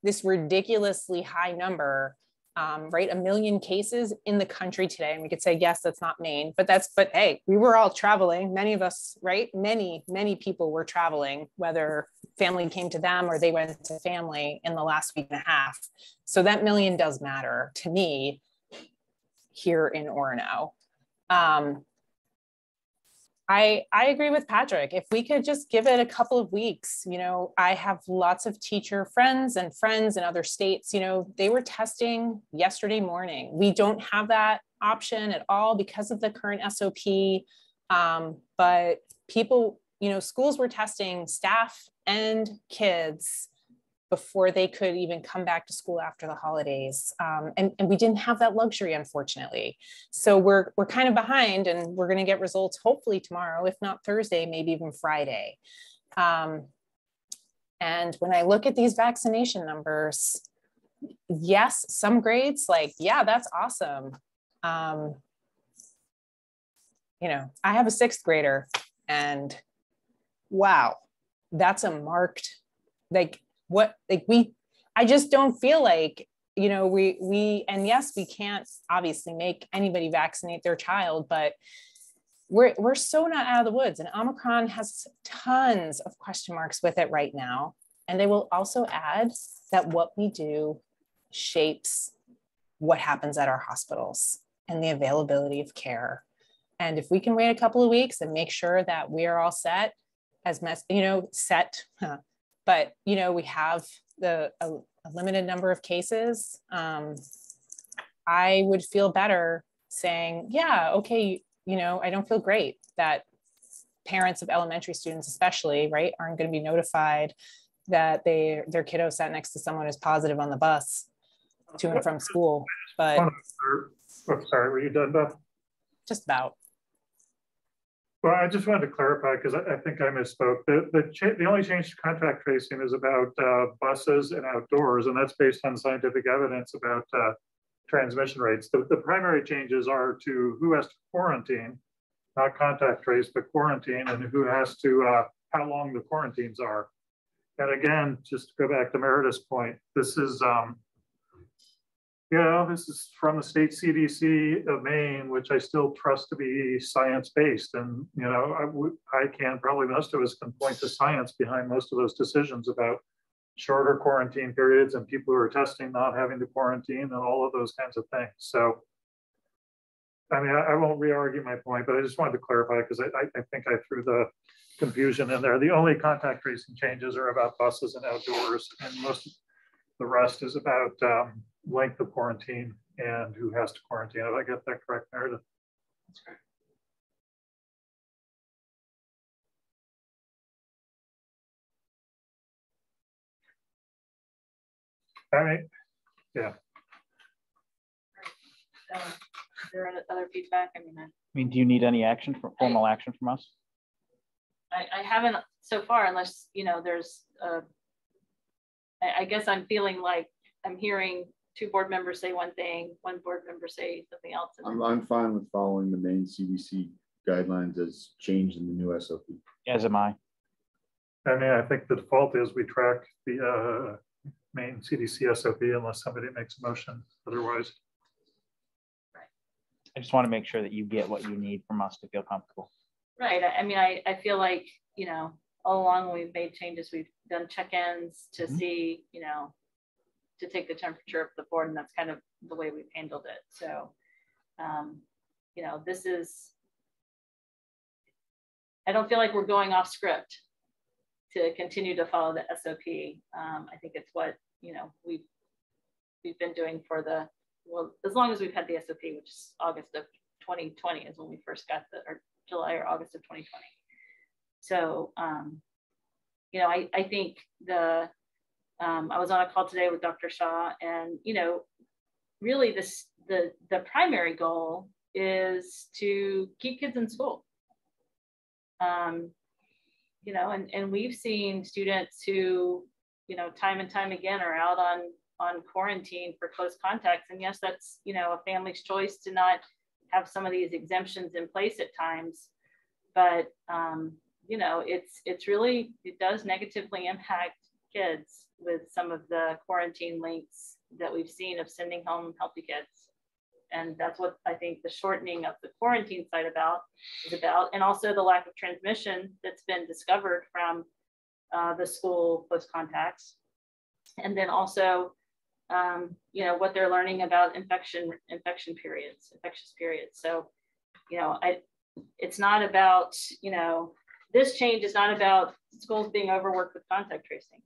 this ridiculously high number, right, 1 million cases in the country today, and we could say, yes, that's not Maine, but hey, we were all traveling. Many of us, right? Many people were traveling, whether family came to them or they went to family in the last week and a half. So that 1 million does matter to me here in Orono. I agree with Patrick. If we could just give it a couple of weeks, you know, I have lots of teacher friends in other states, you know, they were testing yesterday morning. We don't have that option at all because of the current SOP. But people, you know, schools were testing staff and kids before they could even come back to school after the holidays. And we didn't have that luxury, unfortunately. So we're kind of behind, and we're gonna get results hopefully tomorrow, if not Thursday, maybe even Friday. And when I look at these vaccination numbers, yes, some grades, like, yeah, that's awesome. You know, I have a 6th grader and wow, that's a marked, like, I just don't feel like you know, and yes, we can't obviously make anybody vaccinate their child, but we're so not out of the woods, and Omicron has tons of question marks with it right now. And they will also add that what we do shapes what happens at our hospitals and the availability of care. And if we can wait a couple of weeks and make sure that we are all set but we have a limited number of cases, I would feel better saying, yeah, okay, I don't feel great that parents of elementary students especially, right, aren't going to be notified that their kiddo sat next to someone who's positive on the bus to and from school. But sorry, were you done, Beth? Just about. Well, I just wanted to clarify, because I think I misspoke. The only change to contact tracing is about buses and outdoors, and that's based on scientific evidence about transmission rates. The primary changes are to who has to quarantine, not contact trace, but quarantine, and who has to, how long the quarantines are. And again, just to go back to Meredith's point, this is, this is from the state CDC of Maine, which I still trust to be science-based. And, I can, probably most of us can point to science behind most of those decisions about shorter quarantine periods and people who are testing not having to quarantine and all of those kinds of things. So, I mean, I won't re-argue my point, but I just wanted to clarify, because I think I threw the confusion in there. The only contact tracing changes are about buses and outdoors, and most of the rest is about length of quarantine and who has to quarantine. Did I get that correct, Meredith? That's correct. All right. Yeah. Is there other feedback? I mean, do you need any action for formal action from us? I haven't so far, unless there's. I guess I'm feeling like I'm hearing two board members say one thing, one board member say something else. I'm fine with following the main CDC guidelines as changed in the new SOP. As am I. I mean, I think the default is we track the main CDC SOP unless somebody makes a motion otherwise. I just want to make sure that you get what you need from us to feel comfortable. Right. I mean, I feel like, all along when we've made changes, we've done check-ins to see, to take the temperature of the board, and that's kind of the way we've handled it. So, this is, I don't feel like we're going off script to continue to follow the SOP. I think it's what, we've been doing for as long as we've had the SOP, which is August of 2020 is when we first got or July or August of 2020. So, I think I was on a call today with Dr. Shaw, and, really the primary goal is to keep kids in school. And we've seen students who, time and time again are out on quarantine for close contacts. And yes, that's, a family's choice to not have some of these exemptions in place at times. But, it's really, it does negatively impact kids with some of the quarantine links that we've seen of sending home healthy kids. And that's what I think the shortening of the quarantine side is about. And also the lack of transmission that's been discovered from the school close contacts. And then also, what they're learning about infectious periods. So, it's not about, this change is not about schools being overworked with contact tracing.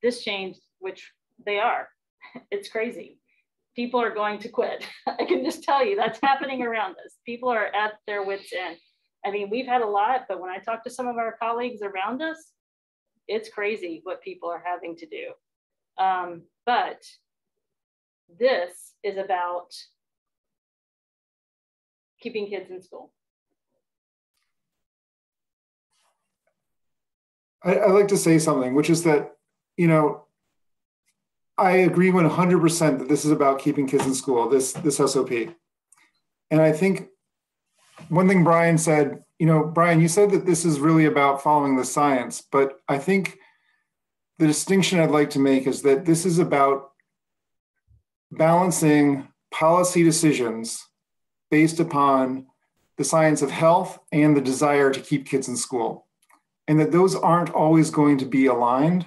This change, which they are, it's crazy. People are going to quit. I can just tell you that's happening around us. People are at their wits' end. I mean, we've had a lot, but when I talk to some of our colleagues around us, it's crazy what people are having to do. But this is about keeping kids in school. I'd like to say something, which is that, I agree 100% that this is about keeping kids in school, this SOP. And I think one thing Brian said, Brian, you said that this is really about following the science, but I think the distinction I'd like to make is that this is about balancing policy decisions based upon the science of health and the desire to keep kids in school, and that those aren't always going to be aligned.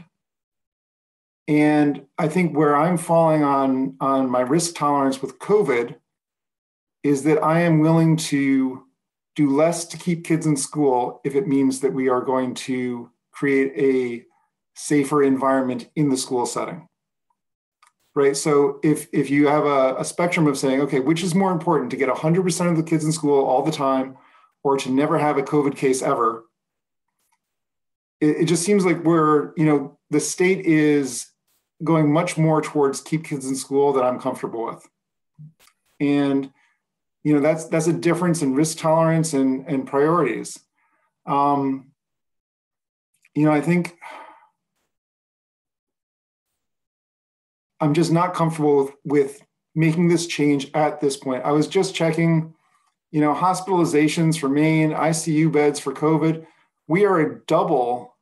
And I think where I'm falling on my risk tolerance with COVID is that I am willing to do less to keep kids in school if it means that we are going to create a safer environment in the school setting. Right. So if you have a spectrum of saying, okay, which is more important, to get 100% of the kids in school all the time, or to never have a COVID case ever, it just seems like the state is going much more towards keep kids in school than I'm comfortable with. And, that's a difference in risk tolerance and priorities. I think I'm just not comfortable with making this change at this point. I was just checking, hospitalizations for Maine, ICU beds for COVID. We are at double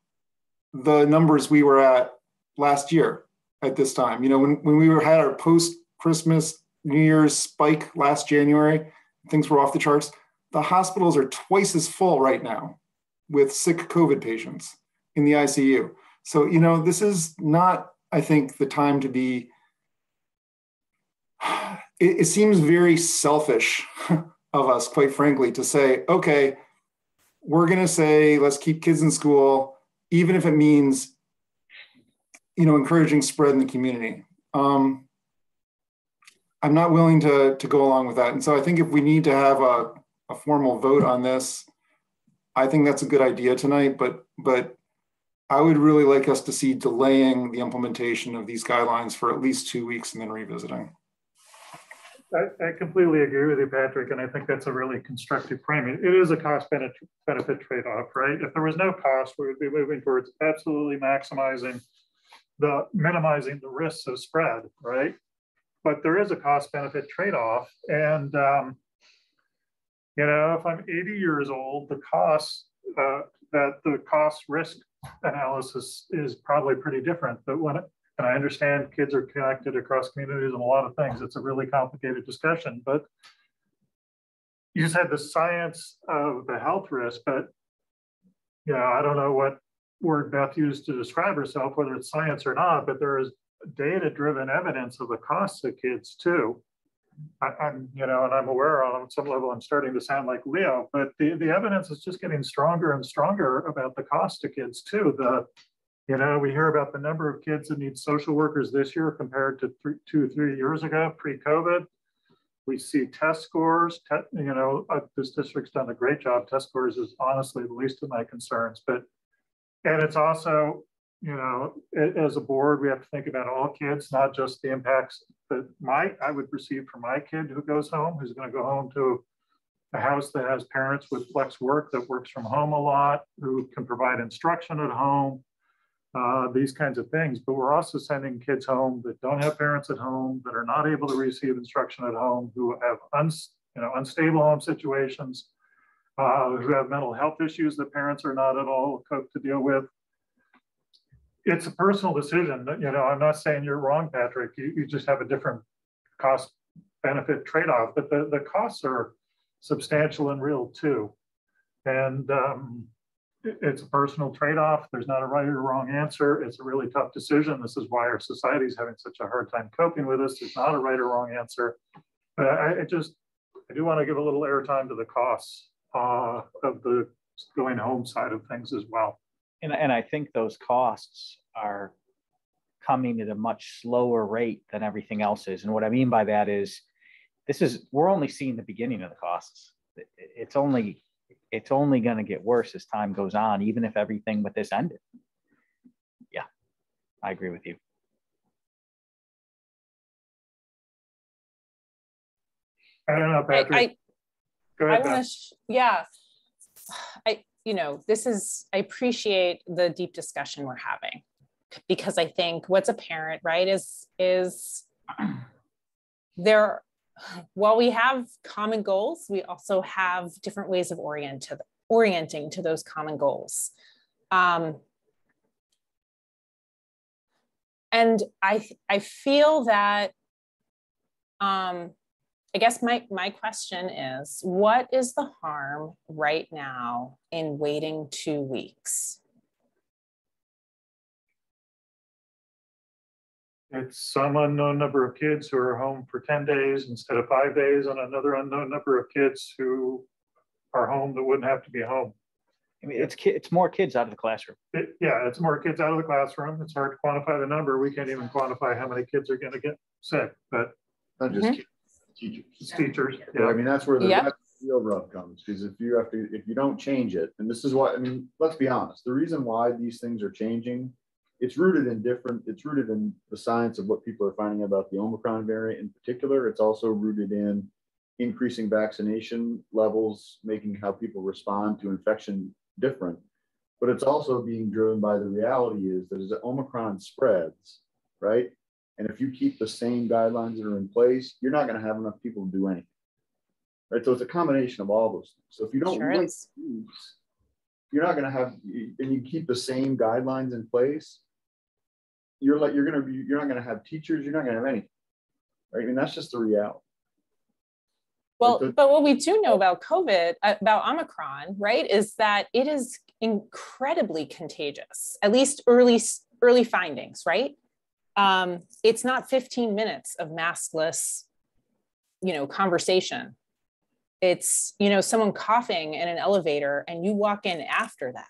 the numbers we were at last year at this time. When we had our post-Christmas, New Year's spike last January, things were off the charts. The hospitals are twice as full right now with sick COVID patients in the ICU. So, this is not, I think, the time to be, it seems very selfish of us, quite frankly, to say, okay, we're going to say, let's keep kids in school, even if it means, encouraging spread in the community. I'm not willing to go along with that. And so I think if we need to have a formal vote on this, I think that's a good idea tonight, but I would really like us to see delaying the implementation of these guidelines for at least 2 weeks and then revisiting. I completely agree with you, Patrick, and I think that's a really constructive framing. It is a cost-benefit trade-off, right? If there was no cost, we would be moving towards absolutely minimizing the risks of spread, right? But there is a cost-benefit trade-off, and if I'm 80 years old, the cost risk analysis is probably pretty different. But and I understand kids are connected across communities and a lot of things. It's a really complicated discussion, but you just had the science of the health risk, but I don't know what word Beth used to describe herself, whether it's science or not, but there is data-driven evidence of the costs of kids too. And I'm aware on some level I'm starting to sound like Leo, but the evidence is just getting stronger and stronger about the cost of kids too. We hear about the number of kids that need social workers this year compared to 2-3 years ago, pre-COVID. We see test scores. This district's done a great job. Test scores is honestly the least of my concerns, and it's also, as a board, we have to think about all kids, not just the impacts that I would perceive for my kid who goes home, who's going to go home to a house that has parents with flex work that works from home a lot, who can provide instruction at home, these kinds of things. But we're also sending kids home that don't have parents at home, that are not able to receive instruction at home, who have unstable home situations, who have mental health issues that parents are not at all equipped to deal with. It's a personal decision. I'm not saying you're wrong, Patrick. You just have a different cost benefit trade-off, but the costs are substantial and real too. And it's a personal trade-off. There's not a right or wrong answer. It's a really tough decision. This is why our society is having such a hard time coping with this. There's not a right or wrong answer. But I do want to give a little airtime to the costs of the going home side of things as well. And I think those costs are coming at a much slower rate than everything else is. And what I mean by that is, we're only seeing the beginning of the costs. It's only going to get worse as time goes on, even if everything with this ended. Yeah, I agree with you. I don't know, Patrick. Go ahead, I appreciate the deep discussion we're having, because I think what's apparent, right, is there, while we have common goals, we also have different ways of orienting to those common goals. And I feel that I guess my question is, what is the harm right now in waiting 2 weeks? It's some unknown number of kids who are home for 10 days instead of 5 days, and another unknown number of kids who are home that wouldn't have to be home. I mean, it's more kids out of the classroom. Yeah, it's more kids out of the classroom. It's hard to quantify the number. We can't even quantify how many kids are going to get sick, but Not just kids, teachers. it's teachers. Yeah, I mean, that's where the Yep. that's the real rub comes, because if you don't change it, and this is why, I mean, let's be honest, the reason why these things are changing, it's rooted in the science of what people are finding about the Omicron variant in particular. It's also rooted in increasing vaccination levels, making how people respond to infection different. But it's also being driven by the reality is that as Omicron spreads, right? And if you keep the same guidelines that are in place, you're not going to have enough people to do anything. Right. So it's a combination of all those things. So if you don't Sure is. you're not going to have, and you keep the same guidelines in place, you're not going to have teachers, you're not going to have anything. Right. I mean, that's just the reality. Well, but what we do know about COVID, about Omicron, right, is that it is incredibly contagious, at least early findings, right? It's not 15 minutes of maskless, conversation. It's, someone coughing in an elevator and you walk in after that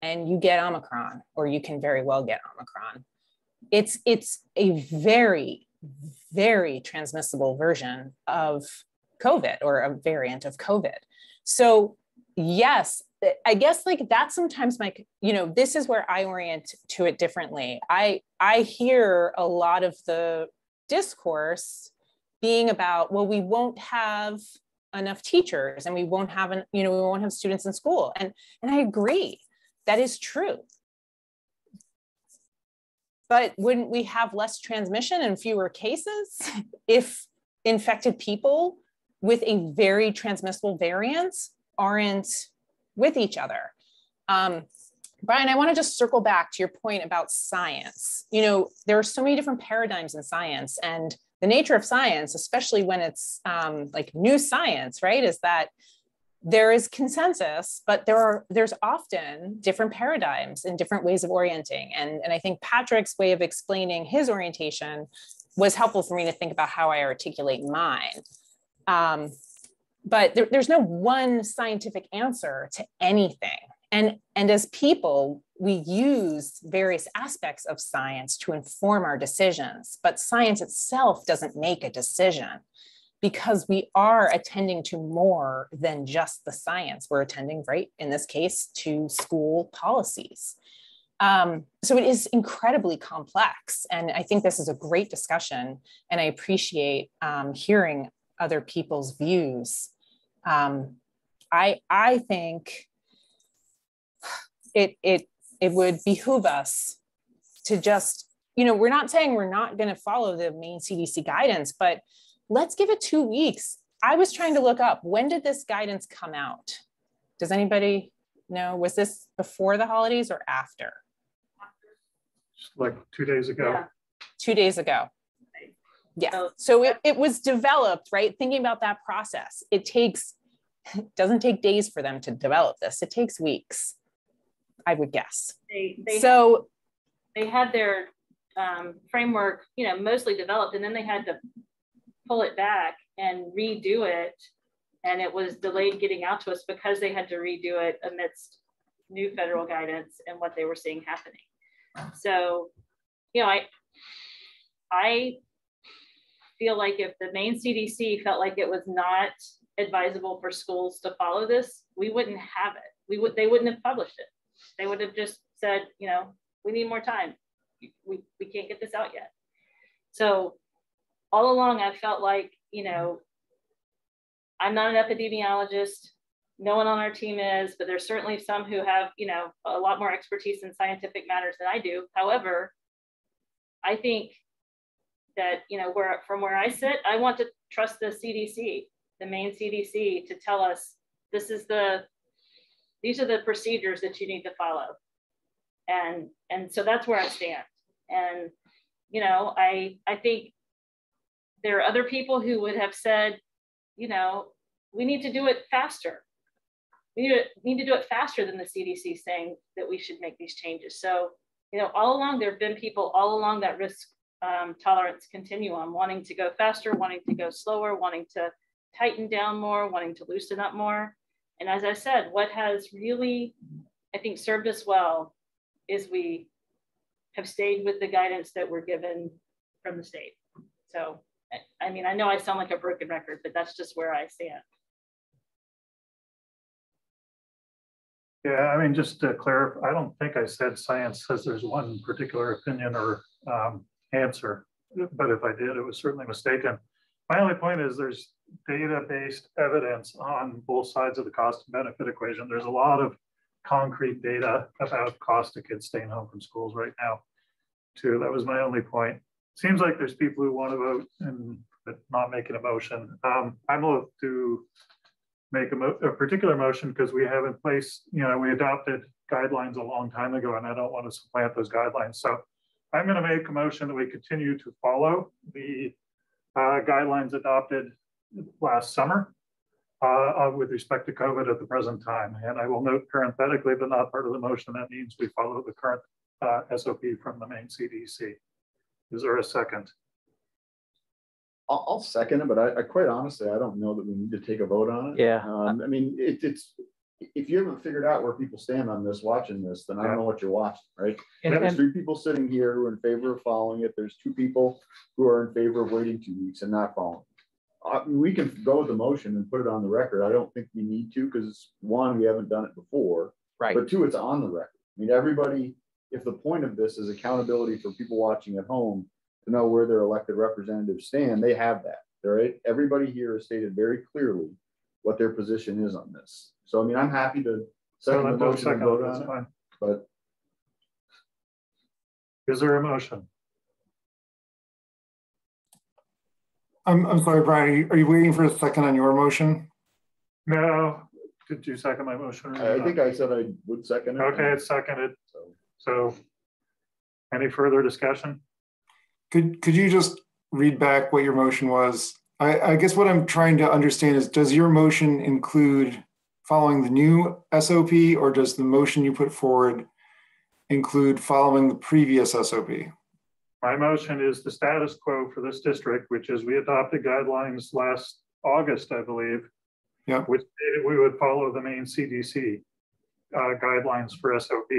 and you get Omicron, or you can very well get Omicron. It's a very, very transmissible version of COVID, or a variant of COVID. So yes, I guess that's sometimes this is where I orient to it differently. I hear a lot of the discourse being about, well, we won't have enough teachers and we won't have we won't have students in school. And I agree, that is true. But wouldn't we have less transmission and fewer cases if infected people with a very transmissible variant aren't with each other? Brian, I want to just circle back to your point about science. There are so many different paradigms in science, and the nature of science, especially when it's like new science, right, is that there is consensus, but there's often different paradigms and different ways of orienting. And I think Patrick's way of explaining his orientation was helpful for me to think about how I articulate mine. But there's no one scientific answer to anything. And as people, we use various aspects of science to inform our decisions, but science itself doesn't make a decision, because we are attending to more than just the science. We're attending, right, in this case, to school policies. So it is incredibly complex. And I think this is a great discussion, and I appreciate hearing other people's views. I think it would behoove us to just, we're not saying we're not going to follow the main CDC guidance, but let's give it 2 weeks. I was trying to look up, when did this guidance come out? Does anybody know? Was this before the holidays or after? Like 2 days ago. Yeah. 2 days ago. Yeah. So it was developed, right? Thinking about that process, it doesn't take days for them to develop this. It takes weeks, I would guess. They had their framework, mostly developed, and then they had to pull it back and redo it. And it was delayed getting out to us because they had to redo it amidst new federal guidance and what they were seeing happening. So, I feel like if the main CDC felt like it was not advisable for schools to follow this, we wouldn't have it. They wouldn't have published it. They would have just said, we need more time. We can't get this out yet. So all along, I felt like, I'm not an epidemiologist. No one on our team is, but there's certainly some who have, a lot more expertise in scientific matters than I do. However, I think that, from where I sit, I want to trust the CDC, the main CDC, to tell us these are the procedures that you need to follow. And so that's where I stand. And, I think there are other people who would have said, you know, we need to do it faster. We need to do it faster than the CDC saying that we should make these changes. So, you know, all along, there have been people all along that risk tolerance continuum, wanting to go faster, wanting to go slower, wanting to tighten down more, wanting to loosen up more. And as I said, what has really, I think, served us well is we have stayed with the guidance that we're given from the state. So, I mean, I know I sound like a broken record, but that's just where I stand. Yeah, I mean, just to clarify, I don't think I said science says there's one particular opinion or answer, but if I did, it was certainly mistaken. My only point is there's data-based evidence on both sides of the cost and benefit equation. There's a lot of concrete data about cost of kids staying home from schools right now, too. That was my only point. Seems like there's people who want to vote and but not making a motion. I'm loath to make a particular motion because we have in place, you know, we adopted guidelines a long time ago, and I don't want to supplant those guidelines. So I'm going to make a motion that we continue to follow the guidelines adopted last summer with respect to COVID at the present time. And I will note parenthetically, but not part of the motion, that means we follow the current SOP from the main CDC. Is there a second? I'll second it, but I quite honestly, I don't know that we need to take a vote on it. Yeah. I mean, it's if you haven't figured out where people stand on this, watching this, then I don't know what you're watching, right? There's 3 people sitting here who are in favor of following it. There's 2 people who are in favor of waiting 2 weeks and not following. We can go with the motion and put it on the record. I don't think we need to because 1, we haven't done it before, right? But 2, it's on the record. I mean, everybody, if the point of this is accountability for people watching at home to know where their elected representatives stand, they have that. Right? Everybody here has stated very clearly what their position is on this. So, I mean, I'm happy to second the motion and vote on it, but is there a motion? I'm sorry, Brian, are you waiting for a second on your motion? No. Did you second my motion? I think I said I would second it. Okay, it's seconded. So any further discussion? Could you just read back what your motion was? I guess what I'm trying to understand is, does your motion include following the new SOP, or does the motion you put forward include following the previous SOP? My motion is the status quo for this district, which is we adopted guidelines last August, I believe, which stated we would follow the main CDC guidelines for SOP.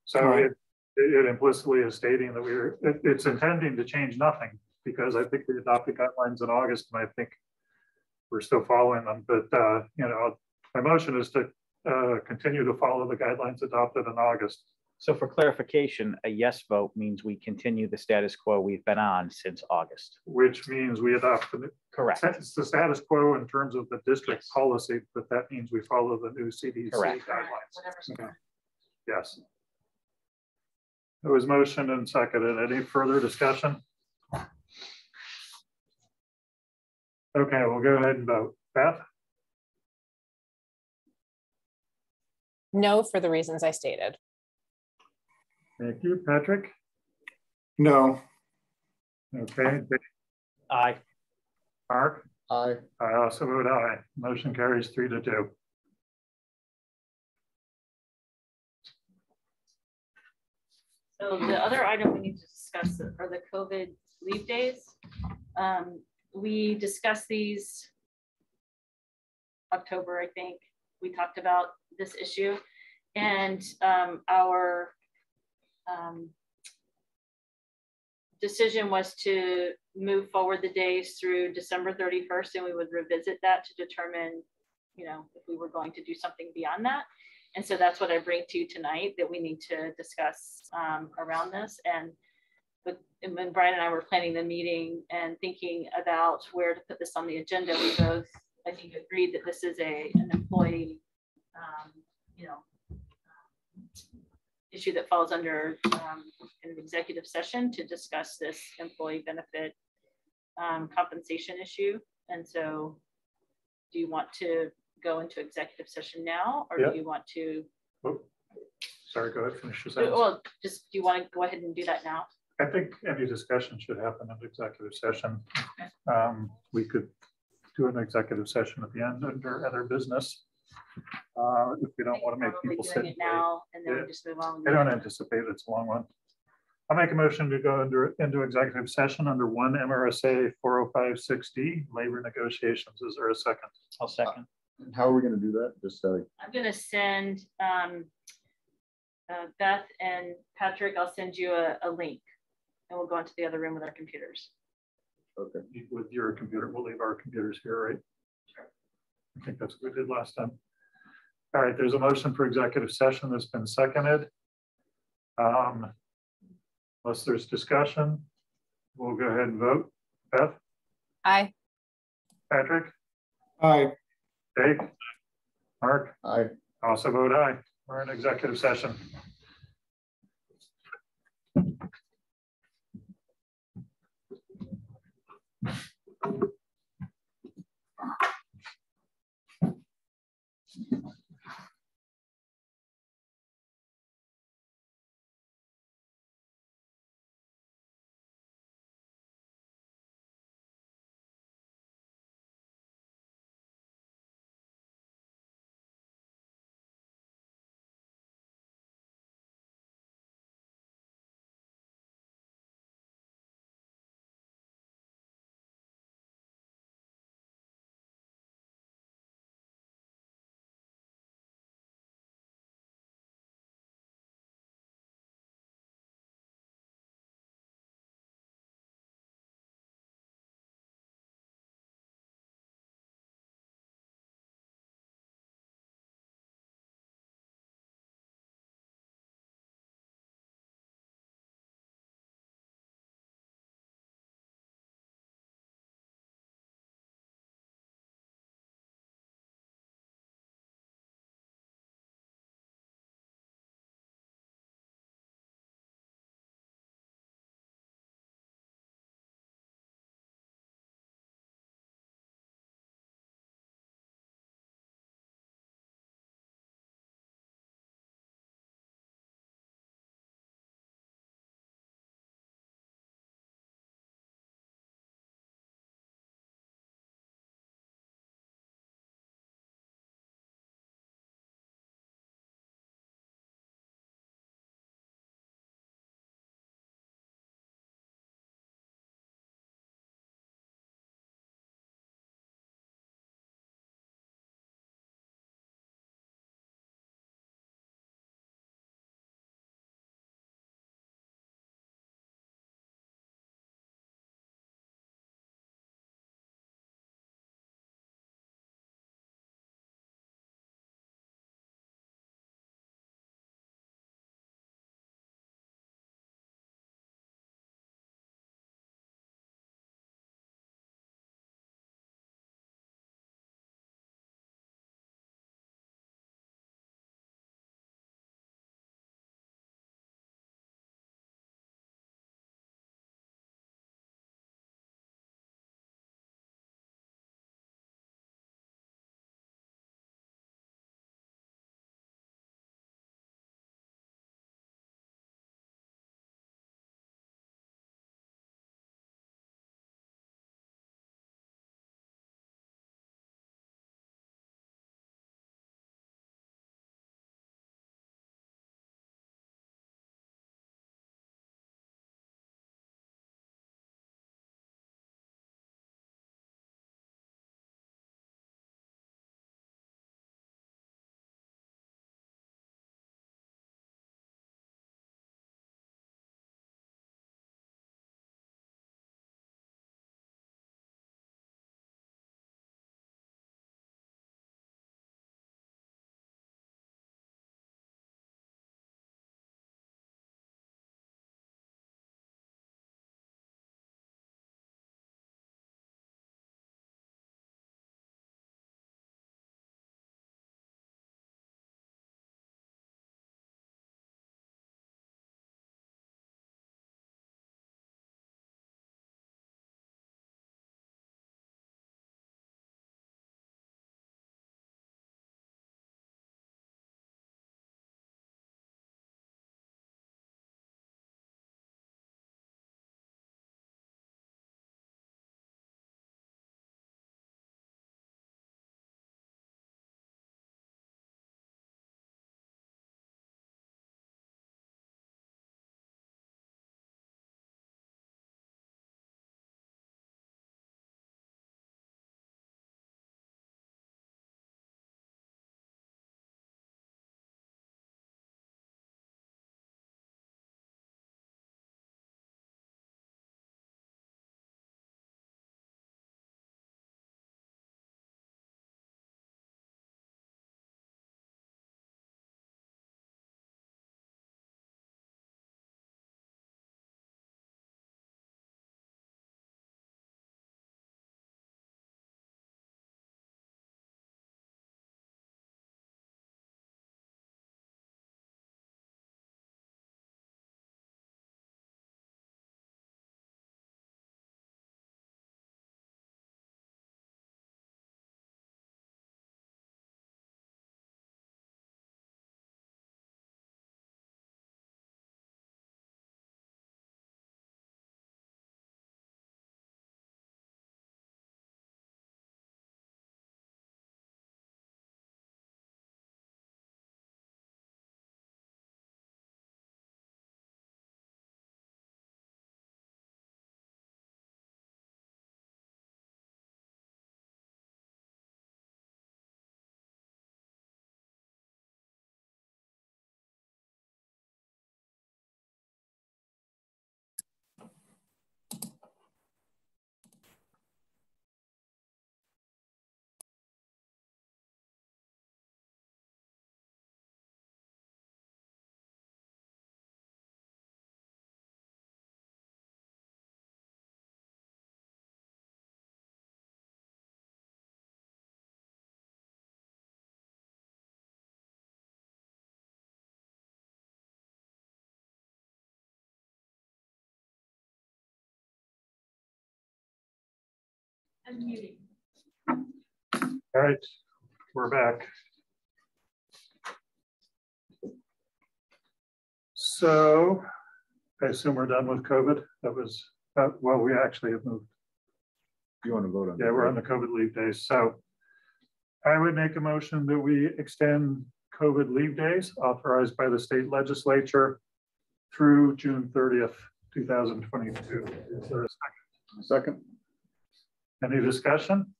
So it implicitly is stating that it's intending to change nothing, because I think we adopted guidelines in August and I think we're still following them. But, you know, my motion is to continue to follow the guidelines adopted in August. So for clarification, a yes vote means we continue the status quo we've been on since August. Which means we adopt the correct. It's the status quo in terms of the district policy, but that means we follow the new CDC guidelines. Okay. Yes. It was motioned and seconded. Any further discussion? Okay, we'll go ahead and vote. Beth? No, for the reasons I stated. Thank you. Patrick? No. Okay. Aye. Mark? Aye. I also vote aye. Motion carries 3-2. So the other item we need to discuss are the COVID leave days. We discussed these October, I think. We talked about this issue, and our decision was to move forward the days through December 31st, and we would revisit that to determine, you know, if we were going to do something beyond that. And so that's what I bring to you tonight, that we need to discuss around this. And when Brian and I were planning the meeting and thinking about where to put this on the agenda, we both, I think, agreed that this is an employee, you know, issue that falls under an executive session to discuss this employee benefit compensation issue. And so, do you want to go into executive session now, or do you want to? Oh, sorry, go ahead, finish your sentence. Well, just do you want to go ahead and do that now? I think any discussion should happen in executive session. We could do an executive session at the end under other business. If we don't want to make people sit. It now, and then we just move on. I don't anticipate it's a long one. I'll make a motion to go into executive session under 1 MRSA 4056D, labor negotiations. Is there a second? I'll second. How are we going to do that? Just I'm going to send Beth and Patrick, I'll send you a link and we'll go into the other room with our computers. okay. With your computer, we'll leave our computers here, right? Sure. I think that's what we did last time. All right, there's a motion for executive session that's been seconded. Unless there's discussion, we'll go ahead and vote. Beth? Aye. Patrick? Aye. Dave? Mark? Aye. I also vote aye. We're in executive session. All right, we're back. So I assume we're done with COVID. That was, well, we actually have moved. You want to vote on? Yeah, we're on the COVID leave days. So I would make a motion that we extend COVID leave days authorized by the state legislature through June 30th, 2022. Is there a second? Second. Any discussion?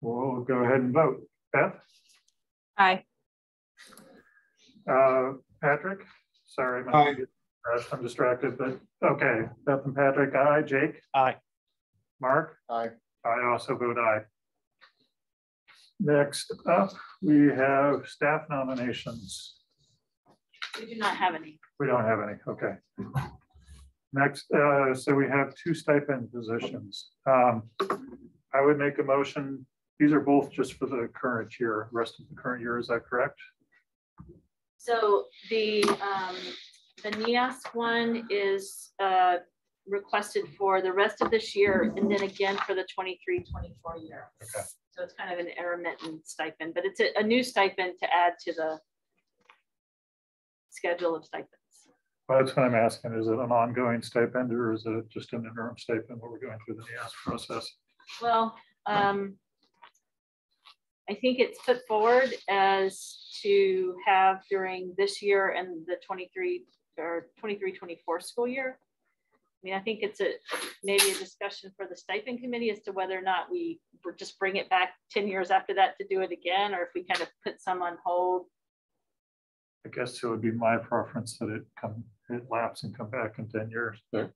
We'll go ahead and vote. Beth? Aye. Patrick? Sorry, Aye. I'm distracted, but okay. Beth and Patrick, aye. Jake? Aye. Mark? Aye. I also vote aye. Next up, we have staff nominations. We do not have any. We don't have any, okay. Next, so we have 2 stipend positions. I would make a motion. These are both just for the current year, rest of the current year, is that correct? So the NEAS one is requested for the rest of this year and then again for the 23-24 year. Okay. So it's kind of an intermittent stipend, but it's a new stipend to add to the schedule of stipends. Well, that's what I'm asking. Is it an ongoing stipend or is it just an interim stipend where we're going through the NEAS process? Well, I think it's put forward as to have during this year and the 23-24 school year. I mean, I think it's maybe a discussion for the stipend committee as to whether or not we just bring it back 10 years after that to do it again, or if we kind of put some on hold. I guess it would be my preference that it lapse and come back in 10 years. But.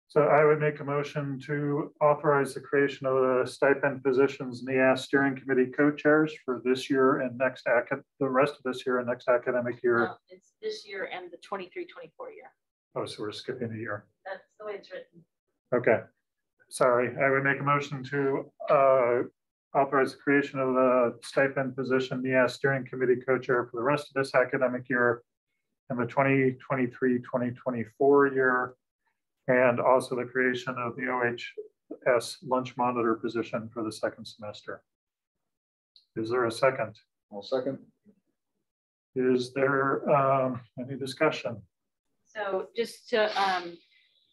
So I would make a motion to authorize the creation of the stipend positions NEAS steering committee co-chairs for this year and next the rest of this year and next academic year. No, it's this year and the 23-24 year. Oh, so we're skipping a year. That's the way it's written. Okay. Sorry, I would make a motion to authorize the creation of the stipend position NEAS steering committee co-chair for the rest of this academic year and the 2023-2024 year. And also the creation of the OHS lunch monitor position for the second semester. Is there a second? I'll second. Is there any discussion? So just to,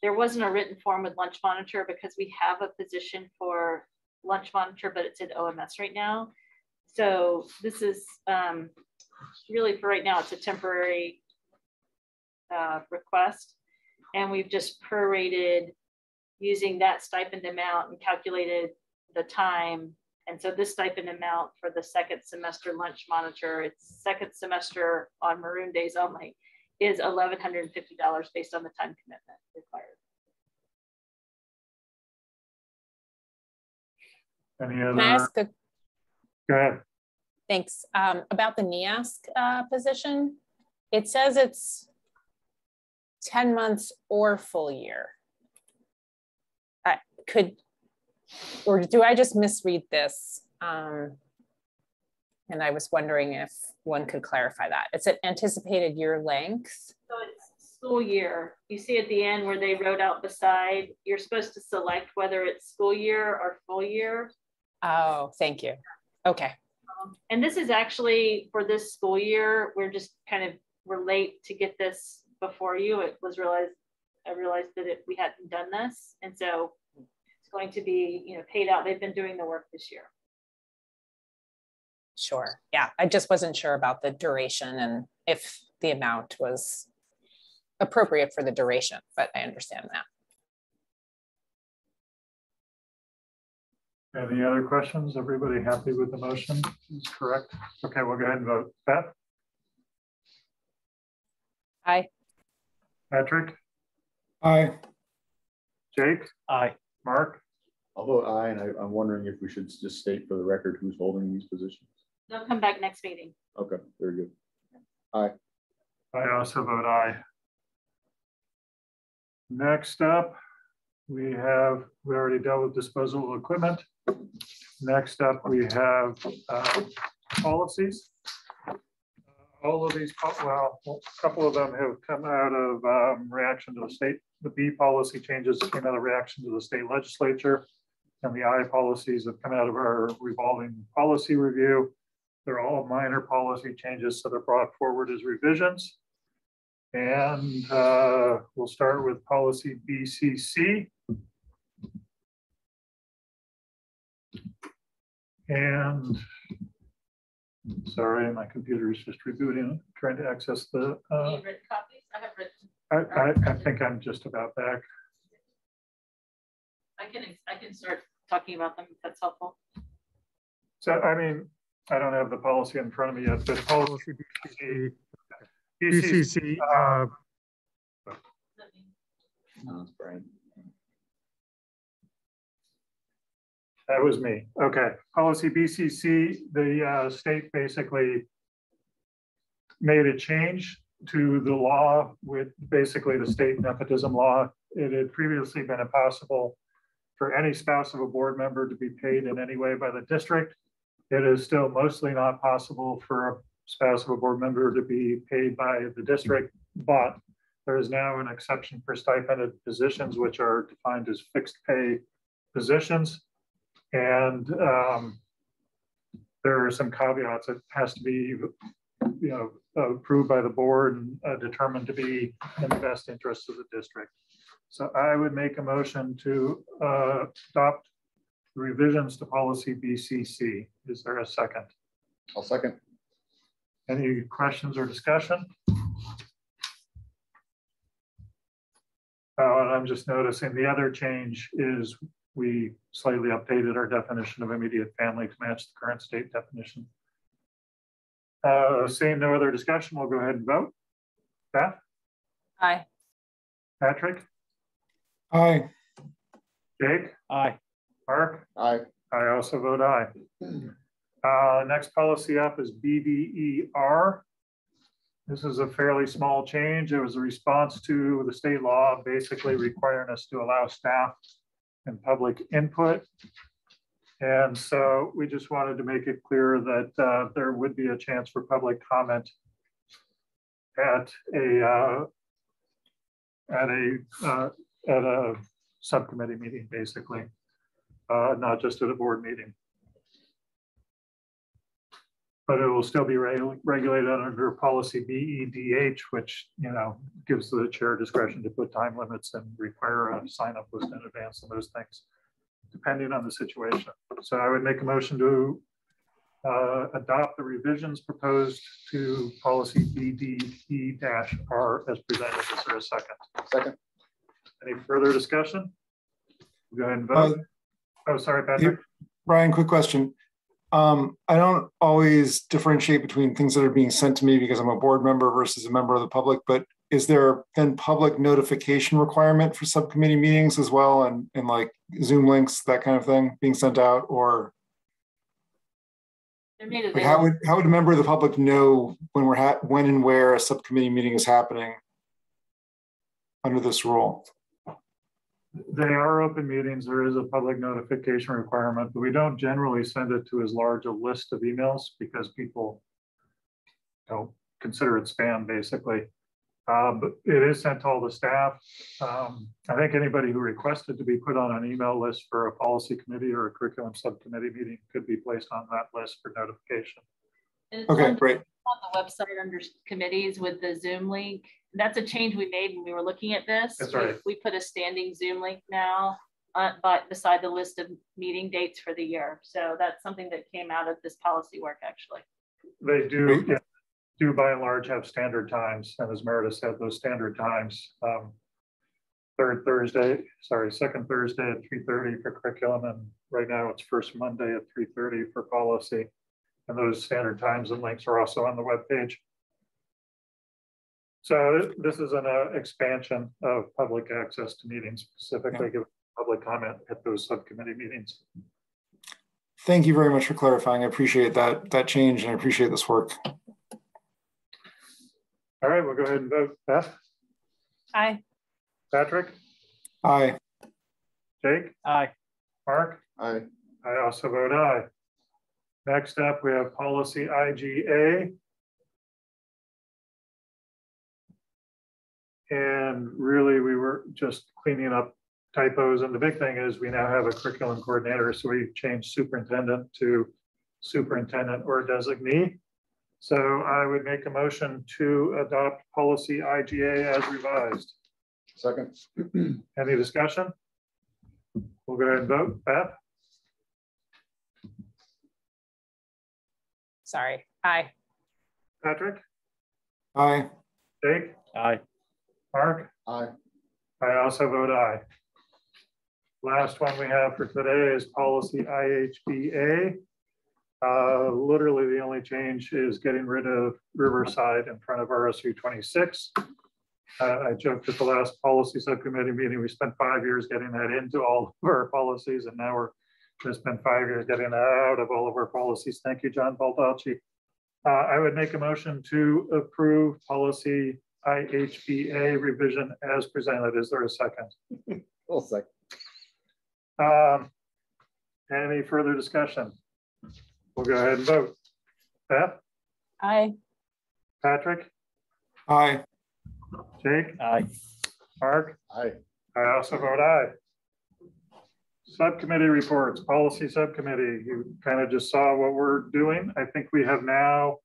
there wasn't a written form with lunch monitor because we have a position for lunch monitor, but it's in OMS right now. So this is really for right now, it's a temporary request. And we've just prorated using that stipend amount and calculated the time. And so this stipend amount for the second semester lunch monitor, it's second semester on maroon days only, is $1,150 based on the time commitment required. Any other? Can I ask a, Go ahead. thanks, about the NEAS position? It says it's 10 months or full year. Or do I just misread this? And I was wondering if one could clarify that. It's an anticipated year length. So it's school year. You see at the end where they wrote out beside, you're supposed to select whether it's school year or full year. Oh, thank you. Okay. And this is actually for this school year. We're just we're late to get this before you. I realized that we hadn't done this. And so it's going to be, paid out. They've been doing the work this year. Sure. Yeah. I just wasn't sure about the duration and if the amount was appropriate for the duration, but I understand that. Any other questions? Everybody happy with the motion? Is correct? Okay, we'll go ahead and vote. Beth? Aye. Patrick? Aye. Jake? Aye. Mark? I'll vote aye, and I'm wondering if we should just state for the record who's holding these positions. They'll come back next meeting. Okay, very good. Aye. I also vote aye. Next up, we already dealt with disposal of equipment. Next up, we have policies. All of these, well, a couple of them have come out of reaction to the state. The B policy changes came out of reaction to the state legislature, and the I policies have come out of our revolving policy review. They're all minor policy changes, so they're brought forward as revisions. And we'll start with policy BCC. And sorry, my computer is just rebooting, trying to access the. Have written copies? I have written. I think I'm just about back. I can start talking about them if that's helpful. So, I mean, I don't have the policy in front of me yet, but policy BCC. No, it's Brian. That was me. Okay. Policy BCC, the state basically made a change to the law with basically the state nepotism law. It had previously been impossible for any spouse of a board member to be paid in any way by the district. It is still mostly not possible for a spouse of a board member to be paid by the district, but there is now an exception for stipended positions, which are defined as fixed pay positions. And there are some caveats. It has to be, approved by the board and determined to be in the best interest of the district. So I would make a motion to adopt revisions to policy BCC. Is there a second? I'll second. Any questions or discussion? And I'm just noticing the other change is we slightly updated our definition of immediate family to match the current state definition. Seeing no other discussion, we'll go ahead and vote. Beth? Aye. Patrick? Aye. Jake? Aye. Mark? Aye. I also vote aye. Next policy up is BDER. This is a fairly small change. It was a response to the state law basically requiring us to allow staff and public input. And so we just wanted to make it clear that there would be a chance for public comment at a subcommittee meeting, basically, not just at a board meeting. But it will still be regulated under policy BEDH, which gives the chair discretion to put time limits and require a sign-up list in advance and those things, depending on the situation. So I would make a motion to adopt the revisions proposed to policy BDE-R as presented. Is there a second? Second. Any further discussion? Go ahead and vote. Oh, sorry, Patrick. Brian, quick question. I don't always differentiate between things that are being sent to me because I'm a board member versus a member of the public, but is there then public notification requirement for subcommittee meetings as well, and like Zoom links, that kind of thing being sent out? Or like how would a member of the public know when and where a subcommittee meeting is happening under this rule? They are open meetings. There is a public notification requirement, but we don't generally send it to as large a list of emails because people consider it spam, basically. But it is sent to all the staff. I think anybody who requested to be put on an email list for a policy committee or a curriculum subcommittee meeting could be placed on that list for notification. Okay, great. On the website under committees with the Zoom link. That's a change we made when we were looking at this. That's right. We put a standing Zoom link now, but beside the list of meeting dates for the year. So that's something that came out of this policy work, actually. They do by and large have standard times. And as Meredith said, those standard times, second Thursday at 3:30 for curriculum. And right now it's first Monday at 3:30 for policy. And those standard times and links are also on the web page. So this is an expansion of public access to meetings, specifically giving public comment at those subcommittee meetings. Thank you very much for clarifying. I appreciate that change, and I appreciate this work. All right, we'll go ahead and vote. Beth? Aye. Patrick? Aye. Jake? Aye. Mark? Aye. I also vote aye. Next up, we have policy IGA. And really, we were just cleaning up typos. And the big thing is we now have a curriculum coordinator. So we changed superintendent to superintendent or designee. So I would make a motion to adopt policy IGA as revised. Second. Any discussion? We'll go ahead and vote. Beth? Sorry. Aye. Patrick? Aye. Jake? Aye. Mark? Aye. I also vote aye. Last one we have for today is policy IHBA. Literally the only change is getting rid of Riverside in front of RSU 26. I joked at the last policy subcommittee meeting, we spent 5 years getting that into all of our policies, and now we're going to spend 5 years getting that out of all of our policies. Thank you, John Baldacci. I would make a motion to approve policy IHBA revision as presented. Is there a second? I'll second. Any further discussion? We'll go ahead and vote. Beth? Aye. Patrick? Aye. Jake? Aye. Mark? Aye. I also vote aye. Subcommittee reports, policy subcommittee. You kind of just saw what we're doing. I think we have now,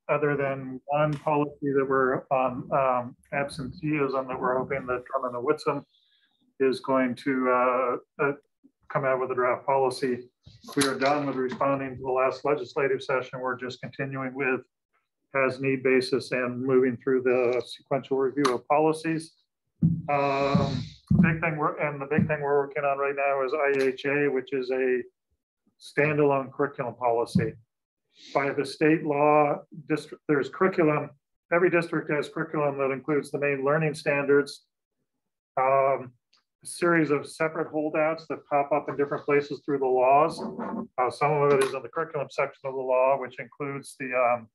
other than one policy that we're on absenteeism that we're hoping that Drummond and Whitson is going to come out with a draft policy. We are done with responding to the last legislative session. We're just continuing with as need basis and moving through the sequential review of policies. Big thing the big thing we're working on right now is IHA, which is a standalone curriculum policy. By the state law, there's curriculum. Every district has curriculum that includes the main learning standards, a series of separate holdouts that pop up in different places through the laws. Some of it is in the curriculum section of the law, which includes the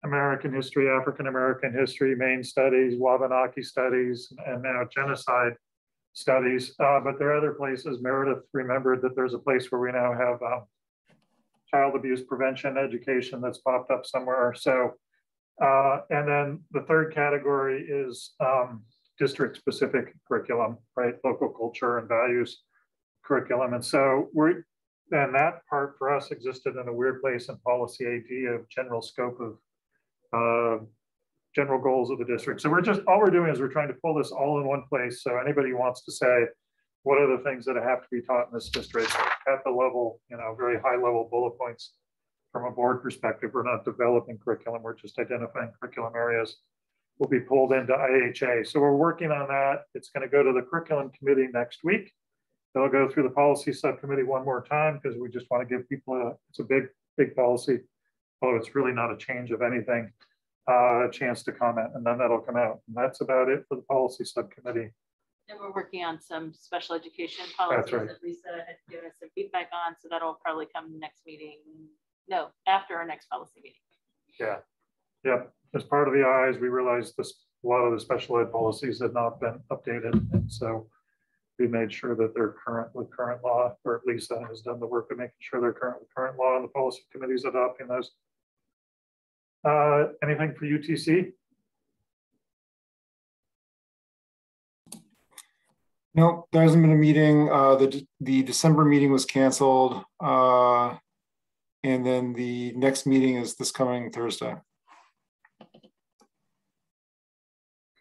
American history, African American history, Maine studies, Wabanaki studies, and now genocide studies. But there are other places. Meredith remembered that there's a place where we now have child abuse prevention education that's popped up somewhere. So, and then the third category is district specific curriculum, right? Local culture and values curriculum. And so and that part for us existed in a weird place in policy AD of general scope of general goals of the district. So all we're doing is we're trying to pull this all in one place. So anybody who wants to say, what are the things that have to be taught in this district at the level, very high level bullet points from a board perspective. We're not developing curriculum. We're just identifying curriculum areas will be pulled into IHA. So we're working on that. It's going to go to the curriculum committee next week. They'll go through the policy subcommittee one more time because we just want to give people it's a big policy. Although it's really not a change of anything, a chance to comment, and then that'll come out. And that's about it for the policy subcommittee. And we're working on some special education policies right. that Lisa had given us some feedback on. So that'll probably come next meeting. No, after our next policy meeting. Yeah. Yep. As part of the eyes, we realized a lot of the special ed policies had not been updated. And so we made sure that they're current with current law, or at least that has done the work of making sure they're current with current law, and the policy committees adopting those. Anything for UTC? No, there hasn't been a meeting. The December meeting was canceled. And then the next meeting is this coming Thursday.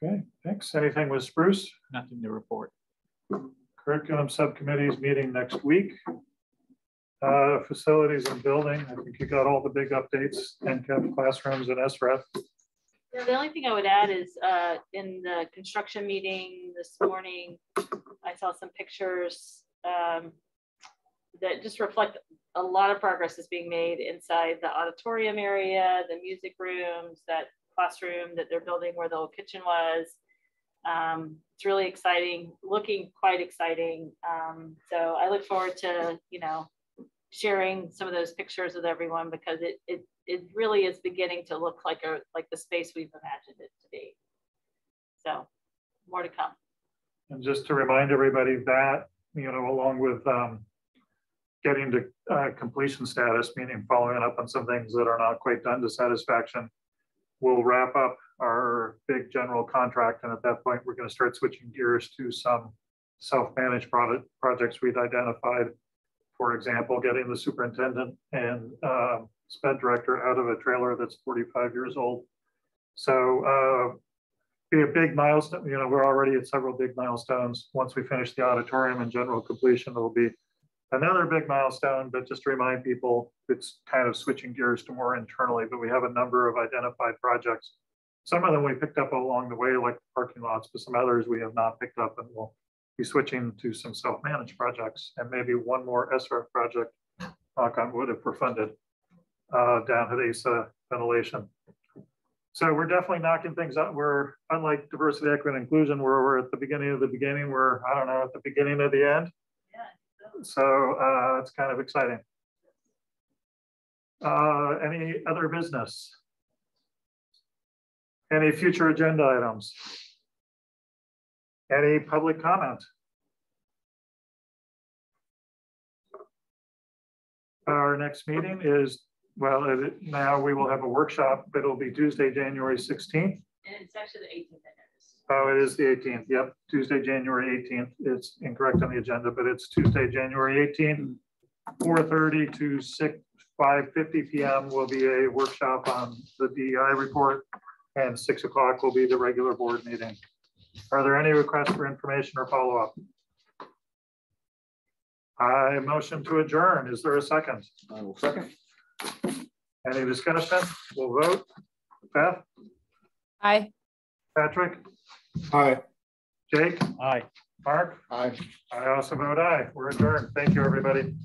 Okay, thanks. Anything with Spruce? Nothing to report. Curriculum subcommittees meeting next week. Facilities and building. I think you got all the big updates, Ncap Classrooms and SREF. Yeah, the only thing I would add is in the construction meeting this morning, I saw some pictures that just reflect a lot of progress is being made inside the auditorium area, the music rooms, that classroom that they're building where the old kitchen was. It's really exciting, looking quite exciting. So I look forward to, sharing some of those pictures with everyone, because it really is beginning to look like the space we've imagined it to be. So more to come. And just to remind everybody that, along with getting to completion status, meaning following up on some things that are not quite done to satisfaction, we'll wrap up our big general contract. And at that point, we're going to start switching gears to some self-managed projects we'd identified. For example, getting the superintendent and sped director out of a trailer that's 45 years old. So be a big milestone. You know, we're already at several big milestones. Once we finish the auditorium and general completion, it'll be another big milestone. But just to remind people, it's kind of switching gears to more internally, but we have a number of identified projects. Some of them we picked up along the way, like parking lots, but some others we have not picked up, and we'll be switching to some self-managed projects and maybe one more SRF project, knock on wood, if we're funded, down at ASA ventilation. So we're definitely knocking things out. We're, unlike diversity, equity, and inclusion, where we're at the beginning of the beginning, we're, I don't know, at the beginning of the end. Yeah. So it's kind of exciting. Any other business? Any future agenda items? Any public comment? Our next meeting is, well, now we will have a workshop, but it'll be Tuesday, January 16th. And it's actually the 18th. Oh, it is the 18th. Yep, Tuesday, January 18th. It's incorrect on the agenda, but it's Tuesday, January 18th, 4:30 to 5:50 p.m. will be a workshop on the DEI report, and 6 o'clock will be the regular board meeting. Are there any requests for information or follow-up? I motion to adjourn. Is there a second? I will second. Any discussion? We'll vote. Beth? Aye. Patrick? Hi. Jake? Aye. Mark? Aye. I also vote aye. We're adjourned. Thank you, everybody.